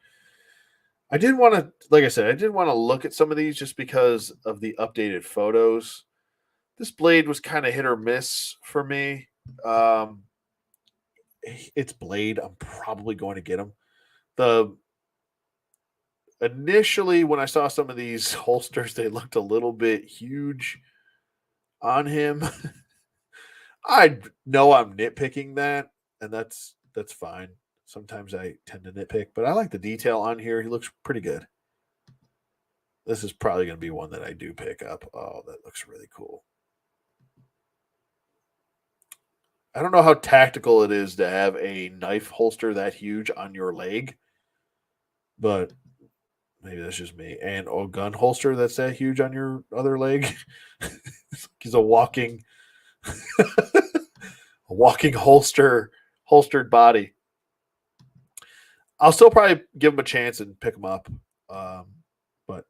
I didn't want to, like I said, I didn't want to look at some of these just because of the updated photos. This Blade was kind of hit or miss for me. It's Blade. I'm probably going to get him. The initially, when I saw some of these holsters, they looked a little bit huge on him. I know I'm nitpicking that, and that's fine. Sometimes I tend to nitpick, but I like the detail on here. He looks pretty good. This is probably going to be one that I do pick up. Oh, that looks really cool. I don't know how tactical it is to have a knife holster that huge on your leg, but maybe that's just me. And a gun holster that's that huge on your other leg. He's a walking, a walking holstered body. I'll still probably give him a chance and pick him up. Um, but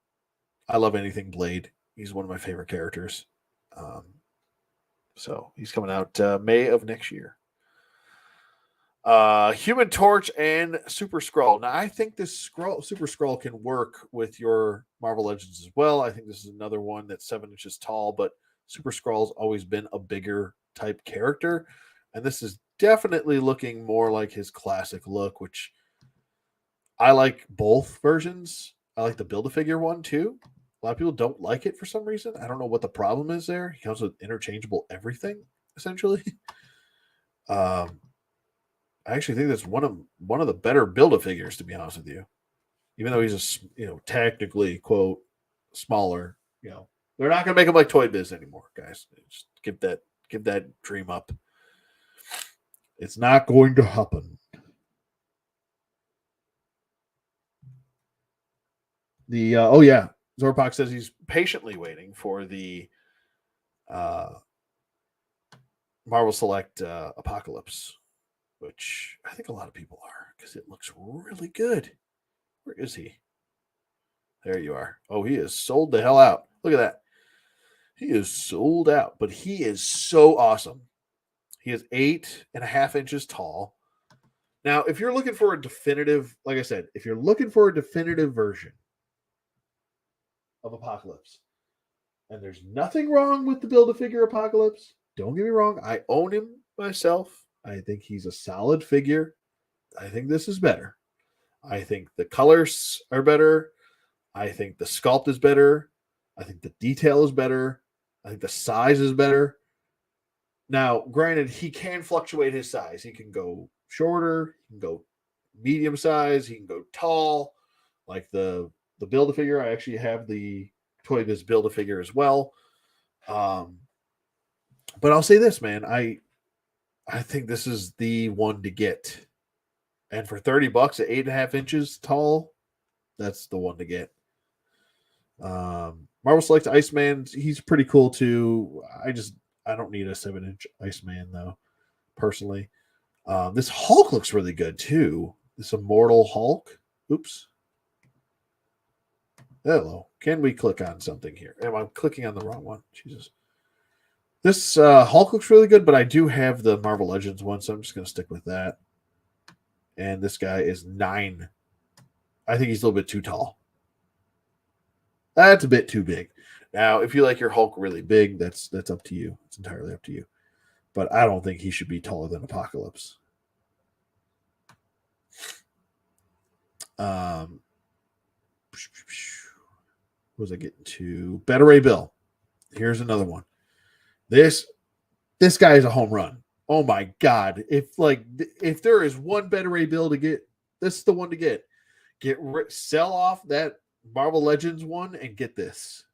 I love anything Blade. He's one of my favorite characters. Um, so he's coming out May of next year. Human Torch and Super Scroll. Now, I think this Super Scroll can work with your Marvel Legends as well. I think this is another one that's 7 inches tall, but Super Scroll's always been a bigger type character, and this is definitely looking more like his classic look, which I like both versions. I like the Build-A-Figure one too. A lot of people don't like it for some reason. I don't know what the problem is there. He comes with interchangeable everything, essentially. Um, I actually think that's one of the better Build-A-Figures, to be honest with you. Even though he's technically quote smaller, they're not going to make him like Toy Biz anymore, guys. Just give that dream up. It's not going to happen. The Zorpak says he's patiently waiting for the Marvel Select Apocalypse, which I think a lot of people are because it looks really good. Where is he? There you are. Oh, he is sold the hell out. Look at that. He is sold out, but he is so awesome. He is 8.5 inches tall. Now, if you're looking for a definitive, like I said, if you're looking for a definitive version of Apocalypse, and there's nothing wrong with the Build-A-Figure Apocalypse, don't get me wrong. I own him myself. I think he's a solid figure. I think this is better. I think the colors are better. I think the sculpt is better. I think the detail is better. I think the size is better. Now, granted, he can fluctuate his size. He can go shorter, he can go medium size, he can go tall. Like the Build-A-Figure, I actually have the Toy Biz Build-A-Figure as well. But I'll say this, man, I think this is the one to get. And for $30 at 8.5 inches tall, that's the one to get. Marvel Select Iceman, he's pretty cool too. I don't need a 7-inch Iceman though, personally. This Hulk looks really good too. This Immortal Hulk. Oops. Hello. Can we click on something here? Am I clicking on the wrong one? Jesus. This Hulk looks really good, but I do have the Marvel Legends one, so I'm just going to stick with that. And this guy is 9. I think he's a little bit too tall. That's a bit too big. Now, if you like your Hulk really big, that's up to you. It's entirely up to you. But I don't think he should be taller than Apocalypse. What was I getting to? Beta Ray Bill. Here's another one. This guy is a home run. Oh my god! If there is one Beta Ray Bill to get, this is the one to get. Sell off that Marvel Legends one and get this.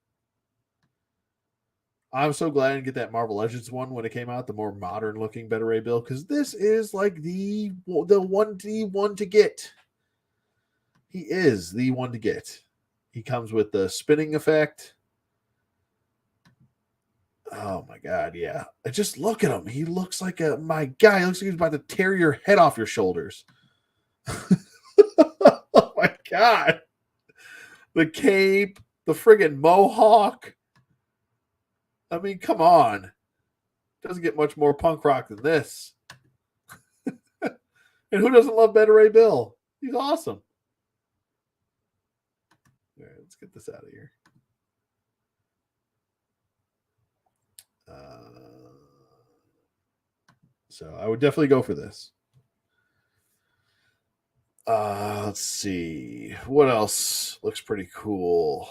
I'm so glad I didn't get that Marvel Legends one when it came out, the more modern looking Beta Ray Bill, because this is like the one to get. He is the one to get. He comes with the spinning effect. Oh my god, yeah. Just look at him. He looks like he looks like he's about to tear your head off your shoulders. Oh my god. The cape, the friggin' mohawk. I mean, come on. Doesn't get much more punk rock than this. And who doesn't love Beta Ray Bill? He's awesome. All right, let's get this out of here. So I would definitely go for this. Let's see. What else looks pretty cool?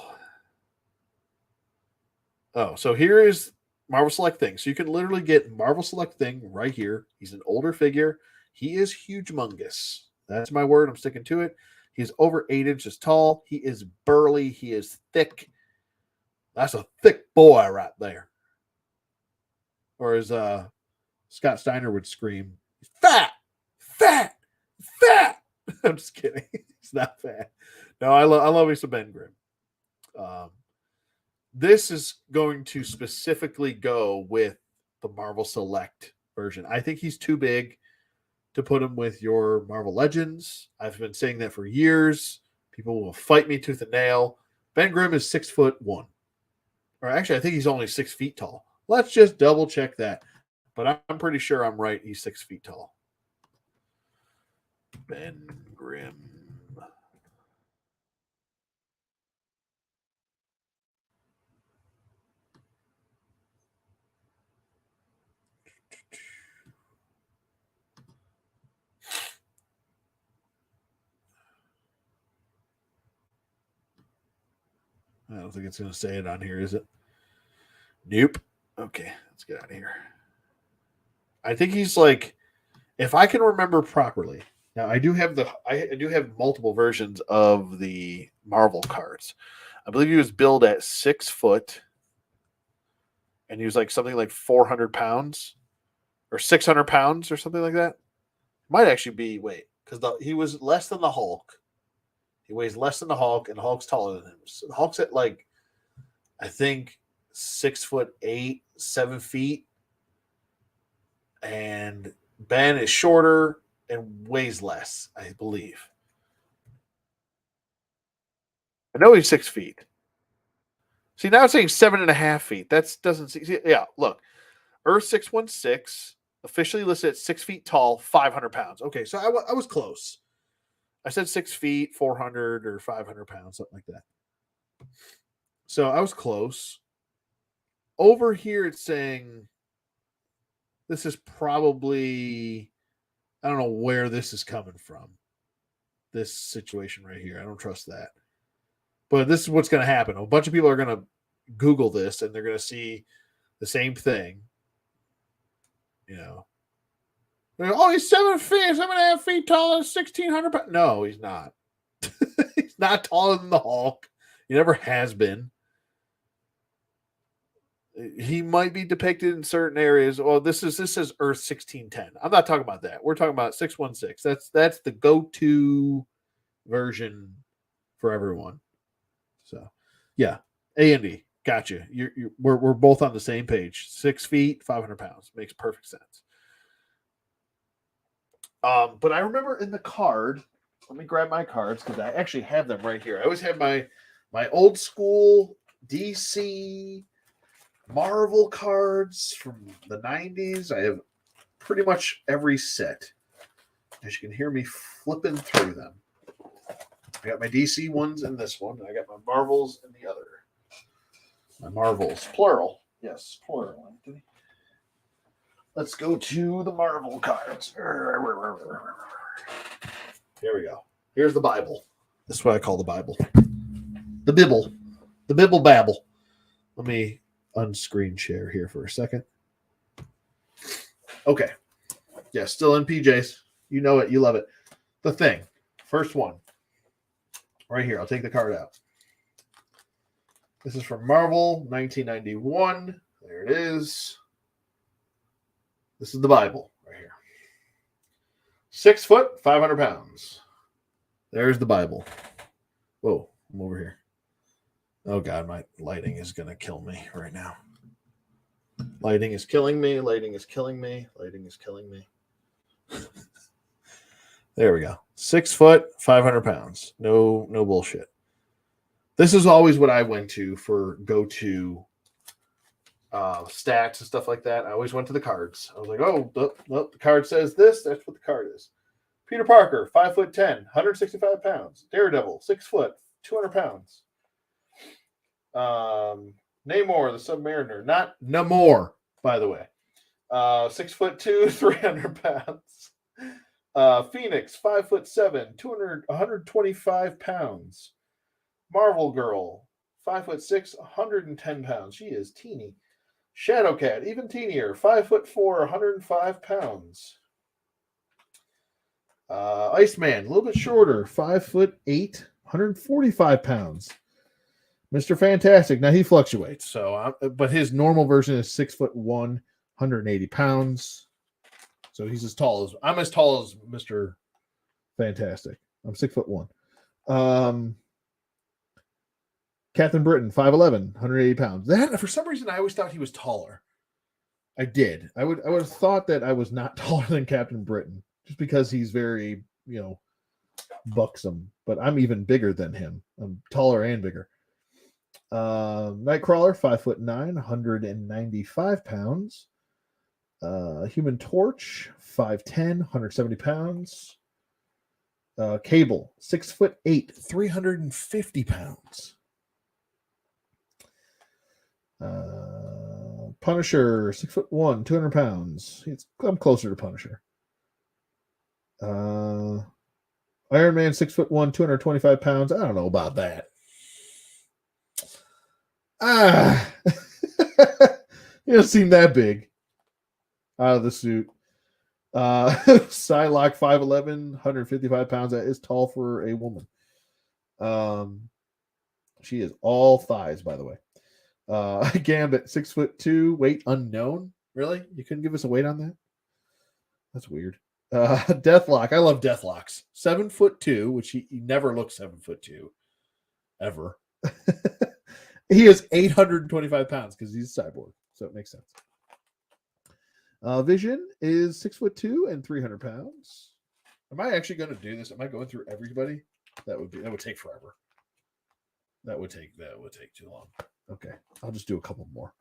Oh, so here is Marvel Select Thing. So you can literally get Marvel Select Thing right here. He's an older figure. He is humongous. That's my word. I'm sticking to it. He's over 8 inches tall. He is burly. He is thick. That's a thick boy right there. Or as Scott Steiner would scream, fat, fat, fat. I'm just kidding. He's not fat. No, I love me some Ben Grimm. This is going to specifically go with the Marvel Select version. I think he's too big to put him with your Marvel Legends. I've been saying that for years. People will fight me tooth and nail. Ben Grimm is 6'1", or actually, I think he's only 6 feet tall. Let's just double check that. But I'm pretty sure I'm right. He's 6 feet tall. Ben Grimm. I don't think it's going to say it on here, is it? Nope. Okay, let's get out of here. I think he's like, if I can remember properly. Now I do have multiple versions of the Marvel cards. I believe he was billed at 6 foot, and he was like something like 400 pounds or 600 pounds or something like that. Might actually be because he was less than the Hulk. He weighs less than the Hulk, and the Hulk's taller than him. So the Hulk's at like, I think 6'8", 7 feet, and Ben is shorter and weighs less, I believe. I know he's 6 feet. See, now it's saying 7.5 feet. That doesn't see. Yeah, look, Earth 616 officially listed at 6 feet tall, 500 pounds. Okay, so I was close. I said 6 feet, 400 or 500 pounds, something like that. So I was close. Over here, it's saying this is probably, I don't know where this is coming from. This situation right here. I don't trust that. But this is what's going to happen. A bunch of people are going to Google this and they're going to see the same thing. You know, oh, he's 7 feet, 7.5 feet tall, 1,600 pounds. No, he's not. He's not taller than the Hulk. He never has been. He might be depicted in certain areas. Well, this is Earth 1610. I'm not talking about that. We're talking about 616. That's the go-to version for everyone. So, yeah, A&D, gotcha. We're both on the same page. 6 feet, 500 pounds makes perfect sense. But I remember in the card. Let me grab my cards because I actually have them right here. I always have my old school DC Marvel cards from the 90s. I have pretty much every set. As you can hear me flipping through them. I got my DC ones in this one. I got my Marvels in the other. My Marvels, plural. Yes, plural, Anthony. Let's go to the Marvel cards. Here we go. Here's the Bible. This is what I call the Bible. The Bibble. The Bibble Babble. Let me unscreen share here for a second. Okay. Yeah, still in PJs. You know it. You love it. The Thing. First one. Right here. I'll take the card out. This is from Marvel, 1991. There it is. This is the Bible right here. 6 foot, 500 pounds. There's the Bible. Whoa, I'm over here. Oh, God, my lighting is going to kill me right now. Lighting is killing me. Lighting is killing me. Lighting is killing me. There we go. 6 foot, 500 pounds. No bullshit. This is always what I went to for go-to stats and stuff like that. I always went to the cards. I was like, oh, the card says this. That's what the card is. Peter Parker, 5'10", 165 pounds. Daredevil, 6 foot, 200 pounds. Namor, the Submariner, not Namor, by the way. 6'2", 300 pounds. Phoenix, 5'7", 125 pounds. Marvel Girl, 5'6", 110 pounds. She is teeny. Shadowcat, even teenier, 5'4", 105 pounds. Iceman, a little bit shorter, 5'8", 145 pounds. Mr. Fantastic. Now he fluctuates, but his normal version is 6'1", 180 pounds. So he's I'm as tall as Mr. Fantastic. I'm 6'1". Captain Britain, 5'11", 180 pounds. That, for some reason, I always thought he was taller. I did. I would have thought that I was not taller than Captain Britain, just because he's very, buxom. But I'm even bigger than him. I'm taller and bigger. Nightcrawler, 5'9", 195 pounds. Human Torch, 5'10", 170 pounds. Cable, 6'8", 350 pounds. Punisher, 6'1", 200 pounds. I'm closer to Punisher. Iron Man, 6'1", 225 pounds. I don't know about that. He doesn't seem that big out of the suit. Psylocke, 5'11", 155 pounds. That is tall for a woman. She is all thighs, by the way. Gambit, 6'2", weight unknown. Really? You couldn't give us a weight on that? That's weird. Deathlock. I love Deathlocks. 7'2", which he never looks 7'2", ever. He is 825 pounds because he's a cyborg, so it makes sense. Vision is 6'2" and 300 pounds. Am I actually going to do this? Am I going through everybody? That would take forever. That would take too long. Okay, I'll just do a couple more.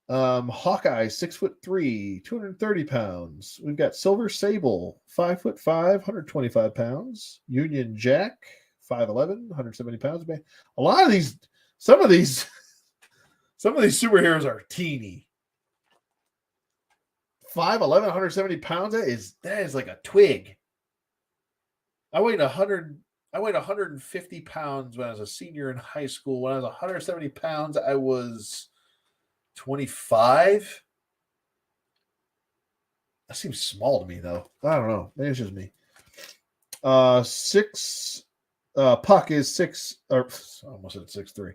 Hawkeye, 6'3", 230 pounds. We've got Silver Sable, 5'5", 125 pounds. Union Jack, 5'11", 170 pounds. A lot of these, some of these superheroes are teeny. 5'11", 170 pounds. That is like a twig. I weighed 150 pounds when I was a senior in high school. When I was 170 pounds, I was 25. That seems small to me, though. I don't know. Maybe it's just me. Puck is 6, or I almost said 6'3".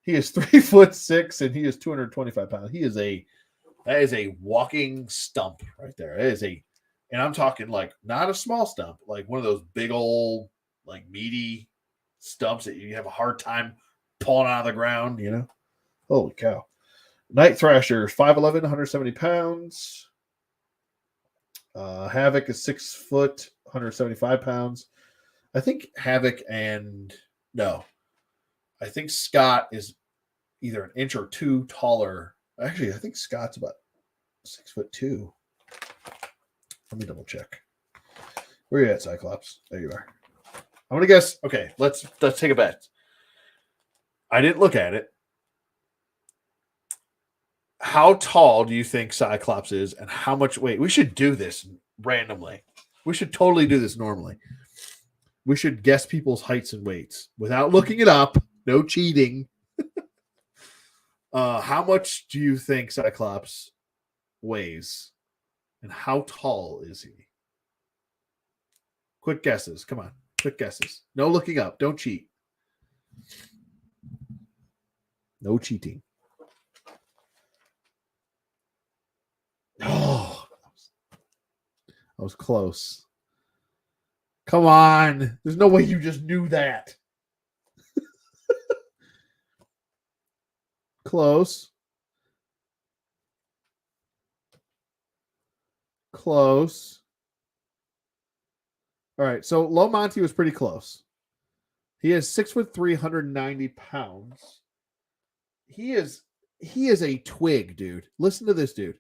He is 3'6", and he is 225 pounds. That is a walking stump right there. And I'm talking like not a small stump, like one of those big old, like meaty stumps that you have a hard time pulling out of the ground, Holy cow. Night Thrasher, 5'11", 170 pounds. Havoc is 6 foot, 175 pounds. I think I think Scott is either an inch or two taller. Actually, I think Scott's about 6'2". Let me double check. Where are you at, Cyclops? There you are. I'm gonna guess. Okay, let's take a bet. I didn't look at it. How tall do you think Cyclops is, and how much weight? We should do this randomly. We should totally do this normally. We should guess people's heights and weights without looking it up. No cheating. How much do you think Cyclops weighs, and how tall is he? Quick guesses. Come on. Quick guesses. No looking up. Don't cheat. No cheating. Oh, I was close. Come on. There's no way you just knew that. Close. Close. All right. So Low Monty was pretty close. He is 6'3", 190 pounds. He is a twig, dude. Listen to this, dude.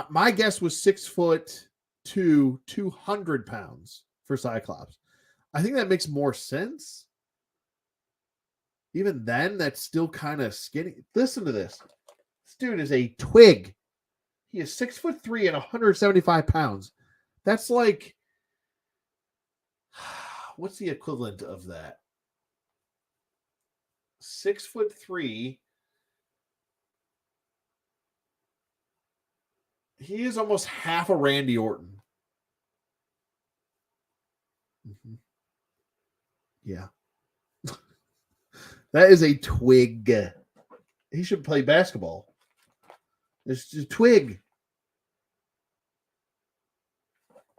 My guess was 6'2", 200 pounds for Cyclops. I think that makes more sense. Even then, that's still kind of skinny. Listen to this. This dude is a twig. He is 6'3" and 175 pounds. That's like, what's the equivalent of that? 6'3". He is almost half a Randy Orton. Mm-hmm. Yeah. That is a twig. He should play basketball. It's a twig.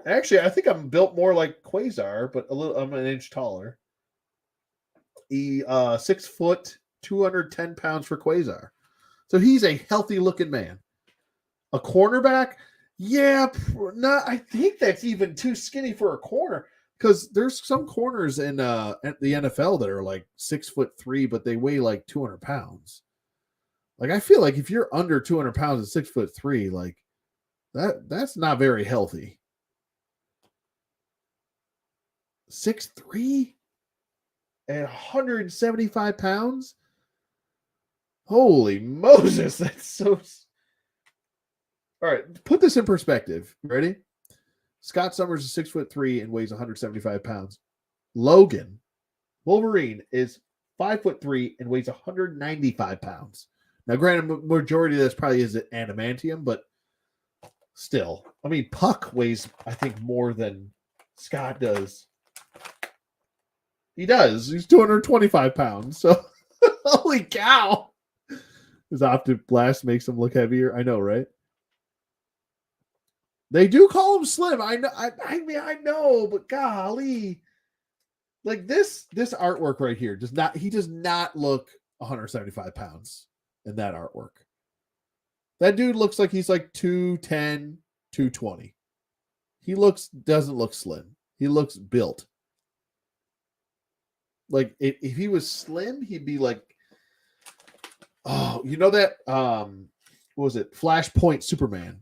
Actually, I think I'm built more like Quasar, but I'm an inch taller. He 6 foot, 210 pounds for Quasar. So he's a healthy looking man. A cornerback? Yeah, I think that's even too skinny for a corner. Because there's some corners in the NFL that are like 6'3", but they weigh like 200 pounds. Like, I feel like if you're under 200 pounds and 6'3", like that's not very healthy. 6'3" and 175 pounds? Holy Moses, that's so. All right, put this in perspective. Ready? Scott Summers is 6'3" and weighs 175 pounds. Logan Wolverine is 5'3" and weighs 195 pounds. Now, granted, majority of this probably is adamantium, but still, I mean, Puck weighs, I think, more than Scott does. He does. He's 225 pounds. So, holy cow! His optic blast makes him look heavier. I know, right? They do call him slim. I know. I mean, I know, but golly, like this artwork right here does not. He does not look 175 pounds in that artwork. That dude looks like he's like 210, 220. He doesn't look slim. He looks built. Like if he was slim, he'd be like, oh, you know that what was it? Flashpoint Superman.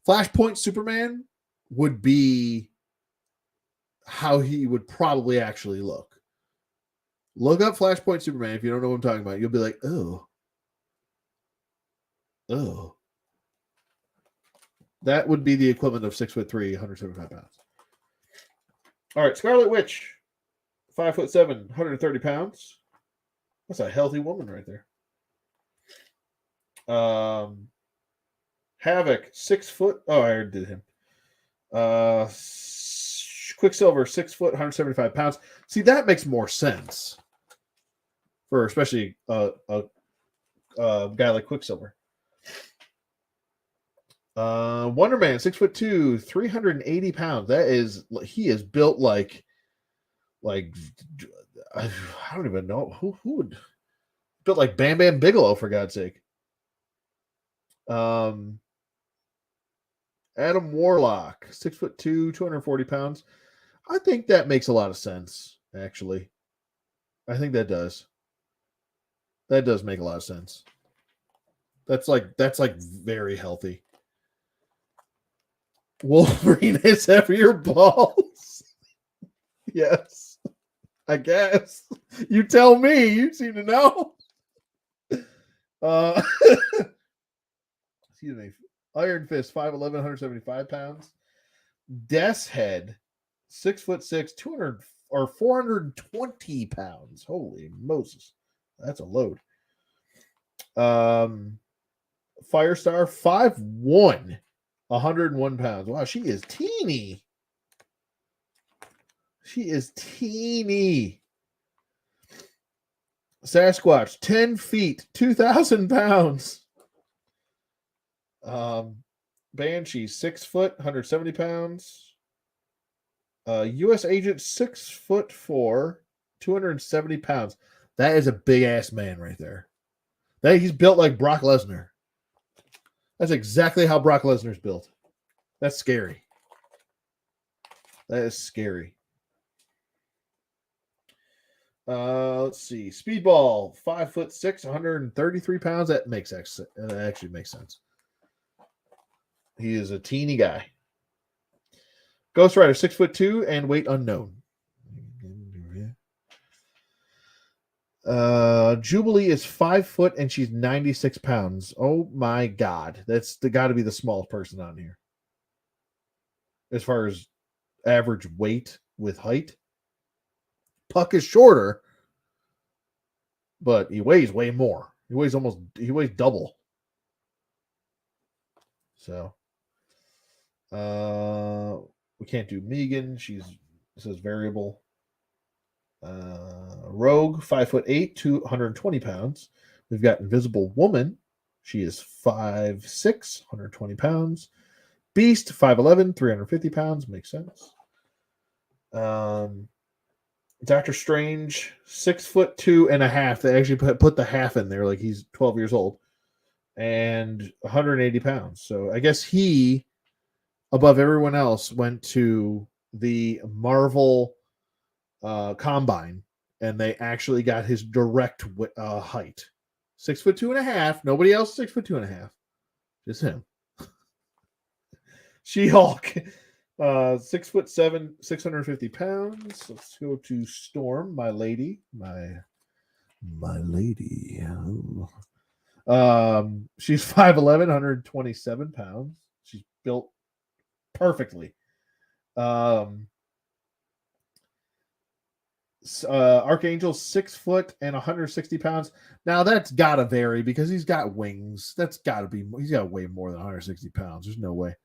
Flashpoint Superman would be how he would probably actually look. Look up Flashpoint Superman if you don't know what I'm talking about. You'll be like, oh. That would be the equivalent of 6'3", 175 pounds. All right, Scarlet Witch, 5'7", 130 pounds. That's a healthy woman right there. Havoc, 6 foot. Oh, I already did him. Quicksilver, 6 foot, 175 pounds. See, that makes more sense for especially a guy like Quicksilver. Wonder Man, 6'2", 380 pounds. He is built like I don't even know who would built like Bam Bam Bigelow, for God's sake. Adam Warlock, 6'2", 240 pounds. I think that makes a lot of sense, actually. I think that does. That does make a lot of sense. That's like very healthy. Wolverine has heavier balls. Yes. I guess. You tell me. You seem to know. Excuse me. Iron Fist, 5'11", 175 pounds. Death's Head, 6'6", 200 or 420 pounds. Holy Moses. That's a load. Firestar, 5'1", 101 pounds. Wow, she is teeny. She is teeny. Sasquatch, 10 feet, 2,000 pounds. Banshee, 6 foot, 170 pounds. U.S. Agent, 6'4", 270 pounds. That is a big ass man right there. He's built like Brock Lesnar. That's exactly how Brock Lesnar's built. That's scary. That is scary. Let's see. Speedball, 5'6", 133 pounds. That actually makes sense. He is a teeny guy. Ghost Rider, 6'2" and weight unknown. Jubilee is 5 foot and she's 96 pounds. Oh my God. That's got to be the smallest person on here. as far as average weight with height. Puck is shorter, but he weighs way more. He weighs double. So we can't do Megan. It says variable. Rogue, 5'8", 220 pounds. We've got Invisible Woman. She is 5'6", 120 pounds. Beast, 5'11", 350 pounds. Makes sense. Doctor Strange, 6'2.5". They actually put the half in there, like he's 12 years old, and 180 pounds. So I guess he, above everyone else, went to the Marvel combine, and they actually got his direct height. 6'2.5". Nobody else 6'2.5". Just him. She-Hulk, 6'7", 650 pounds. Let's go to Storm, my lady, my lady. She's 5'11", 127 pounds. She's built perfectly. Archangel, 6 foot and 160 pounds. Now that's gotta vary because he's got wings. That's gotta be. He's got way more than 160 pounds. There's no way.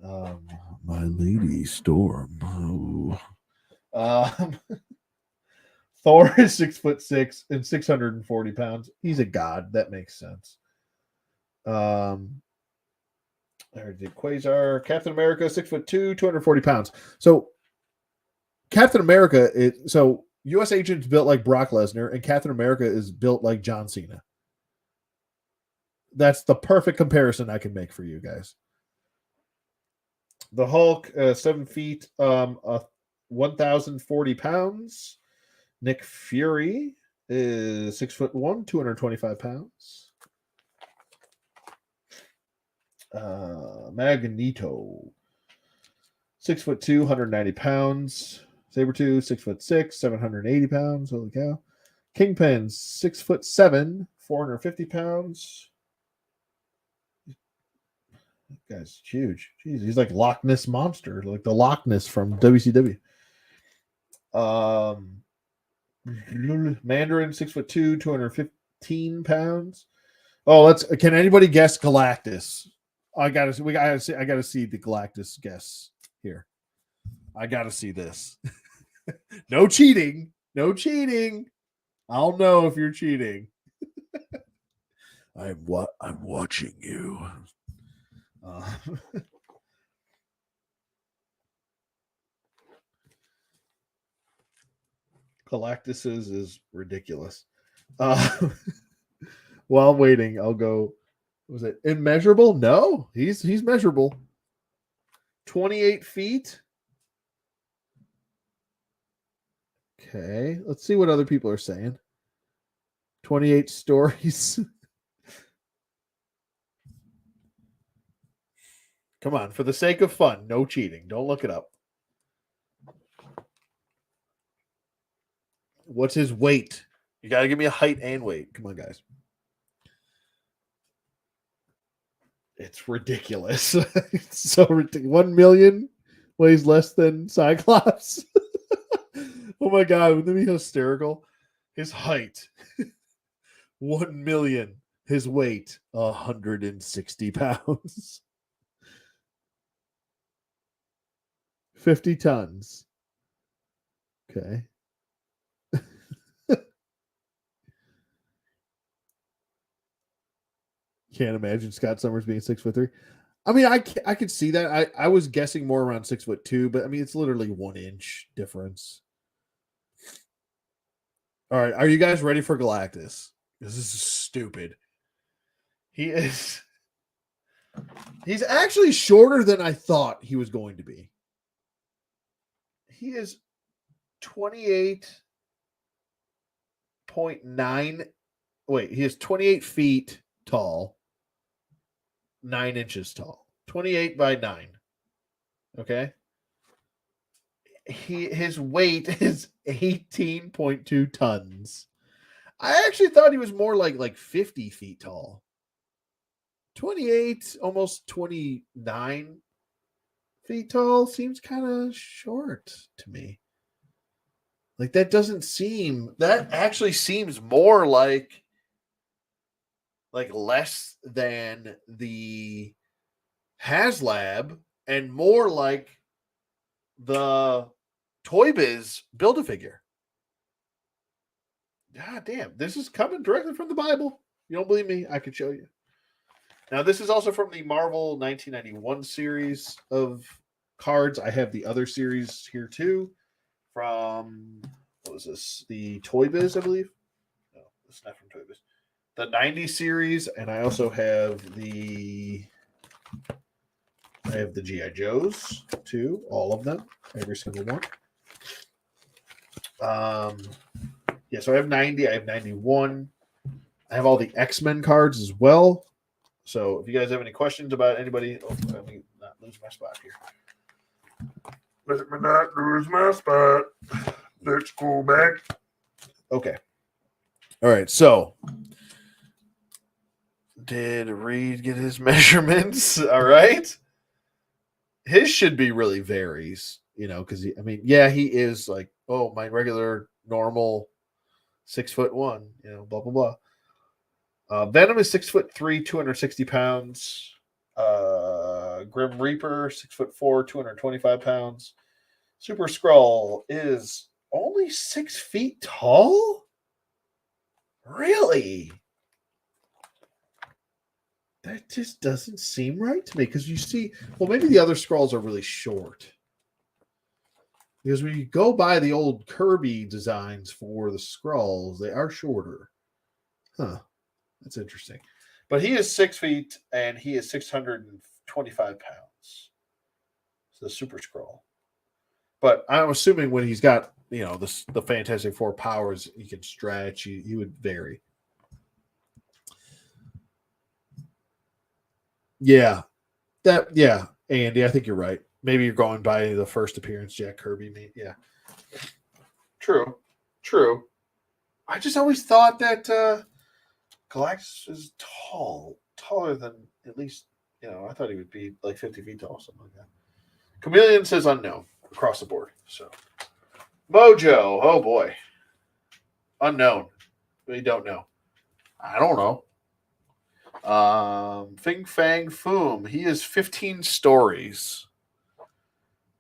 My lady Storm. Oh. Thor is 6'6" and 640 pounds. He's a god. That makes sense. There did Quasar. Captain America, 6'2", 240 pounds. So Captain America is U.S. Agent's built like Brock Lesnar, and Captain America is built like John Cena. That's the perfect comparison I can make for you guys. The Hulk, 7 feet, 1,040 pounds. Nick Fury is 6'1", 225 pounds. Magneto, 6'2", 190 pounds. Sabretooth, 6'6", 780 pounds. Holy cow. Kingpin, 6'7", 450 pounds. That guy's huge. Jeez, he's like Loch Ness Monster, like the Loch Ness from WCW. Mandarin, 6'2", 215 pounds. Oh, can anybody guess Galactus? I gotta see the Galactus guess here. I gotta see this. No cheating. No cheating. I'll know if you're cheating. I'm watching you. Galactus's is ridiculous. While I'm waiting, I'll go. Was it immeasurable? No, he's measurable. 28 feet. Okay, let's see what other people are saying. 28 stories. Come on, for the sake of fun, no cheating. Don't look it up. What's his weight? You got to give me a height and weight. Come on, guys. It's ridiculous. It's so ridiculous. 1 million weighs less than Cyclops. Oh my God, wouldn't that be hysterical? His height, 1 million. His weight, 160 pounds. 50 tons. Okay. Can't imagine Scott Summers being 6'3". I mean, I could see that. I was guessing more around 6'2", but I mean, it's literally 1 inch difference. All right, are you guys ready for Galactus? This is stupid. He's actually shorter than I thought he was going to be. He is 28.9. Wait, he is 28 feet tall, 9 inches tall, 28 by 9. Okay. His weight is 18.2 tons. I actually thought he was more like 50 feet tall. 28, almost 29, feet tall seems kind of short to me. Like that doesn't seem. That actually seems more like less than the HasLab and more like the Toy Biz Build-A-Figure. God damn, this is coming directly from the Bible. You don't believe me? I can show you. Now, this is also from the Marvel 1991 series of cards. I have the other series here too from, what was this? The Toy Biz, I believe. No, it's not from Toy Biz. The 90s series, and I also have the G.I. Joes too, all of them, every single one. Yeah, so I have 90, I have 91. I have all the X-Men cards as well. So if you guys have any questions about anybody, let me not lose my spot here. Let me not lose my spot. Let's go back. Okay. All right, so did Reed get his measurements? All right. His should be really varies, because he is like, oh, my regular normal 6'1", blah blah blah. Venom is 6'3", 260 pounds. Grim Reaper 6'4", 225 pounds. Super Skrull is only 6 feet tall. Really? That just doesn't seem right to me, because you see, well, maybe the other Skrulls are really short. Because when you go by the old Kirby designs for the Skrulls, they are shorter. Huh. That's interesting. But he is 6 feet and he is 625 pounds. So the Super Skrull. But I'm assuming when he's got, the Fantastic Four powers, he can stretch, he would vary. Yeah. Andy, I think you're right. Maybe you're going by the first appearance Jack Kirby. Yeah. True. I just always thought that Galactus is taller than at least, I thought he would be like 50 feet tall, something like that. Chameleon says unknown across the board. So Mojo, oh boy. Unknown. We don't know. I don't know. Fing Fang Foom. He is 15 stories.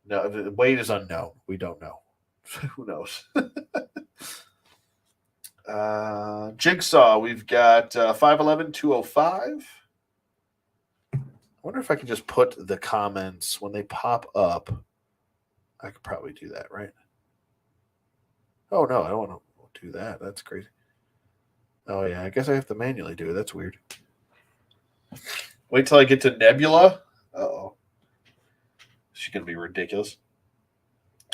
No, the weight is unknown. We don't know. Who knows? Jigsaw. We've got 5'11", 205. I wonder if I can just put the comments when they pop up. I could probably do that, right? Oh, no, I don't want to do that. That's crazy. Oh, yeah, I guess I have to manually do it. That's weird. Wait till I get to Nebula. Uh-oh. She's going to be ridiculous.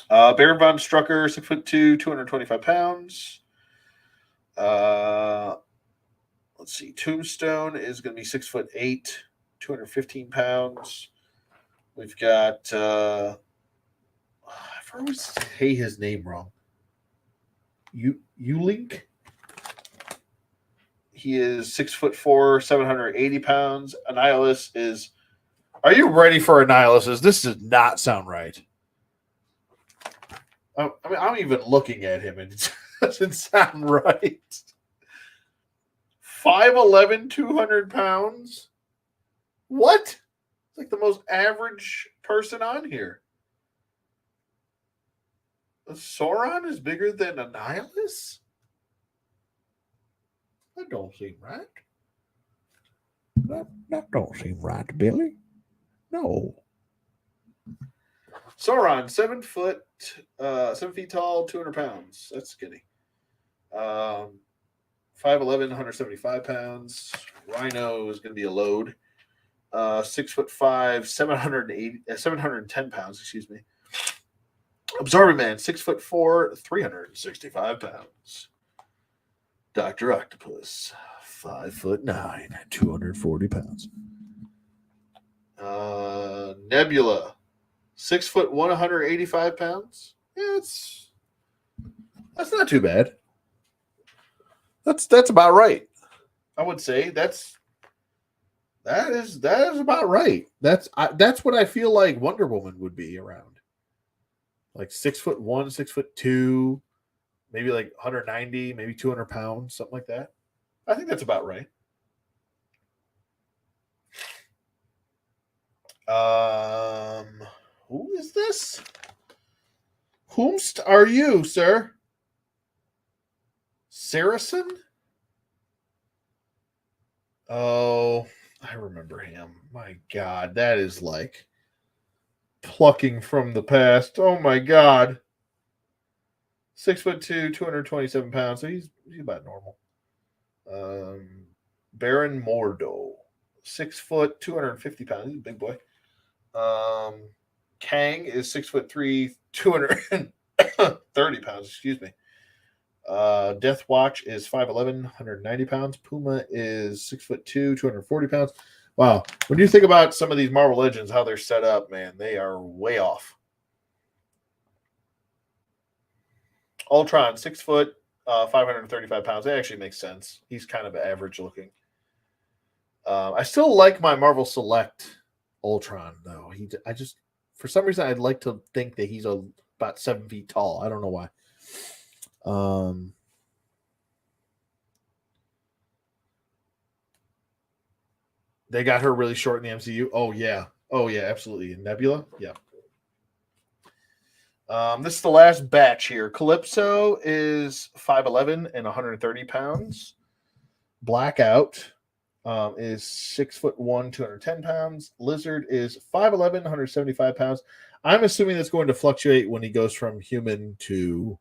Baron von Strucker, 6'2", 225 pounds. Let's see. Tombstone is going to be 6'8", 215 pounds. We've got, I always say his name wrong. Ulink. He is 6'4", 780 pounds. Annihilus is. Are you ready for Annihilus? This does not sound right. I mean, I'm even looking at him and it doesn't sound right. 5'11", 200 pounds. What? It's like the most average person on here. Sauron is bigger than Annihilus? That don't seem right. That don't seem right, Billy. No. Sauron, 7 feet tall, 200 pounds. That's skinny. 5'11", 175 pounds. Rhino is going to be a load. 6'5", 710 pounds. Excuse me. Absorbing Man, 6'4", 365 pounds. Dr. Octopus, 5'9", 240 pounds. Nebula, 6 foot 185 pounds. Yeah, that's not too bad. That's about right. I would say that's That is about right. That's what I feel like Wonder Woman would be around. Like 6'1", 6'2", maybe like 190, maybe 200 pounds, something like that. I think that's about right. Who is this? Whomst are you, sir? Saracen? Oh, I remember him. My God, that is like plucking from the past. Oh my God. 6'2", 227 pounds. So he's about normal. Baron Mordo, 6 foot, 250 pounds. He's a big boy. Kang is 6'3", 230 pounds. Excuse me. Death Watch is 5'11", 190 pounds. Puma is 6'2", 240 pounds. Wow. When you think about some of these Marvel Legends, how they're set up, man, they are way off. Ultron, 6 foot, 535 pounds. That actually makes sense. He's kind of average looking. I still like my Marvel Select Ultron, though. I just, for some reason, I'd like to think that he's about 7 feet tall. I don't know why. They got her really short in the MCU. Oh yeah, absolutely. Nebula, yeah. This is the last batch here. Calypso is 5'11" and 130 pounds. Blackout is 6'1", 210 pounds. Lizard is 5'11", 175 pounds. I'm assuming that's going to fluctuate when he goes from human to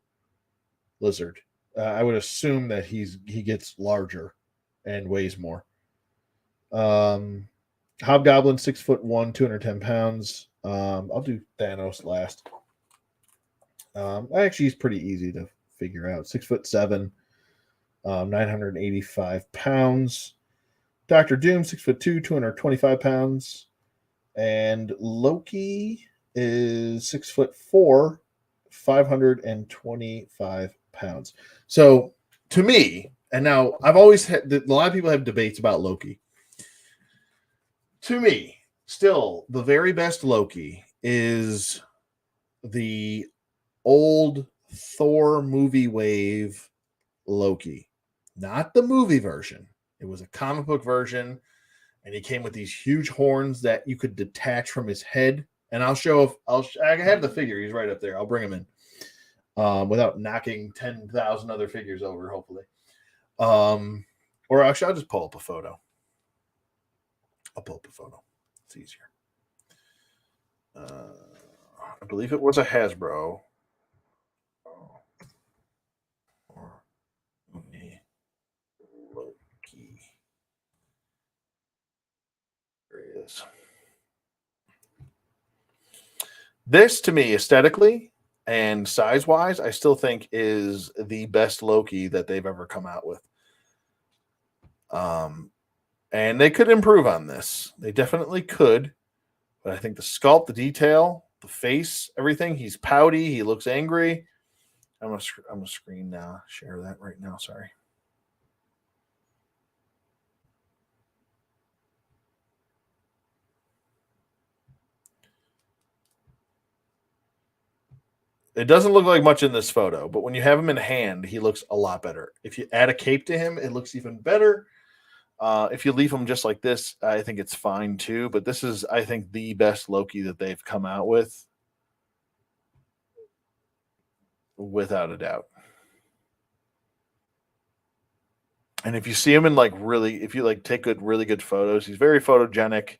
lizard. I would assume that he gets larger and weighs more. Hobgoblin, 6'1", 210 pounds. I'll do Thanos last. Actually, he's pretty easy to figure out. 6'7", 985 pounds. Doctor Doom, 6'2", 225 pounds. And Loki is 6'4", 525 pounds. So to me, and now I've always had a lot of people have debates about Loki. To me, still the very best Loki is the old Thor movie wave Loki, not the movie version. It was a comic book version, and he came with these huge horns that you could detach from his head. And I'll show if I have the figure. He's right up there. I'll bring him in without knocking 10,000 other figures over, hopefully. Or actually, I'll just pull up a photo. It's easier. I believe it was a Hasbro. Loki. There he is. This, to me, aesthetically and size-wise, I still think is the best Loki that they've ever come out with. And they could improve on this. They definitely could. But I think the sculpt, the detail, the face, everything, he's pouty. He looks angry. I'm going to screen share that right now. Sorry. It doesn't look like much in this photo, but when you have him in hand, he looks a lot better. If you add a cape to him, it looks even better. If you leave him just like this, I think it's fine too. But this is, I think, the best Loki that they've come out with, without a doubt. And if you see him in if you take really good photos, he's very photogenic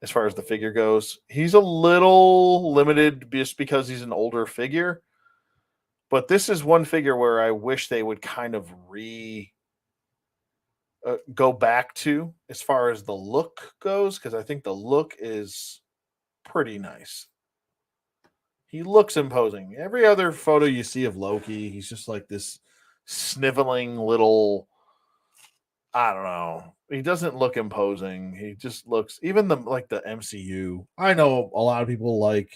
as far as the figure goes. He's a little limited just because he's an older figure. But this is one figure where I wish they would kind of go back to as far as the look goes, because I think the look is pretty nice. He looks imposing. Every other photo you see of Loki, he's just like this sniveling little, I don't know. He doesn't look imposing. He just looks, even the MCU. I know a lot of people like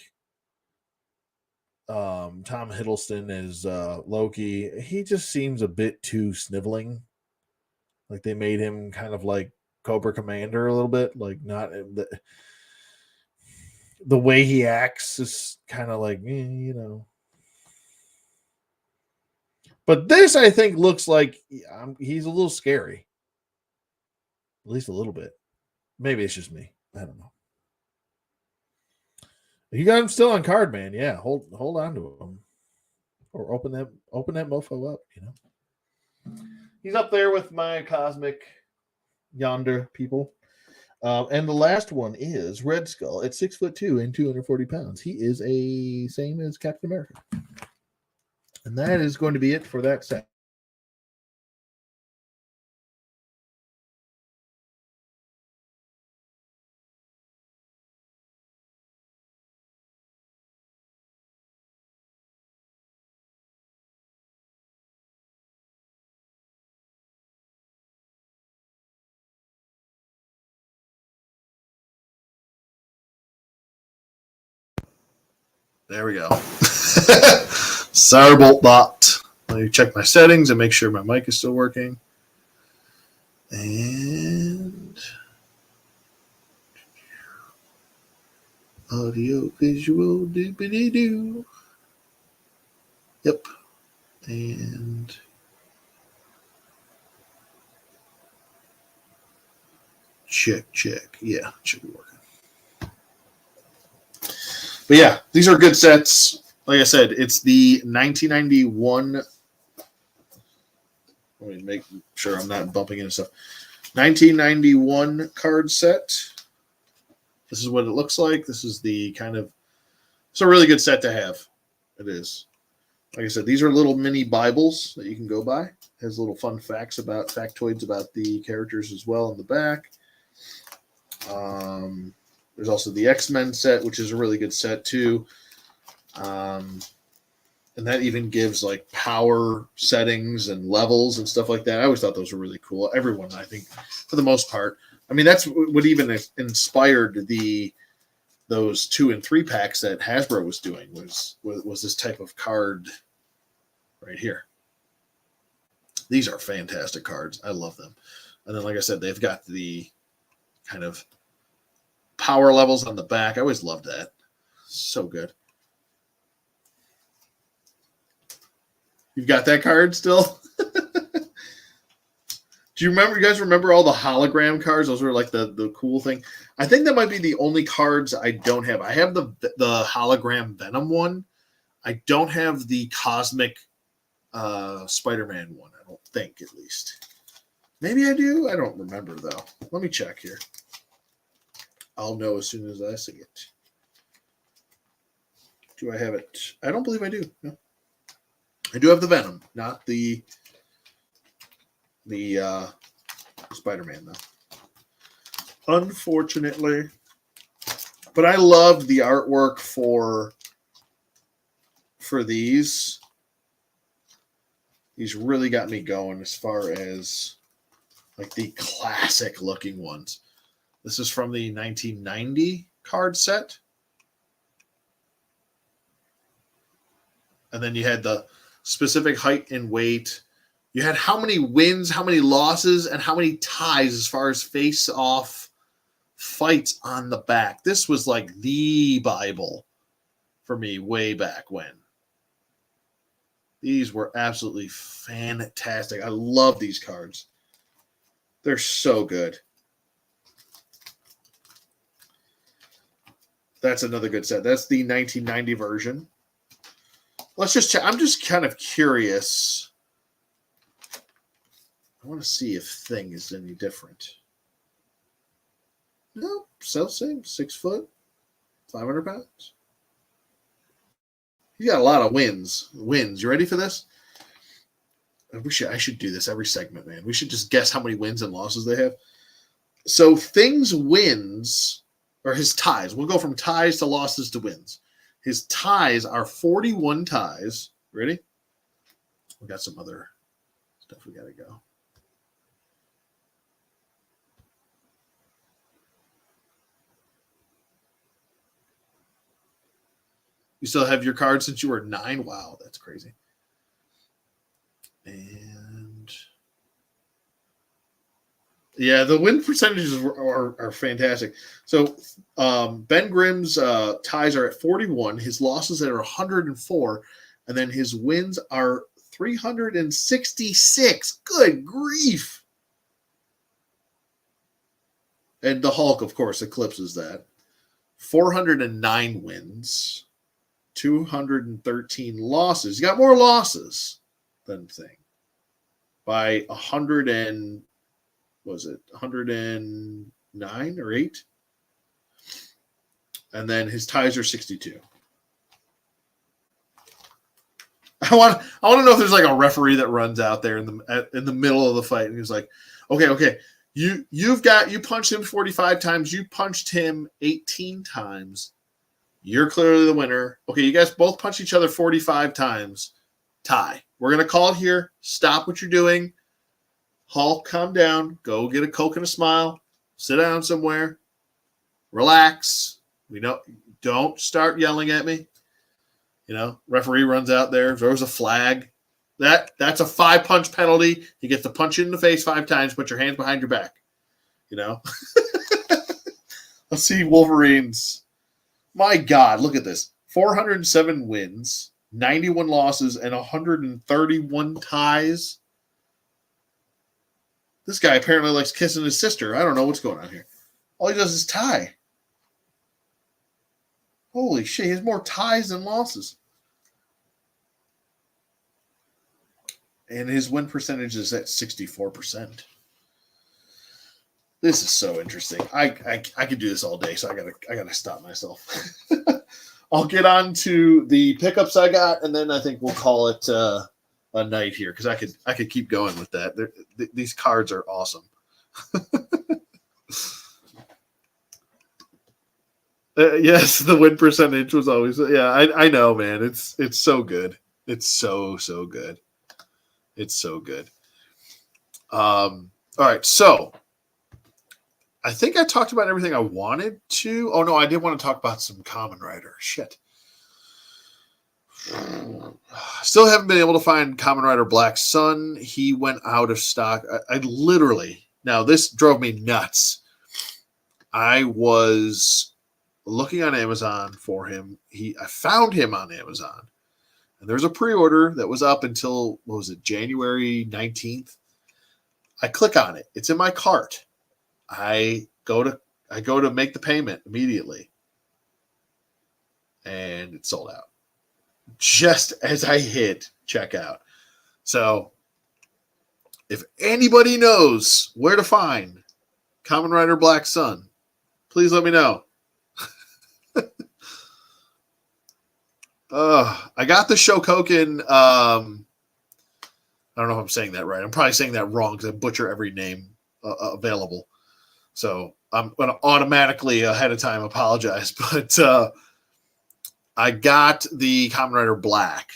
Tom Hiddleston as Loki. He just seems a bit too sniveling. Like they made him kind of like Cobra Commander a little bit. Like not the way he acts is kind of like, you know. But this, I think, looks like he's a little scary. At least a little bit. Maybe it's just me. I don't know. You got him still on card, man. Yeah, hold on to him, or open that mofo up. You know, he's up there with my cosmic yonder people. And the last one is Red Skull at 6'2" and 240 pounds. He is a same as Captain America, and that is going to be it for that set. There we go. Sorry, bot. Let me check my settings and make sure my mic is still working. And audio, visual, doobity doo. Yep. And check. Yeah, it should be working. But yeah, these are good sets. Like I said, it's the 1991. Let me make sure I'm not bumping into stuff. 1991 card set. This is what it looks like. This is the kind of. It's a really good set to have. It is. Like I said, these are little mini Bibles that you can go by. It has little fun factoids about the characters as well in the back. There's also the X-Men set, which is a really good set too. And that even gives like power settings and levels and stuff like that. I always thought those were really cool. Everyone, I think, for the most part. I mean, that's what even inspired those 2 and 3 packs that Hasbro was doing was this type of card right here. These are fantastic cards. I love them. And then, like I said, they've got the kind of power levels on the back. I always loved that. So good. You've got that card still? Do you guys remember all the hologram cards? Those were like the cool thing. I think that might be the only cards I don't have. I have the hologram Venom one. I don't have the cosmic Spider-Man one. I don't think, at least. Maybe I do. I don't remember, though. Let me check here. I'll know as soon as I see it. Do I have it? I don't believe I do. No. I do have the Venom, not the Spider-Man, though. Unfortunately. But I love the artwork for these. These really got me going as far as like the classic looking ones. This is from the 1990 card set. And then you had the specific height and weight. You had how many wins, how many losses, and how many ties as far as face-off fights on the back. This was like the Bible for me way back when. These were absolutely fantastic. I love these cards. They're so good. That's another good set. That's the 1990 version. Let's just check. I'm just kind of curious. I want to see if Thing is any different. No, so same. 6 foot, 500 pounds. He's got a lot of wins. You ready for this? I should do this every segment, man. We should just guess how many wins and losses they have. So Thing's wins, or his ties. We'll go from ties to losses to wins. His ties are 41 ties. Ready? We got some other stuff we got to go. You still have your card since you were 9? Wow, that's crazy. Yeah, the win percentages are fantastic. So Ben Grimm's ties are at 41, his losses are 104, and then his wins are 366. Good grief. And the Hulk, of course, eclipses that. 409 wins, 213 losses. You got more losses than Thing by 100 and was it 109 or 8? And then his ties are 62. I want to know if there's like a referee that runs out there in the middle of the fight and he's like, okay, you punched him 45 times, you punched him 18 times. You're clearly the winner. Okay, you guys both punch each other 45 times. Tie. We're going to call it here. Stop what you're doing. Hulk, calm down. Go get a Coke and a smile. Sit down somewhere. Relax. Don't start yelling at me. Referee runs out there. Throws a flag. That's a 5-punch penalty. He gets to punch you in the face 5 times. Put your hands behind your back. Let's see Wolverines. My God, look at this. 407 wins, 91 losses, and 131 ties. This guy apparently likes kissing his sister. I don't know what's going on here. All he does is tie. Holy shit, he has more ties than losses. And his win percentage is at 64%. This is so interesting. I could do this all day, so I gotta stop myself. I'll get on to the pickups I got, and then I think we'll call it a night here because I could keep going with that. These cards are awesome. Yes, the win percentage was always I know, man. It's so good. It's so good. It's so good. All right, so I think I talked about everything I wanted to. Oh, no, I did want to talk about some Kamen Rider. Shit. Still haven't been able to find Kamen Rider Black Sun. He went out of stock. I literally, now this drove me nuts. I was looking on Amazon for him. I found him on Amazon. And there's a pre-order that was up until, what was it, January 19th. I click on it. It's in my cart. I go to make the payment immediately, and it's sold out just as I hit checkout. So if anybody knows where to find Kamen Rider Black Sun, please let me know. I got the Shokoken. I don't know if I'm saying that right. I'm probably saying that wrong because I butcher every name available. So I'm going to automatically ahead of time apologize. But I got the Kamen Rider Black.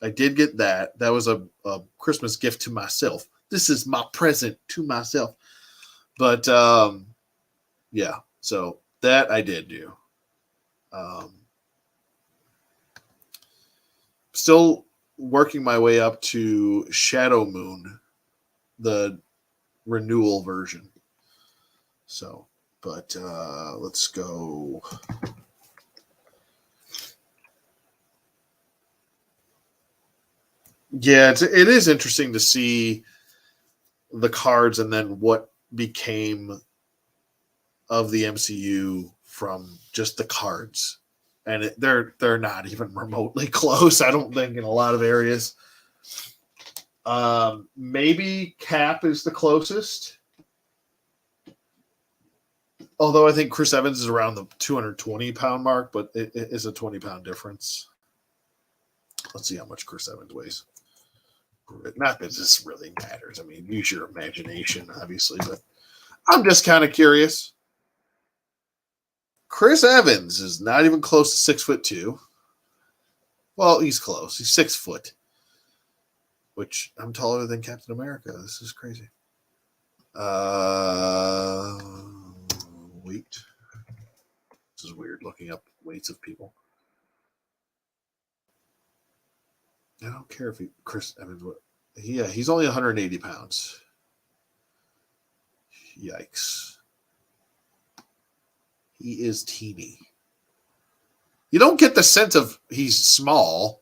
I did get that. That was a Christmas gift to myself. This is my present to myself. But yeah, so that I did do. Still working my way up to Shadow Moon, the renewal version. So, but let's go. Yeah, it is interesting to see the cards and then what became of the MCU from just the cards. And they're not even remotely close, I don't think, in a lot of areas. Maybe Cap is the closest. Although I think Chris Evans is around the 220-pound mark, but it is a 20-pound difference. Let's see how much Chris Evans weighs. Not that this really matters. I mean, use your imagination, obviously, but I'm just kind of curious. Chris Evans is not even close to 6'2". Well, he's close. He's 6 foot, which I'm taller than Captain America. This is crazy. Weight. This is weird looking up weights of people. I don't care if Chris Evans. Yeah, he's only 180 pounds. Yikes. He is teeny. You don't get the sense of he's small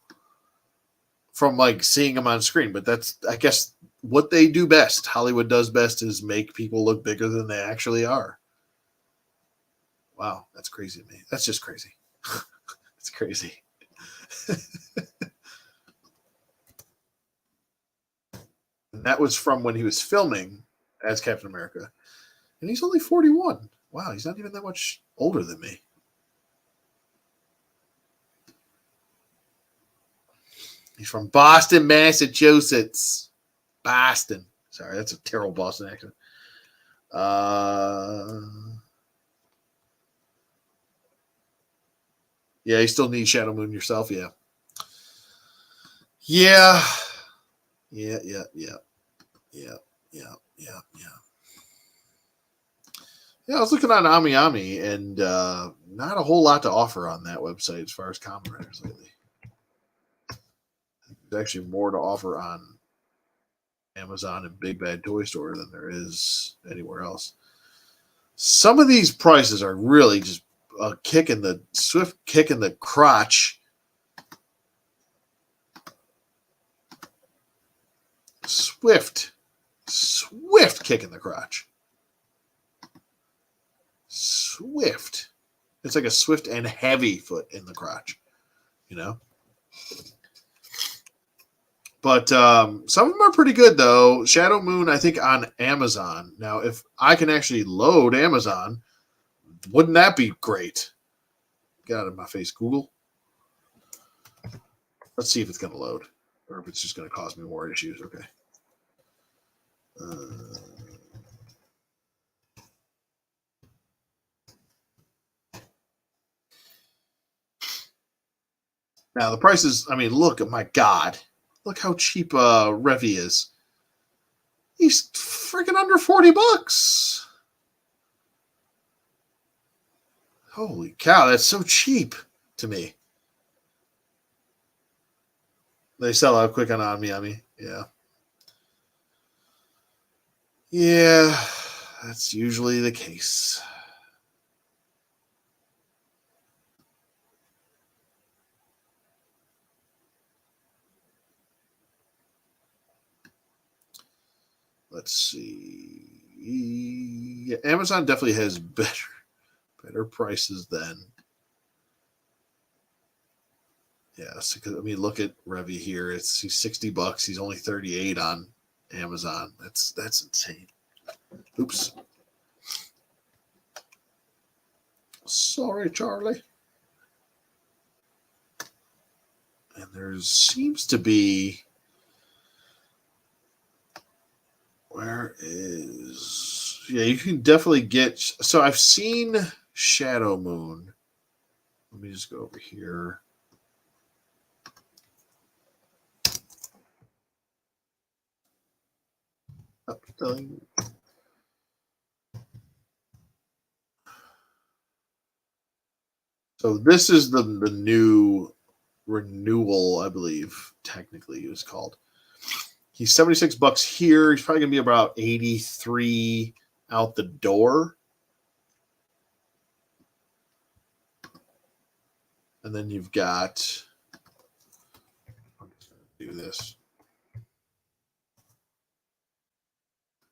from like seeing him on screen, but that's, I guess, what they do best. Hollywood does best is make people look bigger than they actually are. Wow, that's crazy to me. That's just crazy. It's crazy. And that was from when he was filming as Captain America. And he's only 41. Wow, he's not even that much older than me. He's from Boston, Massachusetts. Boston. Sorry, that's a terrible Boston accent. Yeah, you still need Shadow Moon yourself, yeah. Yeah. Yeah. Yeah, I was looking on Ami Ami, and not a whole lot to offer on that website as far as Kamen Riders lately. There's actually more to offer on Amazon and Big Bad Toy Store than there is anywhere else. Some of these prices are really just a kick in the swift kick in the crotch. Swift kick in the crotch. Swift. It's like a swift and heavy foot in the crotch, you know? But some of them are pretty good, though. Shadow Moon, I think, on Amazon. Now, if I can actually load Amazon, wouldn't that be great? Get out of my face, Google. Let's see if it's going to load or if it's just going to cause me more issues. Okay. Now, the prices, I mean, look at my God. Look how cheap Revy is. He's freaking under $40. Holy cow, that's so cheap to me. They sell out quick on Ami. Yeah. Yeah, that's usually the case. Let's see. Yeah, Amazon definitely has better prices than. Yes, because I mean, look at Revy here. He's $60. He's only 38 on Amazon. That's insane. Oops. Sorry, Charlie. And there seems to be. Where is. Yeah, you can definitely get. So I've seen Shadow Moon. Let me just go over here. So this is the new renewal, I believe, technically it was called. He's $76 here. He's probably going to be about 83 out the door. And then you've got, I'm just going to do this.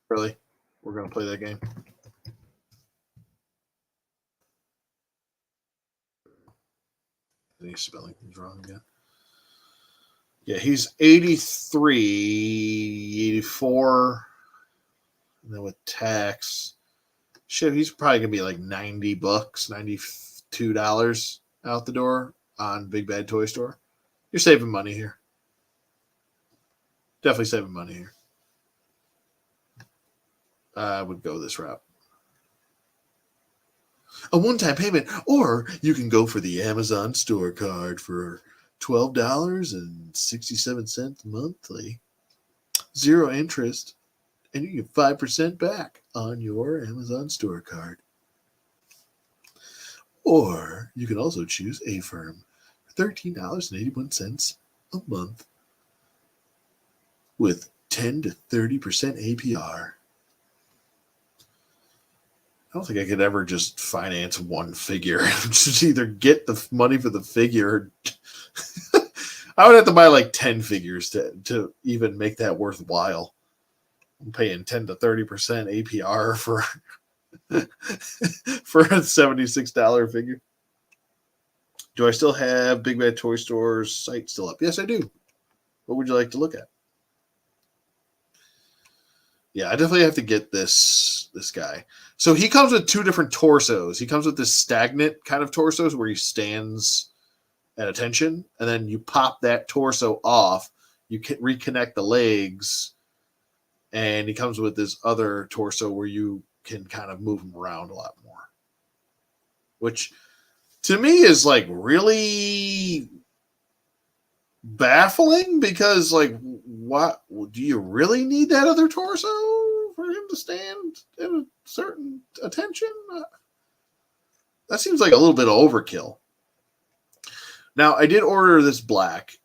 Really? We're going to play that game? Any spelling things wrong again? Yeah, he's 83, 84. And then with tax, shit, he's probably going to be like $90, $92 out the door on Big Bad Toy Store. You're saving money here. Definitely saving money here. I would go this route. A one-time payment, or you can go for the Amazon store card for $12.67 monthly, 0 interest, and you get 5% back on your Amazon store card. Or you can also choose A Firm for $13.81 a month with 10 to 30% APR. don't think I could ever just finance one figure. Just either get the money for the figure. I would have to buy like 10 figures to even make that worthwhile. I'm paying 10 to 30% APR for for a $76 figure. Do I still have Big Bad Toy Store's site still up? Yes, I do. What would you like to look at? Yeah, I definitely have to get this guy. So he comes with two different torsos. He comes with this stagnant kind of torsos where he stands at attention, and then you pop that torso off. You can reconnect the legs, and he comes with this other torso where you can kind of move him around a lot more, which to me is like really baffling because like what do you really need that other torso for him to stand at a certain attention? That seems like a little bit of overkill. Now I did order this black.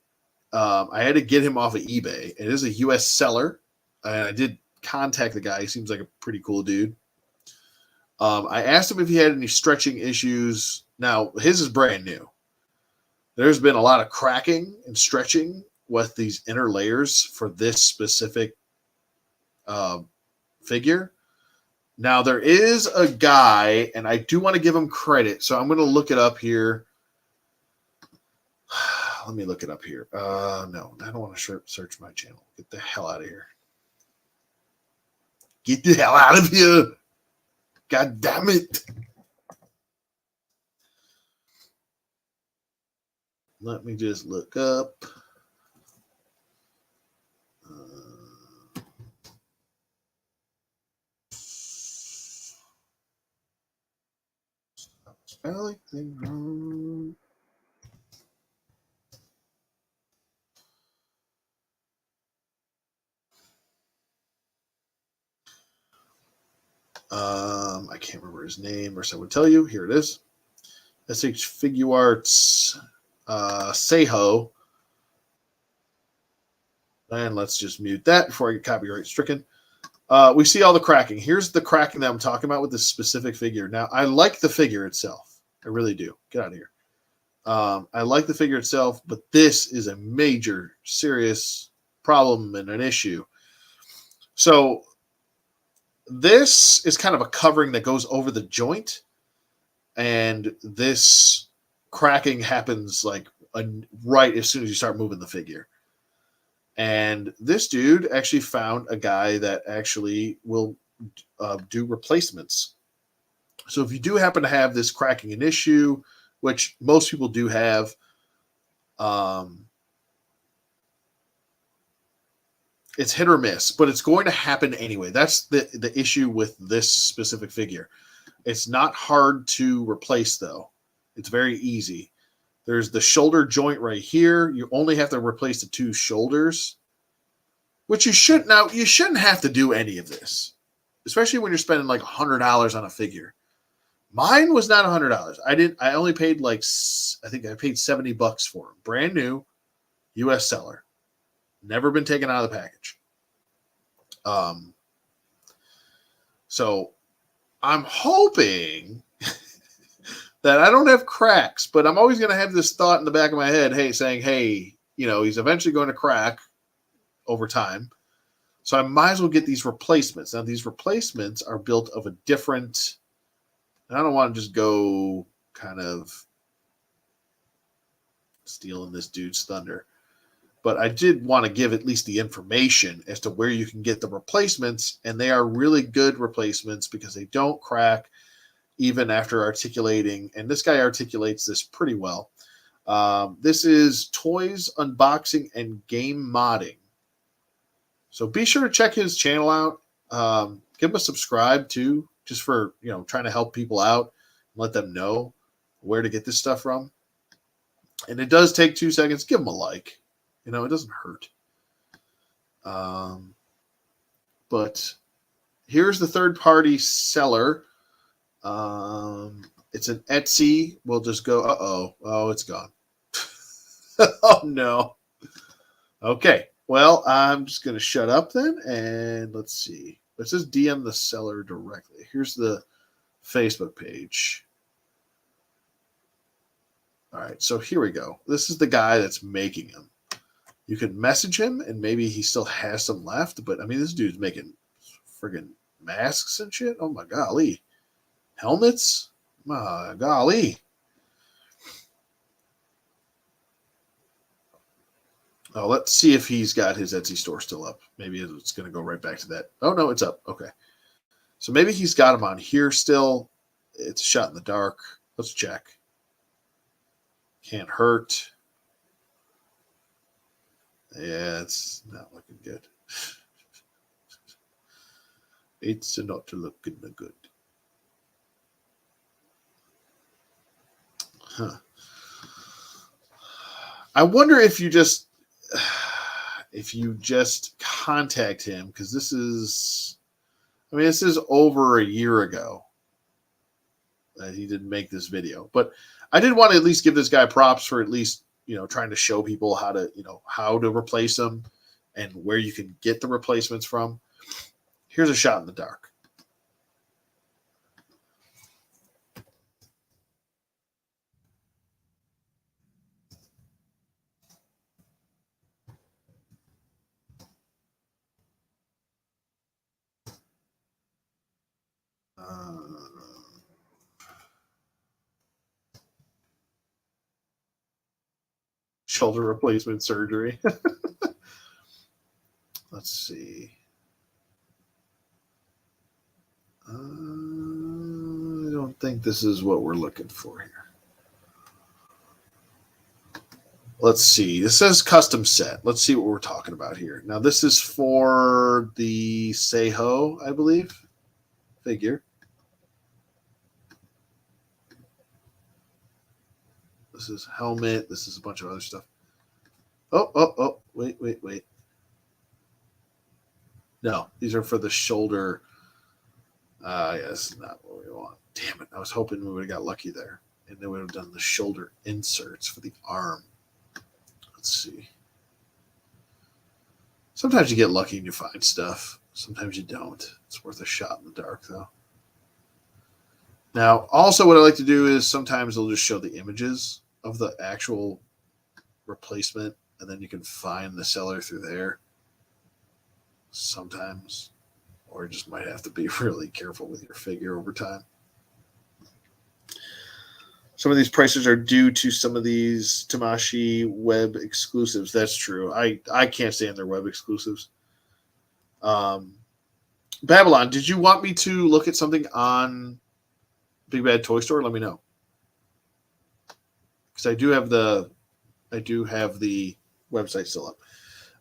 I had to get him off of eBay. It is a US seller, and I did contact the guy. He seems like a pretty cool dude. I asked him if he had any stretching issues. Now his is brand new. There's been a lot of cracking and stretching with these inner layers for this specific figure. Now, there is a guy, and I do want to give him credit, so I'm going to look it up here. Let me look it up here. No, I don't want to search my channel. Get the hell out of here. Get the hell out of here. God damn it. Let me just look up. Spelling wrong. I can't remember his name, or so I would tell you. Here it is. SH Figure Arts Seho. And let's just mute that before I get copyright stricken. We see all the cracking. Here's the cracking that I'm talking about with this specific figure. Now, I like the figure itself. I really do. Get out of here. I like the figure itself, but this is a major, serious problem and an issue. So this is kind of a covering that goes over the joint, and this cracking happens like right as soon as you start moving the figure. And this dude actually found a guy that actually will do replacements. So if you do happen to have this cracking an issue, which most people do have, it's hit or miss, but it's going to happen anyway. That's the issue with this specific figure. It's not hard to replace, though. It's very easy. There's the shoulder joint right here. You only have to replace the two shoulders, which you should. Now, you shouldn't have to do any of this, especially when you're spending like $100 on a figure. Mine was not $100. I only paid like, I think I paid $70 for them. Brand new, US seller. Never been taken out of the package. So I'm hoping that I don't have cracks, but I'm always going to have this thought in the back of my head, saying, you know, he's eventually going to crack over time. So I might as well get these replacements. Now, these replacements are built of a different, and I don't want to just go kind of stealing this dude's thunder. But I did want to give at least the information as to where you can get the replacements, and they are really good replacements because they don't crack even after articulating, and this guy articulates this pretty well. This is Toys Unboxing and Game Modding. So be sure to check his channel out. Give him a subscribe too, just for, you know, trying to help people out and let them know where to get this stuff from. And it does take 2 seconds. Give him a like. You know, it doesn't hurt. But here's the third-party seller. It's an Etsy. We'll just go, oh, it's gone. Oh, no. Okay. Well, I'm just going to shut up then, and let's see. Let's just DM the seller directly. Here's the Facebook page. All right, so here we go. This is the guy that's making him. You can message him, and maybe he still has some left. But, I mean, this dude's making friggin' masks and shit. Oh, my golly. Helmets? My golly. Oh, let's see if he's got his Etsy store still up. Maybe it's going to go right back to that. Oh, no, it's up. Okay. So maybe he's got him on here still. It's a shot in the dark. Let's check. Can't hurt. Yeah, it's not looking good. It's not looking good. Huh. I wonder if you just contact him, because this is over a year ago that he didn't make this video. But I did want to at least give this guy props for at least, trying to show people how to replace them and where you can get the replacements from. Here's a shot in the dark. Shoulder replacement surgery. Let's see. I don't think this is what we're looking for here. Let's see. This says custom set. Let's see what we're talking about here. Now, this is for the Seiho, I believe, figure. This is helmet. This is a bunch of other stuff. Oh, wait. No, these are for the shoulder. Yes, not what we want. Damn it. I was hoping we would have got lucky there. And they would have done the shoulder inserts for the arm. Let's see. Sometimes you get lucky and you find stuff. Sometimes you don't. It's worth a shot in the dark, though. Now, also what I like to do is sometimes they'll just show the images of the actual replacement, and then you can find the seller through there sometimes. Or you just might have to be really careful with your figure over time. Some of these prices are due to some of these Tamashii web exclusives. That's true. I can't stand their web exclusives. Babylon, did you want me to look at something on Big Bad Toy Store? Let me know. Because I do have the website still up.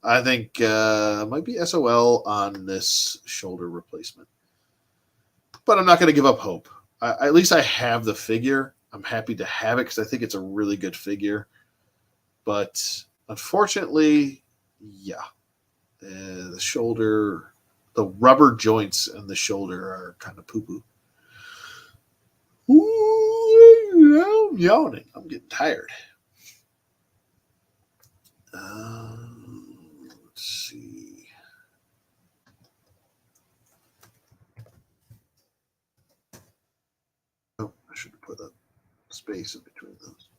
I think it might be SOL on this shoulder replacement. But I'm not going to give up hope. At least I have the figure. I'm happy to have it because I think it's a really good figure. But unfortunately, yeah. The shoulder, the rubber joints in the shoulder are kind of poo-poo. Ooh, I'm yawning. I'm getting tired. Let's see. Oh, I should have put a space in between those.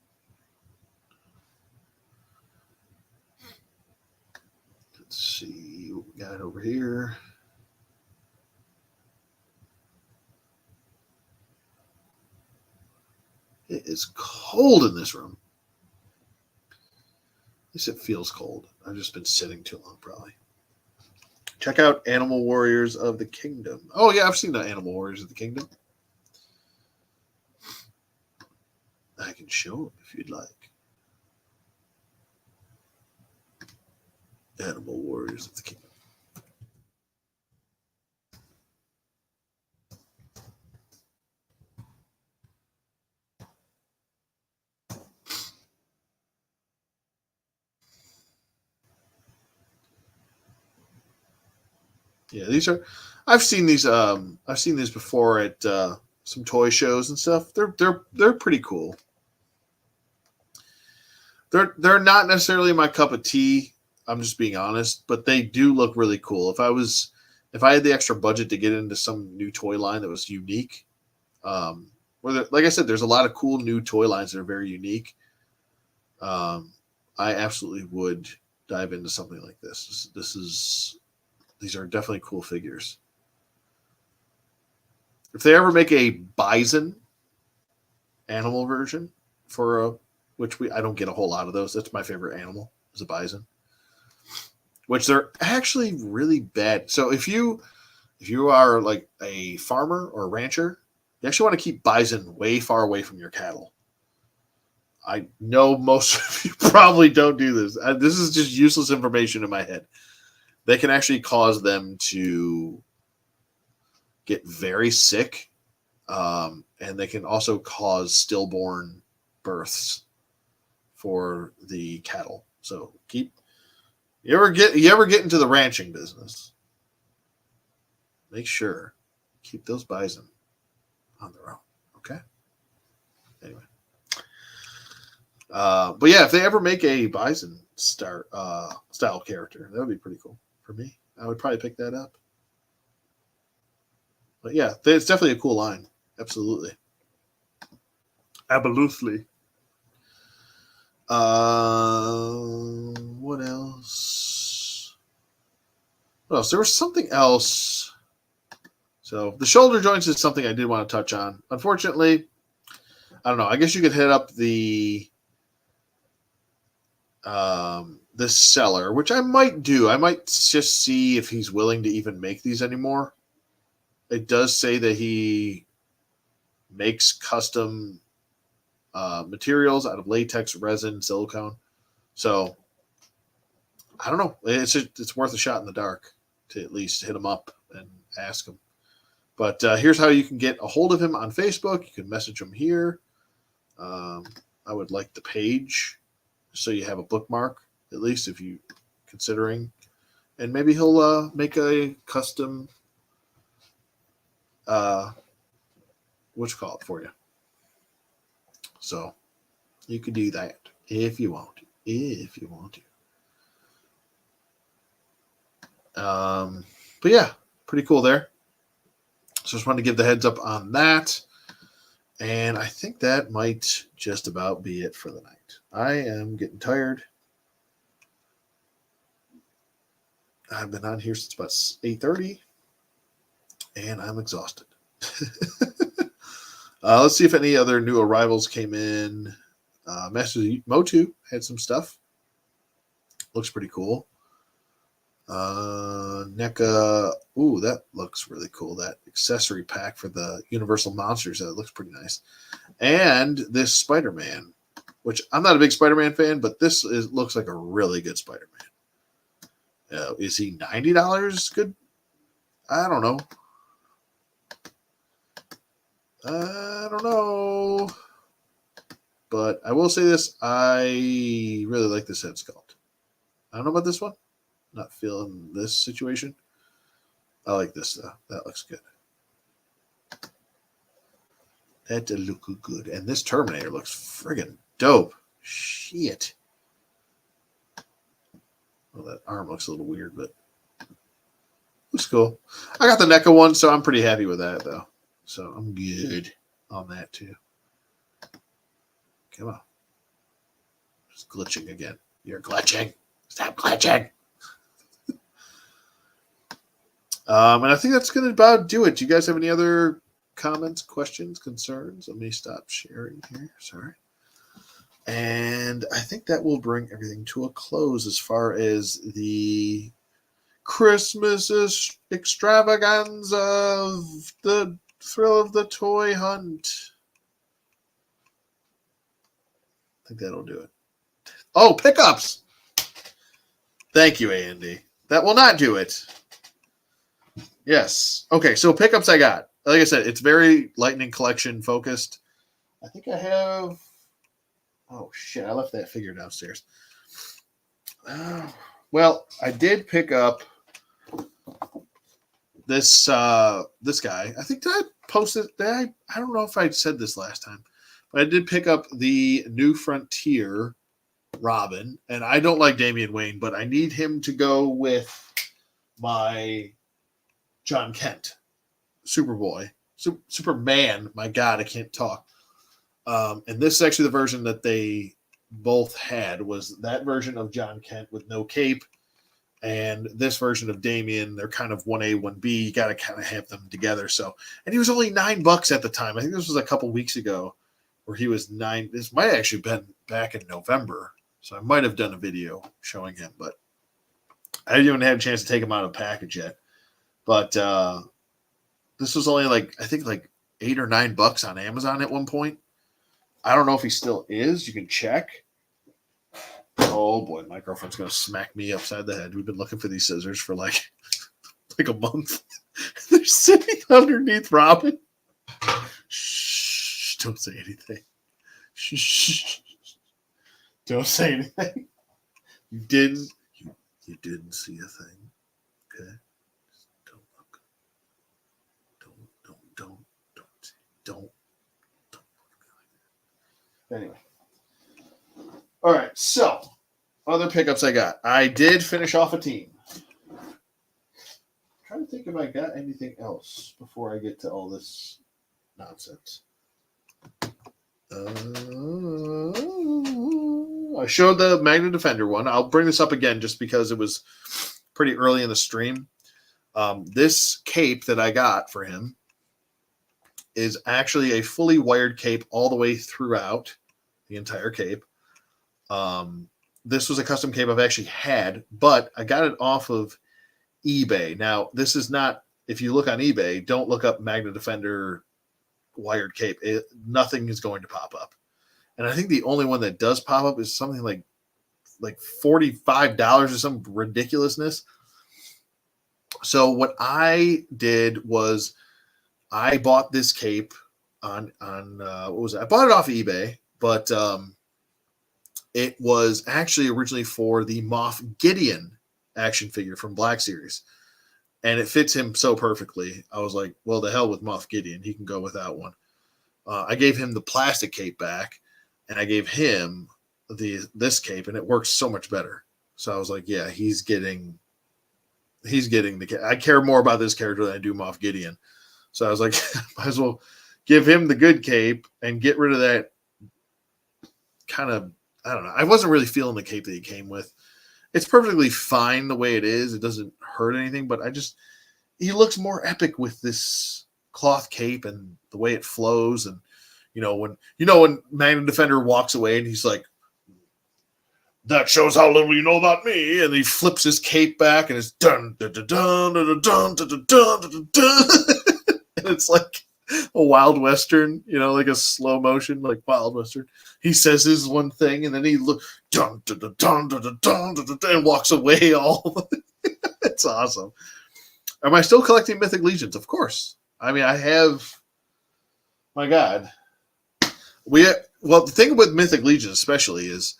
Let's see what we got over here. It is cold in this room. At least it feels cold. I've just been sitting too long, probably. Check out Animal Warriors of the Kingdom. Oh, yeah, I've seen the Animal Warriors of the Kingdom. I can show them if you'd like. Animal Warriors of the Kingdom. Yeah, these are. I've seen these. I've seen these before at some toy shows and stuff. They're pretty cool. They're not necessarily my cup of tea. I'm just being honest, but they do look really cool. If I had the extra budget to get into some new toy line that was unique, Like I said, there's a lot of cool new toy lines that are very unique. I absolutely would dive into something like this. These are definitely cool figures. If they ever make a bison animal version I don't get a whole lot of those. That's my favorite animal is a bison, which they're actually really bad. So if you are like a farmer or a rancher, you actually want to keep bison way far away from your cattle. I know most of you probably don't do this. This is just useless information in my head. They can actually cause them to get very sick, and they can also cause stillborn births for the cattle. So you ever get into the ranching business, make sure keep those bison on their own. Okay. Anyway. But yeah, if they ever make a bison style character, that would be pretty cool for me. I would probably pick that up. But yeah, it's definitely a cool line. Absolutely. Absolutely. What else? There was something else. So the shoulder joints is something I did want to touch on. Unfortunately, I don't know. I guess you could hit up the seller, which I might do. I might just see if he's willing to even make these anymore. It does say that he makes custom materials out of latex, resin, silicone. So I don't know. It's worth a shot in the dark to at least hit him up and ask him. But here's how you can get a hold of him on Facebook. You can message him here. I would like the page so you have a bookmark, at least if you considering. And maybe he'll make a custom for you. So you could do that if you want to. But yeah, pretty cool there. So just wanted to give the heads up on that. And I think that might just about be it for the night. I am getting tired. I've been on here since about 8:30, and I'm exhausted. Let's see if any other new arrivals came in. Master Motu had some stuff. Looks pretty cool. NECA. Ooh, that looks really cool. That accessory pack for the Universal Monsters. That looks pretty nice. And this Spider-Man, which I'm not a big Spider-Man fan, but this looks like a really good Spider-Man. Is he $90 good? I don't know. But I will say this. I really like this head sculpt. I don't know about this one. Not feeling this situation. I like this though. That looks good. That did look good. And this Terminator looks friggin' dope. Shit. Well, that arm looks a little weird, but looks cool. I got the NECA one, so I'm pretty happy with that though. So I'm good on that too. Come on. Just glitching again. You're glitching. Stop glitching. And I think that's going to about do it. Do you guys have any other comments, questions, concerns? Let me stop sharing here. Sorry. And I think that will bring everything to a close as far as the Christmas extravaganza of the thrill of the toy hunt. I think that'll do it. Oh, pickups. Thank you, A&D. That will not do it. Yes. Okay, so pickups I got. Like I said, it's very Lightning Collection focused. I think I have... Oh, shit. I left that figure downstairs. Well, I did pick up this guy. I think did I post it? I don't know if I said this last time. But I did pick up the New Frontier Robin. And I don't like Damian Wayne, but I need him to go with my John Kent Superboy. Superman. My God, I can't talk. And this is actually the version that they both had, was that version of John Kent with no cape, and this version of Damian. They're kind of 1A, 1B. You got to kind of have them together. So, and he was only $9 at the time. I think this was a couple weeks ago where he was $9. This might have actually been back in November. So I might have done a video showing him, but I didn't even have a chance to take him out of the package yet. But this was only I think $8 or $9 on Amazon at one point. I don't know if he still is. You can check. Oh boy, my girlfriend's gonna smack me upside the head. We've been looking for these scissors for like a month. They're sitting underneath Robin. Shh! Don't say anything. Shh! Don't say anything. You didn't see a thing. Okay? Just don't look. Don't look at me like that. Anyway. All right, so other pickups I got. I did finish off a team. I'm trying to think if I got anything else before I get to all this nonsense. I showed the Magna Defender one. I'll bring this up again just because it was pretty early in the stream. This cape that I got for him is actually a fully wired cape all the way throughout the entire cape. This was a custom cape I've actually had, but I got it off of eBay. Now, this is not, if you look on eBay, don't look up Magna Defender wired cape. Nothing is going to pop up. And I think the only one that does pop up is something like $45 or some ridiculousness. So what I did was I bought this cape on what was it? I bought it off eBay, but it was actually originally for the Moff Gideon action figure from Black Series. And it fits him so perfectly. I was like, well, the hell with Moff Gideon. He can go without one. I gave him the plastic cape back, and I gave him this cape, and it works so much better. So I was like, yeah, he's getting the cape. I care more about this character than I do Moff Gideon. So I was like, might as well give him the good cape and get rid of that kind of, I don't know. I wasn't really feeling the cape that he came with. It's perfectly fine the way it is. It doesn't hurt anything, but he looks more epic with this cloth cape and the way it flows. And when Magna Defender walks away and he's like, that shows how little you know about me, and he flips his cape back and it's dun dun dun dun dun dun dun dun dun dun, and it's like a Wild Western, like a slow motion, like Wild Western. He says his one thing, and then he dun dun dun dun dun dun dun and walks away. All it's awesome. Am I still collecting Mythic Legions? Of course. I mean, I have. My God, the thing with Mythic Legions especially is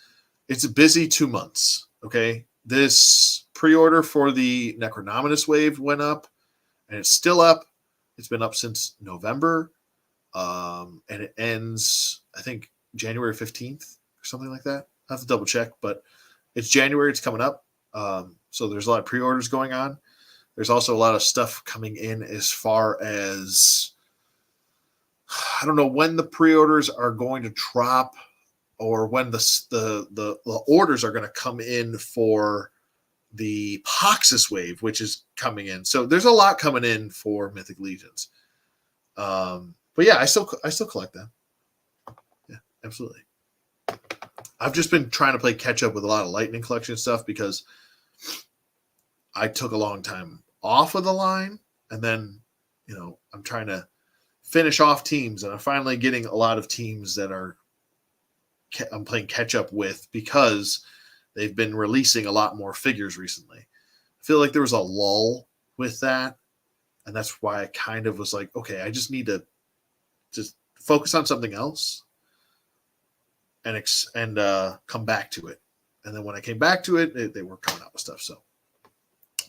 it's a busy 2 months. Okay, this pre-order for the Necronominus wave went up, and it's still up. It's been up since November, and it ends, I think, January 15th or something like that. I have to double check, but it's January. It's coming up. So there's a lot of pre-orders going on. There's also a lot of stuff coming in as far as, I don't know when the pre-orders are going to drop or when the orders are going to come in for the Poxus wave, which is coming in. So there's a lot coming in for Mythic Legions. But yeah, I still collect them. Yeah, absolutely. I've just been trying to play catch up with a lot of Lightning Collection stuff because I took a long time off of the line, and then I'm trying to finish off teams, and I'm finally getting a lot of teams that I'm playing catch up with because they've been releasing a lot more figures recently. I feel like there was a lull with that, and that's why I kind of was like, okay, I just need to just focus on something else and come back to it. And then when I came back to it, they were coming out with stuff. So,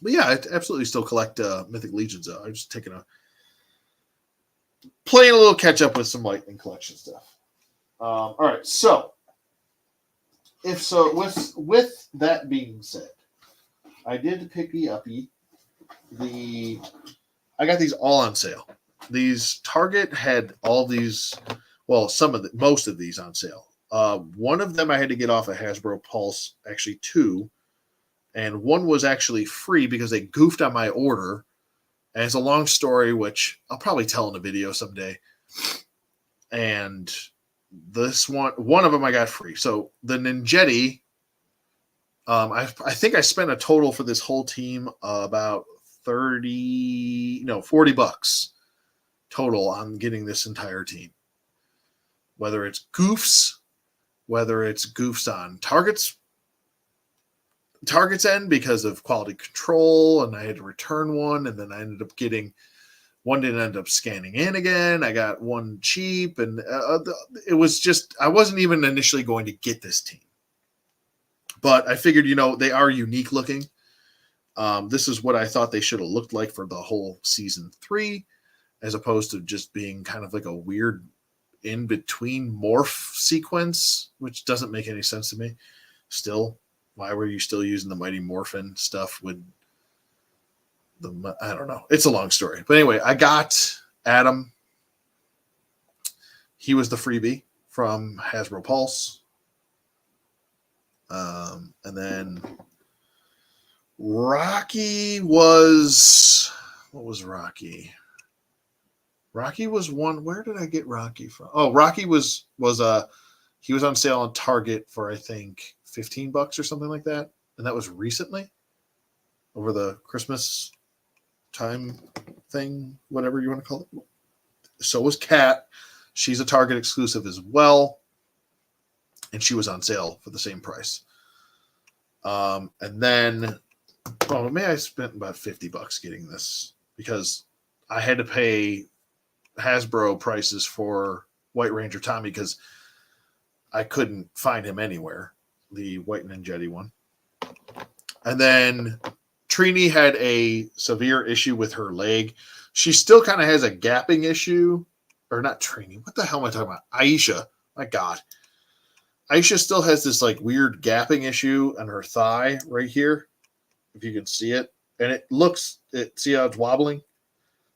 but yeah, I absolutely still collect Mythic Legions. I'm just playing a little catch up with some Lightning Collection stuff. All right, so with that being said, I did pick I got these all on sale. Target had all these, well, most of these on sale. One of them I had to get off of Hasbro Pulse, actually two, and one was actually free because they goofed on my order. And it's a long story, which I'll probably tell in a video someday. And this one of them I got free. So the Ninjetti, I think I spent a total for this whole team about $40 total on getting this entire team. Whether it's goofs, whether it's goofs on Target's end because of quality control, and I had to return one, and then I ended up getting one didn't end up scanning in again. I got one cheap, and it was just, I wasn't even initially going to get this team. But I figured, they are unique looking. This is what I thought they should have looked like for the whole season 3, as opposed to just being kind of like a weird in-between morph sequence, which doesn't make any sense to me. Still, why were you still using the Mighty Morphin stuff with I don't know. It's a long story. But anyway, I got Adam. He was the freebie from Hasbro Pulse. And then Rocky was... What was Rocky? Rocky was one... Where did I get Rocky from? Oh, Rocky was he was on sale on Target for, I think, $15 or something like that. And that was recently, over the Christmas time thing, whatever you want to call it. So was Kat. She's a Target exclusive as well. And she was on sale for the same price. And then, I spent about $50 getting this because I had to pay Hasbro prices for White Ranger Tommy because I couldn't find him anywhere. The White Ninjetti one. And then Trini had a severe issue with her leg. She still kind of has a gapping issue. Or not Trini. What the hell am I talking about? Aisha. My God. Aisha still has this like weird gapping issue on her thigh right here. If you can see it. And see how it's wobbling?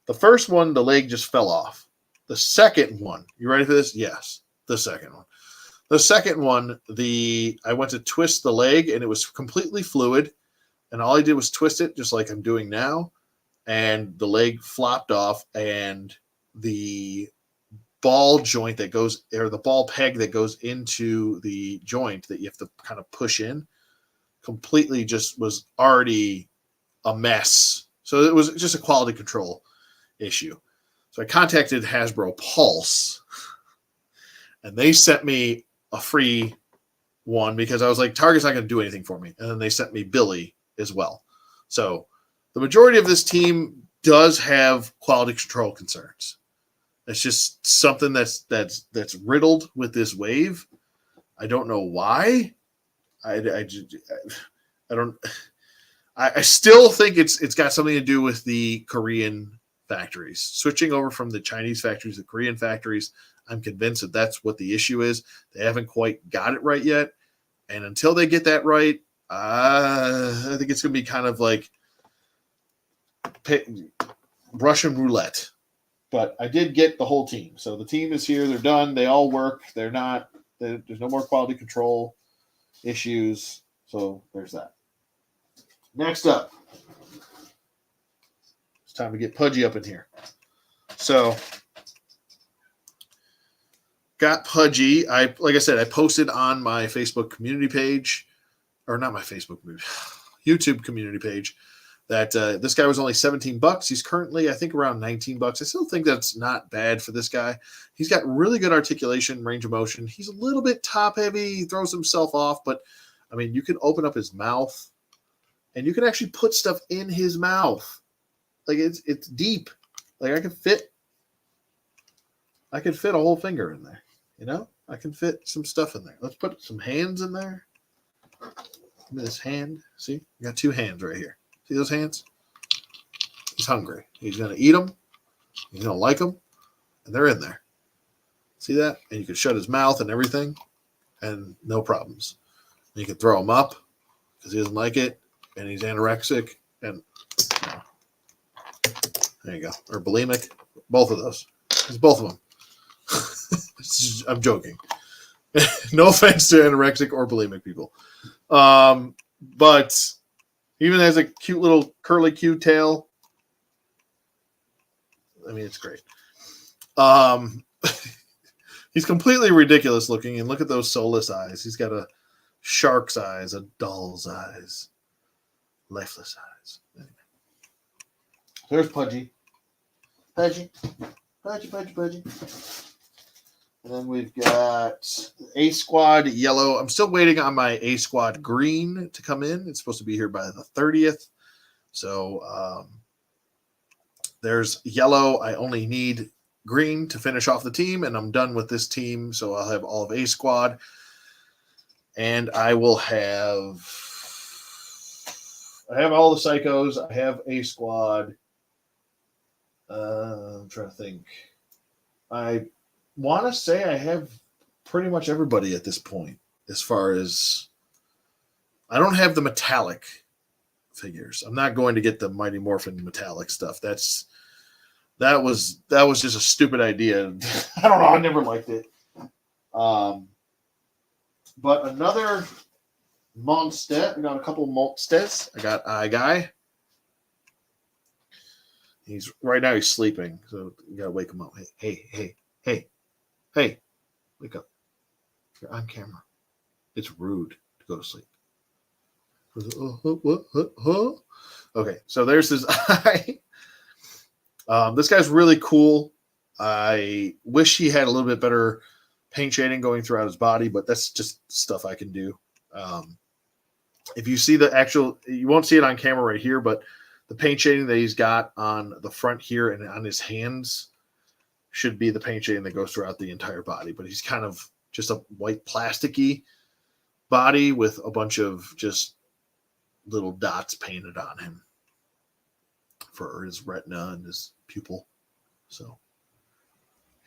The first one, the leg just fell off. The second one, you ready for this? Yes. The second one. The second one, I went to twist the leg and it was completely fluid. And all I did was twist it just like I'm doing now. And the leg flopped off and the ball joint that goes, or the ball peg that goes into the joint that you have to kind of push in, completely just was already a mess. So it was just a quality control issue. So I contacted Hasbro Pulse and they sent me a free one because I was like, Target's not going to do anything for me. And then they sent me Billy as well. So the majority of this team does have quality control concerns. It's just something that's riddled with this wave. I don't know why. I still think it's got something to do with the Korean factories. Switching over from the Chinese factories to Korean factories, I'm convinced that that's what the issue is. They haven't quite got it right yet. And until they get that right, I think it's going to be kind of like Russian roulette. But I did get the whole team. So the team is here. They're done. They all work. There's no more quality control issues. So there's that. Next up, it's time to get Pudgy up in here. So got Pudgy. Like I said, I posted on my Facebook community page, or not my Facebook YouTube community page, that this guy was only $17. He's currently, I think, around $19. I still think that's not bad for this guy. He's got really good articulation, range of motion. He's a little bit top heavy. He throws himself off, but I mean, you can open up his mouth and you can actually put stuff in his mouth. Like it's deep. Like I can fit a whole finger in there. I can fit some stuff in there. Let's put some hands in there. This hand, see, you got two hands right here. See those hands? He's hungry. He's going to eat them. He's going to like them. And they're in there. See that? And you can shut his mouth and everything. And no problems. And you can throw him up because he doesn't like it. And he's anorexic. And there you go. Or bulimic. Both of those. It's both of them. I'm joking. No offense to anorexic or bulimic people. But even has a cute little curly Q tail. I mean, it's great. He's completely ridiculous looking, and look at those soulless eyes. He's got a shark's eyes, a doll's eyes, lifeless eyes. Anyway. There's Pudgy. Pudgy. And then we've got A Squad yellow. I'm still waiting on my A Squad green to come in. It's supposed to be here by the 30th. So there's yellow. I only need green to finish off the team, and I'm done with this team. So I'll have all of A Squad. And I will have all the psychos. I have A Squad. I'm trying to think. I want to say I have pretty much everybody at this point. As far as I don't have the metallic figures. I'm not going to get the Mighty Morphin metallic stuff. That was just a stupid idea. I don't know. I never liked it. But another Monster. I got a couple Monsters. I got Guy. He's right now. He's sleeping, so you gotta wake him up. Hey! Wake up! You're on camera. It's rude to go to sleep. Okay, so there's his eye. This guy's really cool. I wish he had a little bit better paint shading going throughout his body, but that's just stuff I can do. If you see the actual, you won't see it on camera right here, but the paint shading that he's got on the front here and on his hands should be the paint shading that goes throughout the entire body. But he's kind of just a white plasticky body with a bunch of just little dots painted on him for his retina and his pupil. So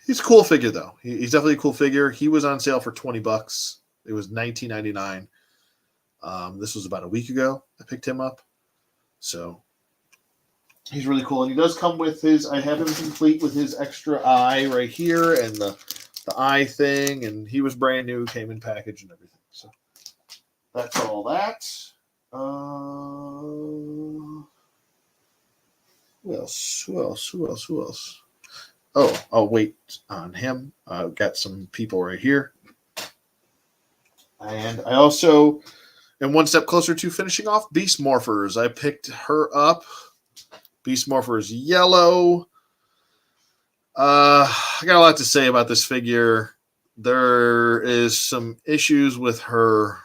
he's a cool figure, though. He's definitely a cool figure. He was on sale for $20. It was $19.99. This was about a week ago. I picked him up. So he's really cool. And he does come with I have him complete with his extra eye right here and the eye thing. And he was brand new, came in package and everything. So that's all that. Who else? Oh, I'll wait on him. I've got some people right here. And I also am one step closer to finishing off Beast Morphers. I picked her up. Beast Morphers yellow. I got a lot to say about this figure. There is some issues with her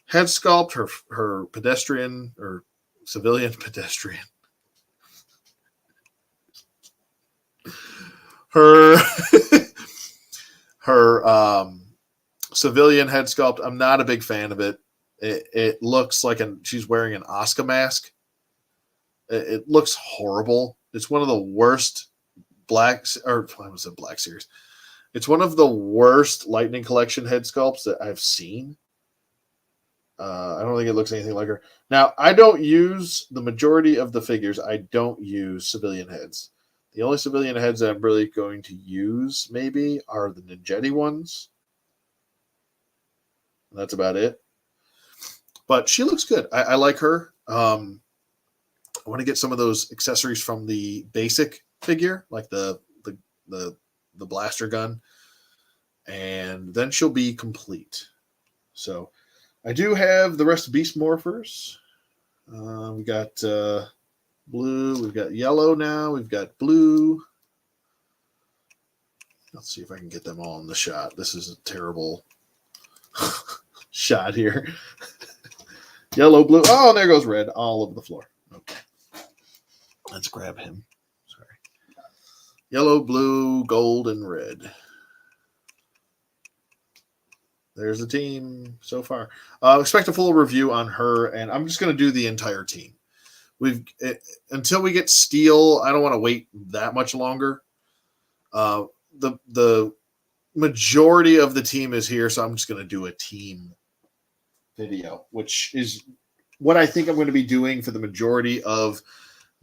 head sculpt, her pedestrian or civilian pedestrian. Her civilian head sculpt. I'm not a big fan of it. It looks like she's wearing an Oscar mask. It looks horrible. It's one of the worst Black Series. It's one of the worst Lightning Collection head sculpts that I've seen. I don't think it looks anything like her. Now, I don't use the majority of the figures. I don't use civilian heads. The only civilian heads that I'm really going to use maybe are the Ninjetti ones. And that's about it. But she looks good. I like her. I want to get some of those accessories from the basic figure, like the blaster gun, and then she'll be complete. So I do have the rest of Beast Morphers. We got blue. We've got yellow now. We've got blue. Let's see if I can get them all in the shot. This is a terrible shot here. Yellow, blue. Oh, and there goes red all over the floor. Okay. Let's grab him. Sorry. Yellow, blue, gold, and red. There's the team so far. Expect a full review on her, and I'm just going to do the entire team. Until we get steel, I don't want to wait that much longer. The majority of the team is here, so I'm just going to do a team video, which is what I think I'm going to be doing for the majority of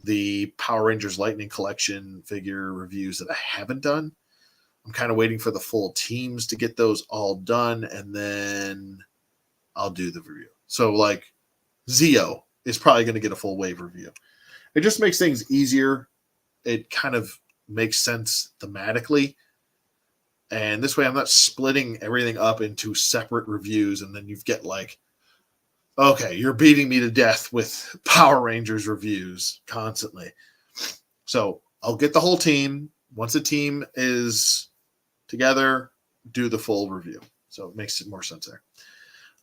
the Power Rangers Lightning Collection figure reviews that I haven't done. I'm kind of waiting for the full teams to get those all done, and then I'll do the review. So, like, Zeo is probably going to get a full wave review. It just makes things easier. It kind of makes sense thematically. And this way I'm not splitting everything up into separate reviews, and then you get like, okay, you're beating me to death with Power Rangers reviews constantly. So I'll get the whole team. Once the team is together, do the full review. So it makes it more sense there.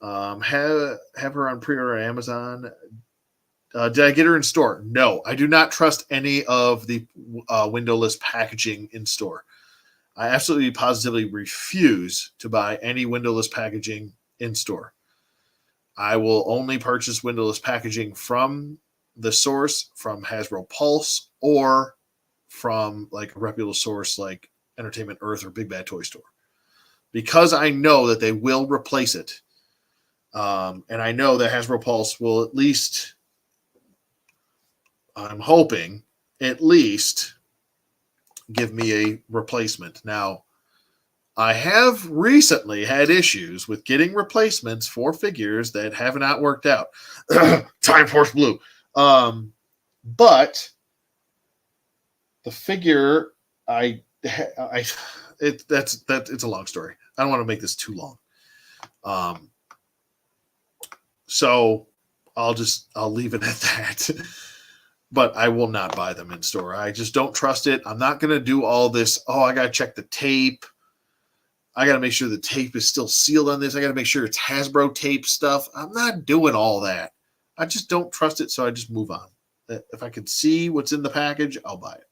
Have her on pre-order on Amazon. Did I get her in store? No, I do not trust any of the windowless packaging in store. I absolutely positively refuse to buy any windowless packaging in store. I will only purchase windowless packaging from the source, from Hasbro Pulse, or from like a reputable source like Entertainment Earth or Big Bad Toy Store, because I know that they will replace it. And I know that Hasbro Pulse will at least, I'm hoping, at least give me a replacement. Now, I have recently had issues with getting replacements for figures that have not worked out. Time Force Blue. But the figure, it's a long story. I don't want to make this too long. So I'll leave it at that. But I will not buy them in store. I just don't trust it. I'm not going to do all this. Oh, I got to check the tape. I got to make sure the tape is still sealed on this. I got to make sure it's Hasbro tape stuff. I'm not doing all that. I just don't trust it, so I just move on. If I can see what's in the package, I'll buy it.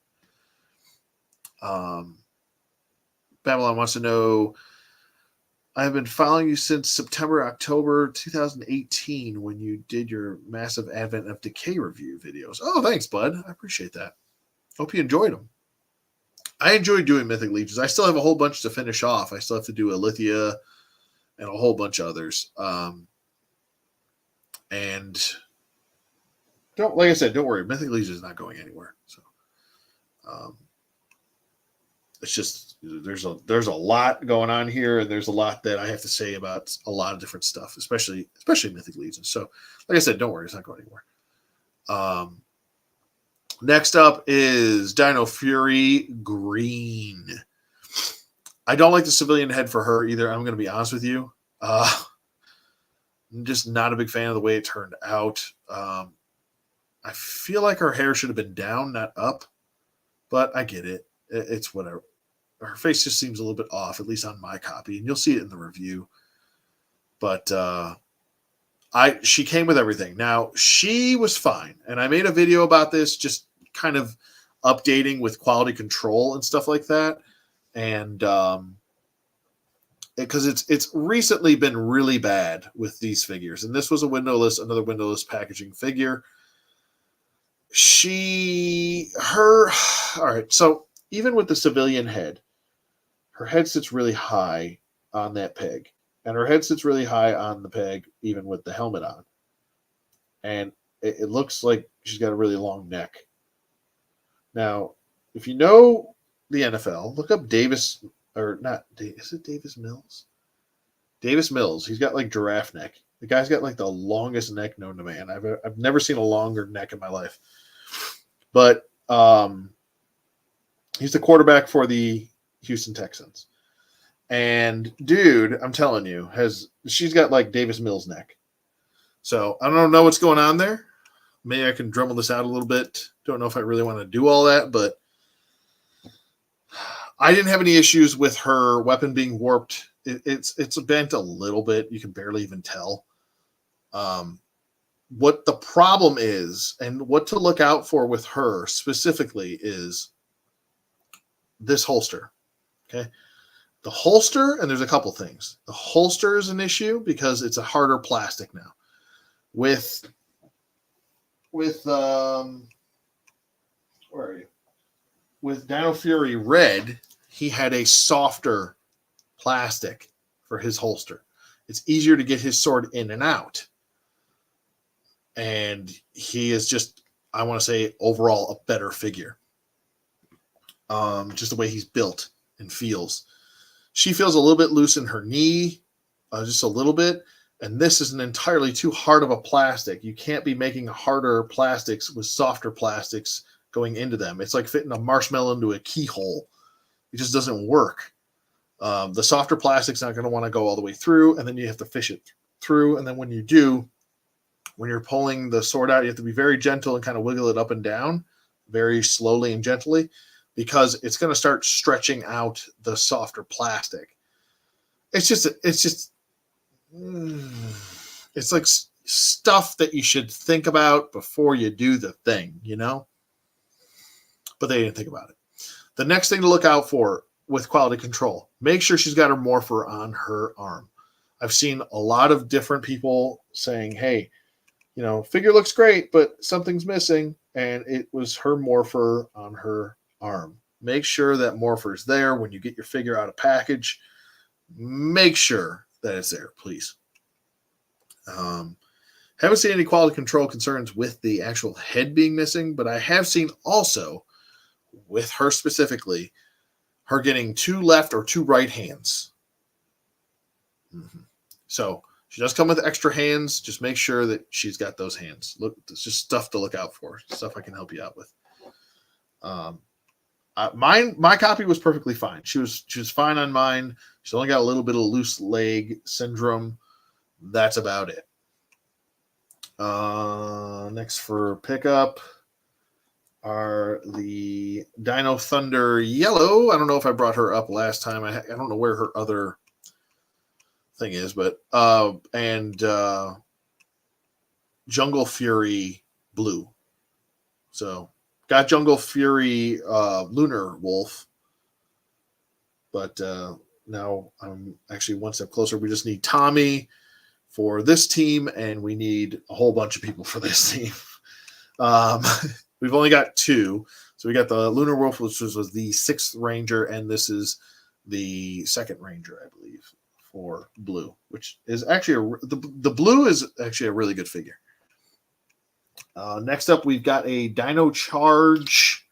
Babylon wants to know, I've been following you since September, October 2018 when you did your massive Advent of Decay review videos. Oh, thanks, bud. I appreciate that. Hope you enjoyed them. I enjoyed doing Mythic Legions. I still have a whole bunch to finish off. I still have to do Alithia and a whole bunch of others. And like I said, don't worry. Mythic Legions is not going anywhere. So it's just there's a lot going on here, and there's a lot that I have to say about a lot of different stuff, especially Mythic Legions. So, like I said, don't worry, it's not going anywhere. Next up is Dino Fury Green. I don't like the civilian head for her either. I'm going to be honest with you. I'm just not a big fan of the way it turned out. I feel like her hair should have been down, not up, but I get it. It's whatever. Her face just seems a little bit off, at least on my copy, and you'll see it in the review. But she came with everything. Now, she was fine, and I made a video about this, just kind of updating with quality control and stuff like that. And because it's recently been really bad with these figures, and this was another windowless packaging figure. All right, so even with the civilian head, her head sits really high on that peg, and her head sits really high on the peg, even with the helmet on. And it looks like she's got a really long neck. Now, if you know the NFL, look up Davis, or not, is it Davis Mills? Davis Mills. He's got like giraffe neck. The guy's got like the longest neck known to man. I've never seen a longer neck in my life. But he's the quarterback for the Houston Texans. And dude, I'm telling you, she's got like Davis Mills neck. So I don't know what's going on there. Maybe I can drumble this out a little bit. Don't know if I really want to do all that, but I didn't have any issues with her weapon being warped. It's bent a little bit. You can barely even tell. What the problem is, and what to look out for with her specifically, is this holster. Okay. The holster, and there's a couple things. The holster is an issue because it's a harder plastic now. With where are you? With Dino Fury Red, he had a softer plastic for his holster. It's easier to get his sword in and out. And he is just I want to say, overall a better figure. Just the way he's built and feels. She feels a little bit loose in her knee, just a little bit. And this is an entirely too hard of a plastic. You can't be making harder plastics with softer plastics going into them. It's like fitting a marshmallow into a keyhole. It just doesn't work. The softer plastic's not going to want to go all the way through, and then you have to fish it through. And then when you do, when you're pulling the sword out, you have to be very gentle and kind of wiggle it up and down very slowly and gently, because it's going to start stretching out the softer plastic. It's like stuff that you should think about before you do the thing, you know? But they didn't think about it. The next thing to look out for with quality control, make sure she's got her morpher on her arm. I've seen a lot of different people saying, hey, you know, figure looks great, but something's missing, and it was her morpher on her arm. Make sure that morpher's there when you get your figure out of package. Make sure that it's there, please. Haven't seen any quality control concerns with the actual head being missing, but I have seen also, with her specifically, her getting 2 left or 2 right hands. So she does come with extra hands. Just make sure that she's got those hands. Look, it's just stuff to look out for. Stuff I can help you out with. My copy was perfectly fine. She was fine on mine. She's only got a little bit of loose leg syndrome. That's about it. Next for pickup are the Dino Thunder Yellow. I don't know if I brought her up last time. I don't know where her other thing is, but and Jungle Fury Blue. So got Jungle Fury Lunar Wolf, but now I'm actually one step closer. We just need Tommy for this team, and we need a whole bunch of people for this team. We've only got 2. So we got the Lunar Wolf, which was the 6th Ranger, and this is the 2nd Ranger, I believe, for Blue, which is actually the Blue is actually a really good figure. Next up, we've got a Dino Charge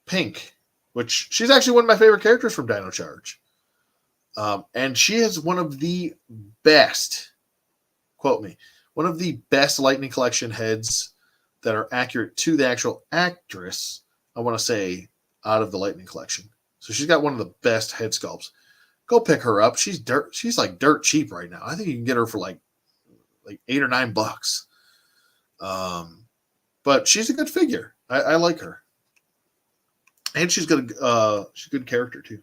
Pink, which she's actually one of my favorite characters from Dino Charge. And she has one of the best, quote me, one of the best Lightning Collection heads that are accurate to the actual actress, I want to say, out of the Lightning Collection. So she's got one of the best head sculpts. Go pick her up. She's like dirt cheap right now. I think you can get her for like $8 or $9. But she's a good figure. I like her. And she's a good character too.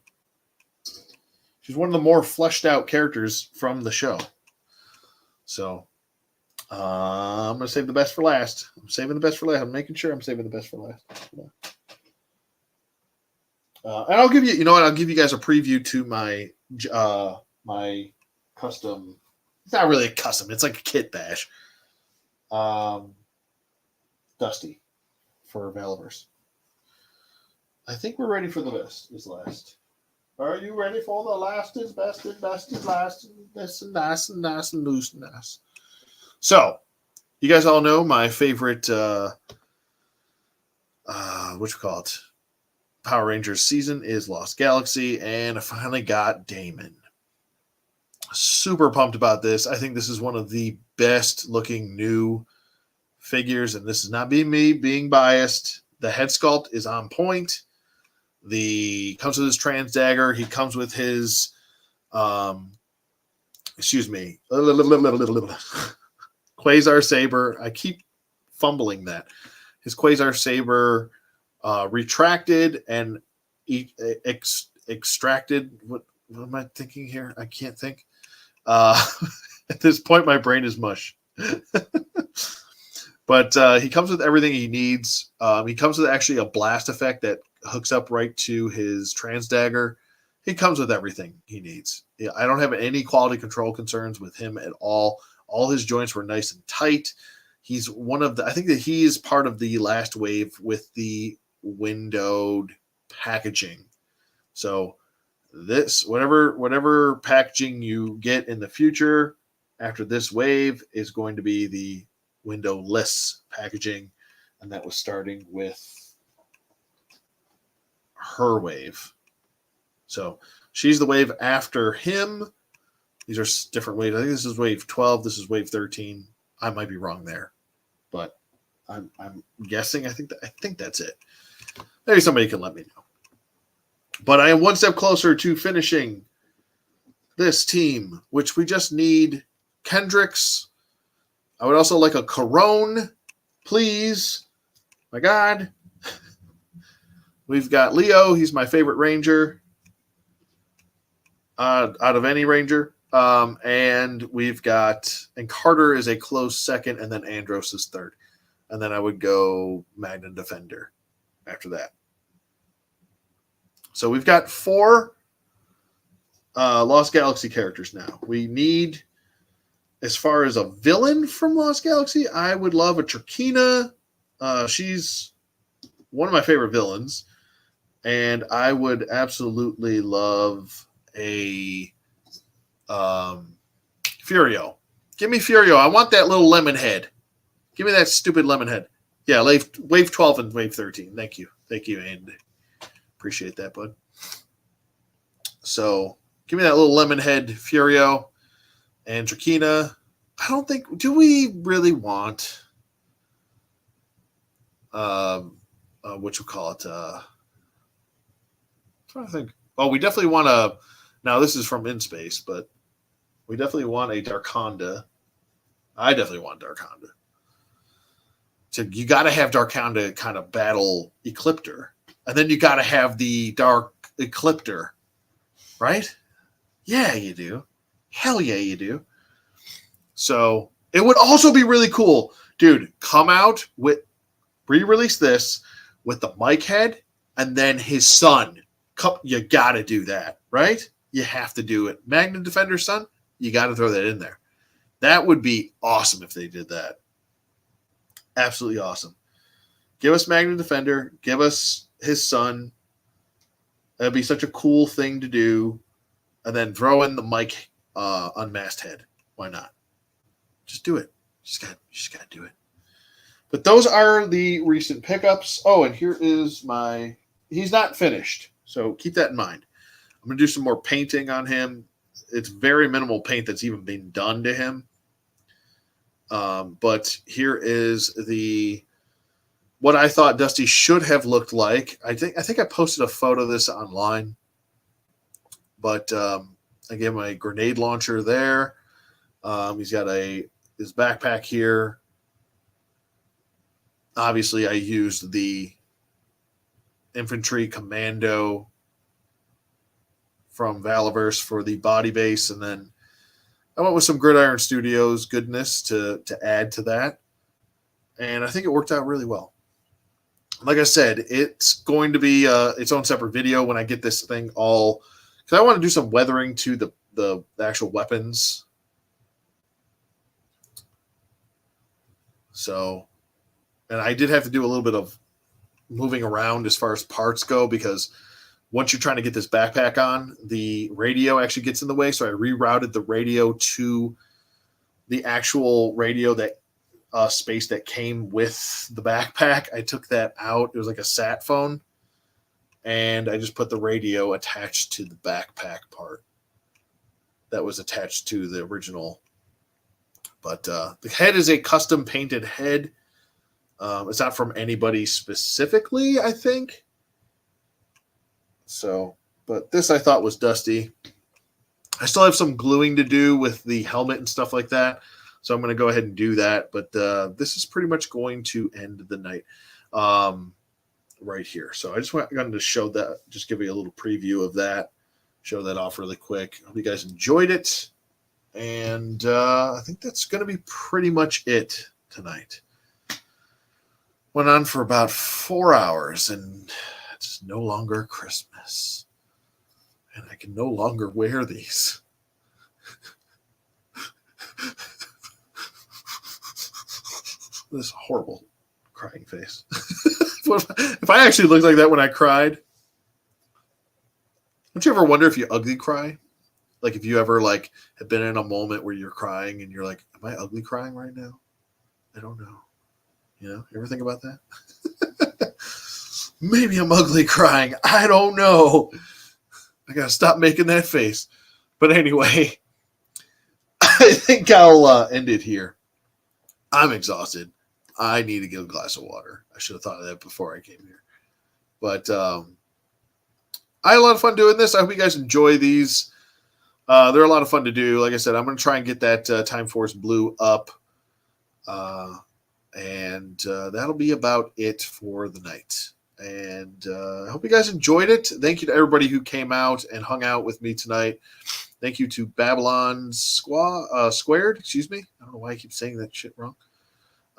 She's one of the more fleshed out characters from the show. So I'm going to save the best for last. I'm making sure I'm saving the best for last. And I'll give you, I'll give you guys a preview to my my custom. It's not really a custom. It's like a kit bash. Dusty for Valiverse. I think we're ready for the best is last. Are you ready for the last is best and best is last and this and nice and nice and loose and nice? So, you guys all know my favorite, Power Rangers season is Lost Galaxy, and I finally got Damon. Super pumped about this. I think this is one of the best looking new figures, and this is not being me being biased. The head sculpt is on point. Comes with his trans dagger. He comes with his Quasar Saber. I keep fumbling that. His Quasar Saber retracted and extracted. What am I thinking here? I can't think. At this point, my brain is mush. But he comes with everything he needs. He comes with actually a blast effect that hooks up right to his trans dagger. He comes with everything he needs. I don't have any quality control concerns with him at all. All his joints were nice and tight. He's I think that he is part of the last wave with the windowed packaging. So this, whatever packaging you get in the future after this wave is going to be the windowless packaging, and that was starting with her wave. So she's the wave after him. These are different waves. I think this is wave 12. This is wave 13. I might be wrong there, but I'm guessing. I think that's it. Maybe somebody can let me know. But I am one step closer to finishing this team, which we just need Kendricks. I would also like a Corone, please. My God. We've got Leo. He's my favorite Ranger out of any Ranger. And we've got, and Carter is a close second, and then Andros is third. And then I would go Magnum Defender after that. So we've got 4 Lost Galaxy characters now. We need, as far as a villain from Lost Galaxy, I would love a Turkina. She's one of my favorite villains. And I would absolutely love a Furio. Give me Furio. I want that little lemon head. Give me that stupid lemon head. Yeah, wave 12 and wave 13. Thank you. Thank you, Andy. Appreciate that, bud. So give me that little lemon head Furio and Drakina. I don't think, do we really want what you call it? I'm trying to think. Oh, we definitely want a, now this is from In Space, but we definitely want a Darkonda. I definitely want Darkonda. So you got to have Darkonda kind of battle Ecliptor. And then you got to have the Dark Ecliptor, right? Yeah, you do. Hell yeah, you do. So it would also be really cool. Dude, come out with, re-release this with the Mike head and then his son. You got to do that, right? You have to do it. Magnum Defender's son, you got to throw that in there. That would be awesome if they did that. Absolutely awesome. Give us Magnum Defender. Give us his son. That'd be such a cool thing to do. And then throw in the Mike unmasked head. Why not? Just do it. You just got to do it. But those are the recent pickups. Oh, and here is my... He's not finished, so keep that in mind. I'm going to do some more painting on him. It's very minimal paint that's even been done to him. But here is what I thought Dusty should have looked like. I think I posted a photo of this online. But I gave him a grenade launcher there. He's got his backpack here. Obviously, I used the infantry commando from Valiverse for the body base, and then I went with some Gridiron Studios goodness to add to that, and I think it worked out really well. Like I said, it's going to be its own separate video when I get this thing all, because I want to do some weathering to the actual weapons. So, and I did have to do a little bit of moving around as far as parts go, because once you're trying to get this backpack on, the radio actually gets in the way. So I rerouted the radio to the actual radio that space that came with the backpack. I took that out. It was like a sat phone. And I just put the radio attached to the backpack part that was attached to the original. But the head is a custom painted head. It's not from anybody specifically, I think. So, but this I thought was Dusty. I still have some gluing to do with the helmet and stuff like that. So I'm going to go ahead and do that. But this is pretty much going to end the night right here. So I just wanted to show that, just give you a little preview of that. Show that off really quick. Hope you guys enjoyed it. And I think that's going to be pretty much it tonight. Went on for about 4 hours, and it's no longer Christmas. And I can no longer wear these. This horrible crying face. If I actually looked like that when I cried, don't you ever wonder if you ugly cry? Like if you ever have been in a moment where you're crying and you're like, am I ugly crying right now? I don't know. You know, ever think about that? Maybe I'm ugly crying. I don't know. I gotta stop making that face. But anyway, I think I'll end it here. I'm exhausted. I need to get a glass of water. I should have thought of that before I came here. But I had a lot of fun doing this. I hope you guys enjoy these. They're a lot of fun to do. Like I said, I'm going to try and get that Time Force Blue up. And that'll be about it for the night. And I hope you guys enjoyed it. Thank you to everybody who came out and hung out with me tonight. Thank you to Babylon Squared. Excuse me. I don't know why I keep saying that shit wrong.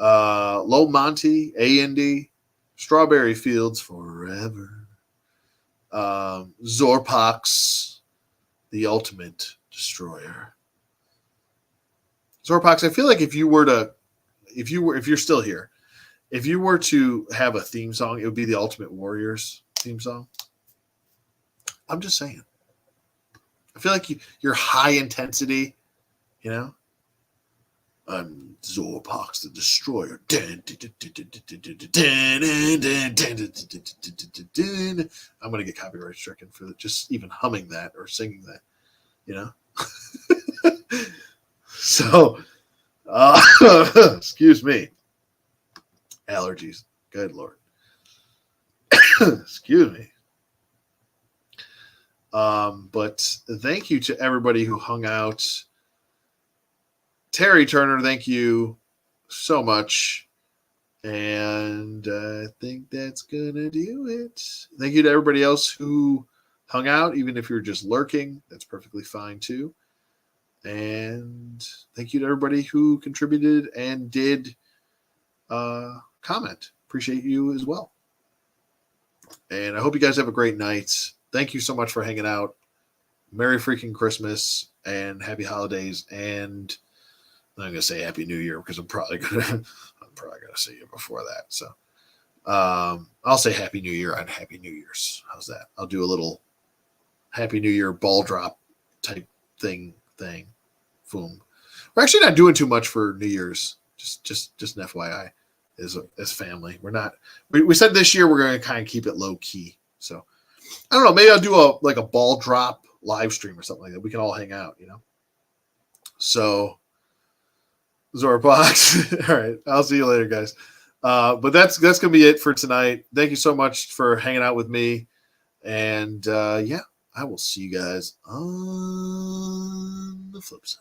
Low Monty, A&D, Strawberry Fields Forever, Zorpox, the Ultimate Destroyer. Zorpox, I feel like if you're still here, if you were to have a theme song, it would be the Ultimate Warriors theme song. I'm just saying. I feel like you're high intensity, you know? I'm Zorpox the Destroyer. I'm going to get copyright stricken for just even humming that or singing that, you know? So, excuse me. Allergies. Good Lord. Excuse me. But thank you to everybody who hung out. Terry Turner, thank you so much. And I think that's going to do it. Thank you to everybody else who hung out, even if you're just lurking. That's perfectly fine too. And thank you to everybody who contributed and did comment. Appreciate you as well. And I hope you guys have a great night. Thank you so much for hanging out. Merry freaking Christmas and happy holidays. And I'm going to say Happy New Year because I'm probably going to see you before that. So I'll say Happy New Year on Happy New Year's. How's that? I'll do a little Happy New Year ball drop type thing. Boom. We're actually not doing too much for New Year's. Just an FYI, as family, we're not. We said this year we're going to kind of keep it low key. So I don't know. Maybe I'll do a ball drop live stream or something like that. We can all hang out, you know. So Zorpox. All right. I'll see you later, guys. But that's gonna be it for tonight. Thank you so much for hanging out with me. And yeah, I will see you guys on the flip side.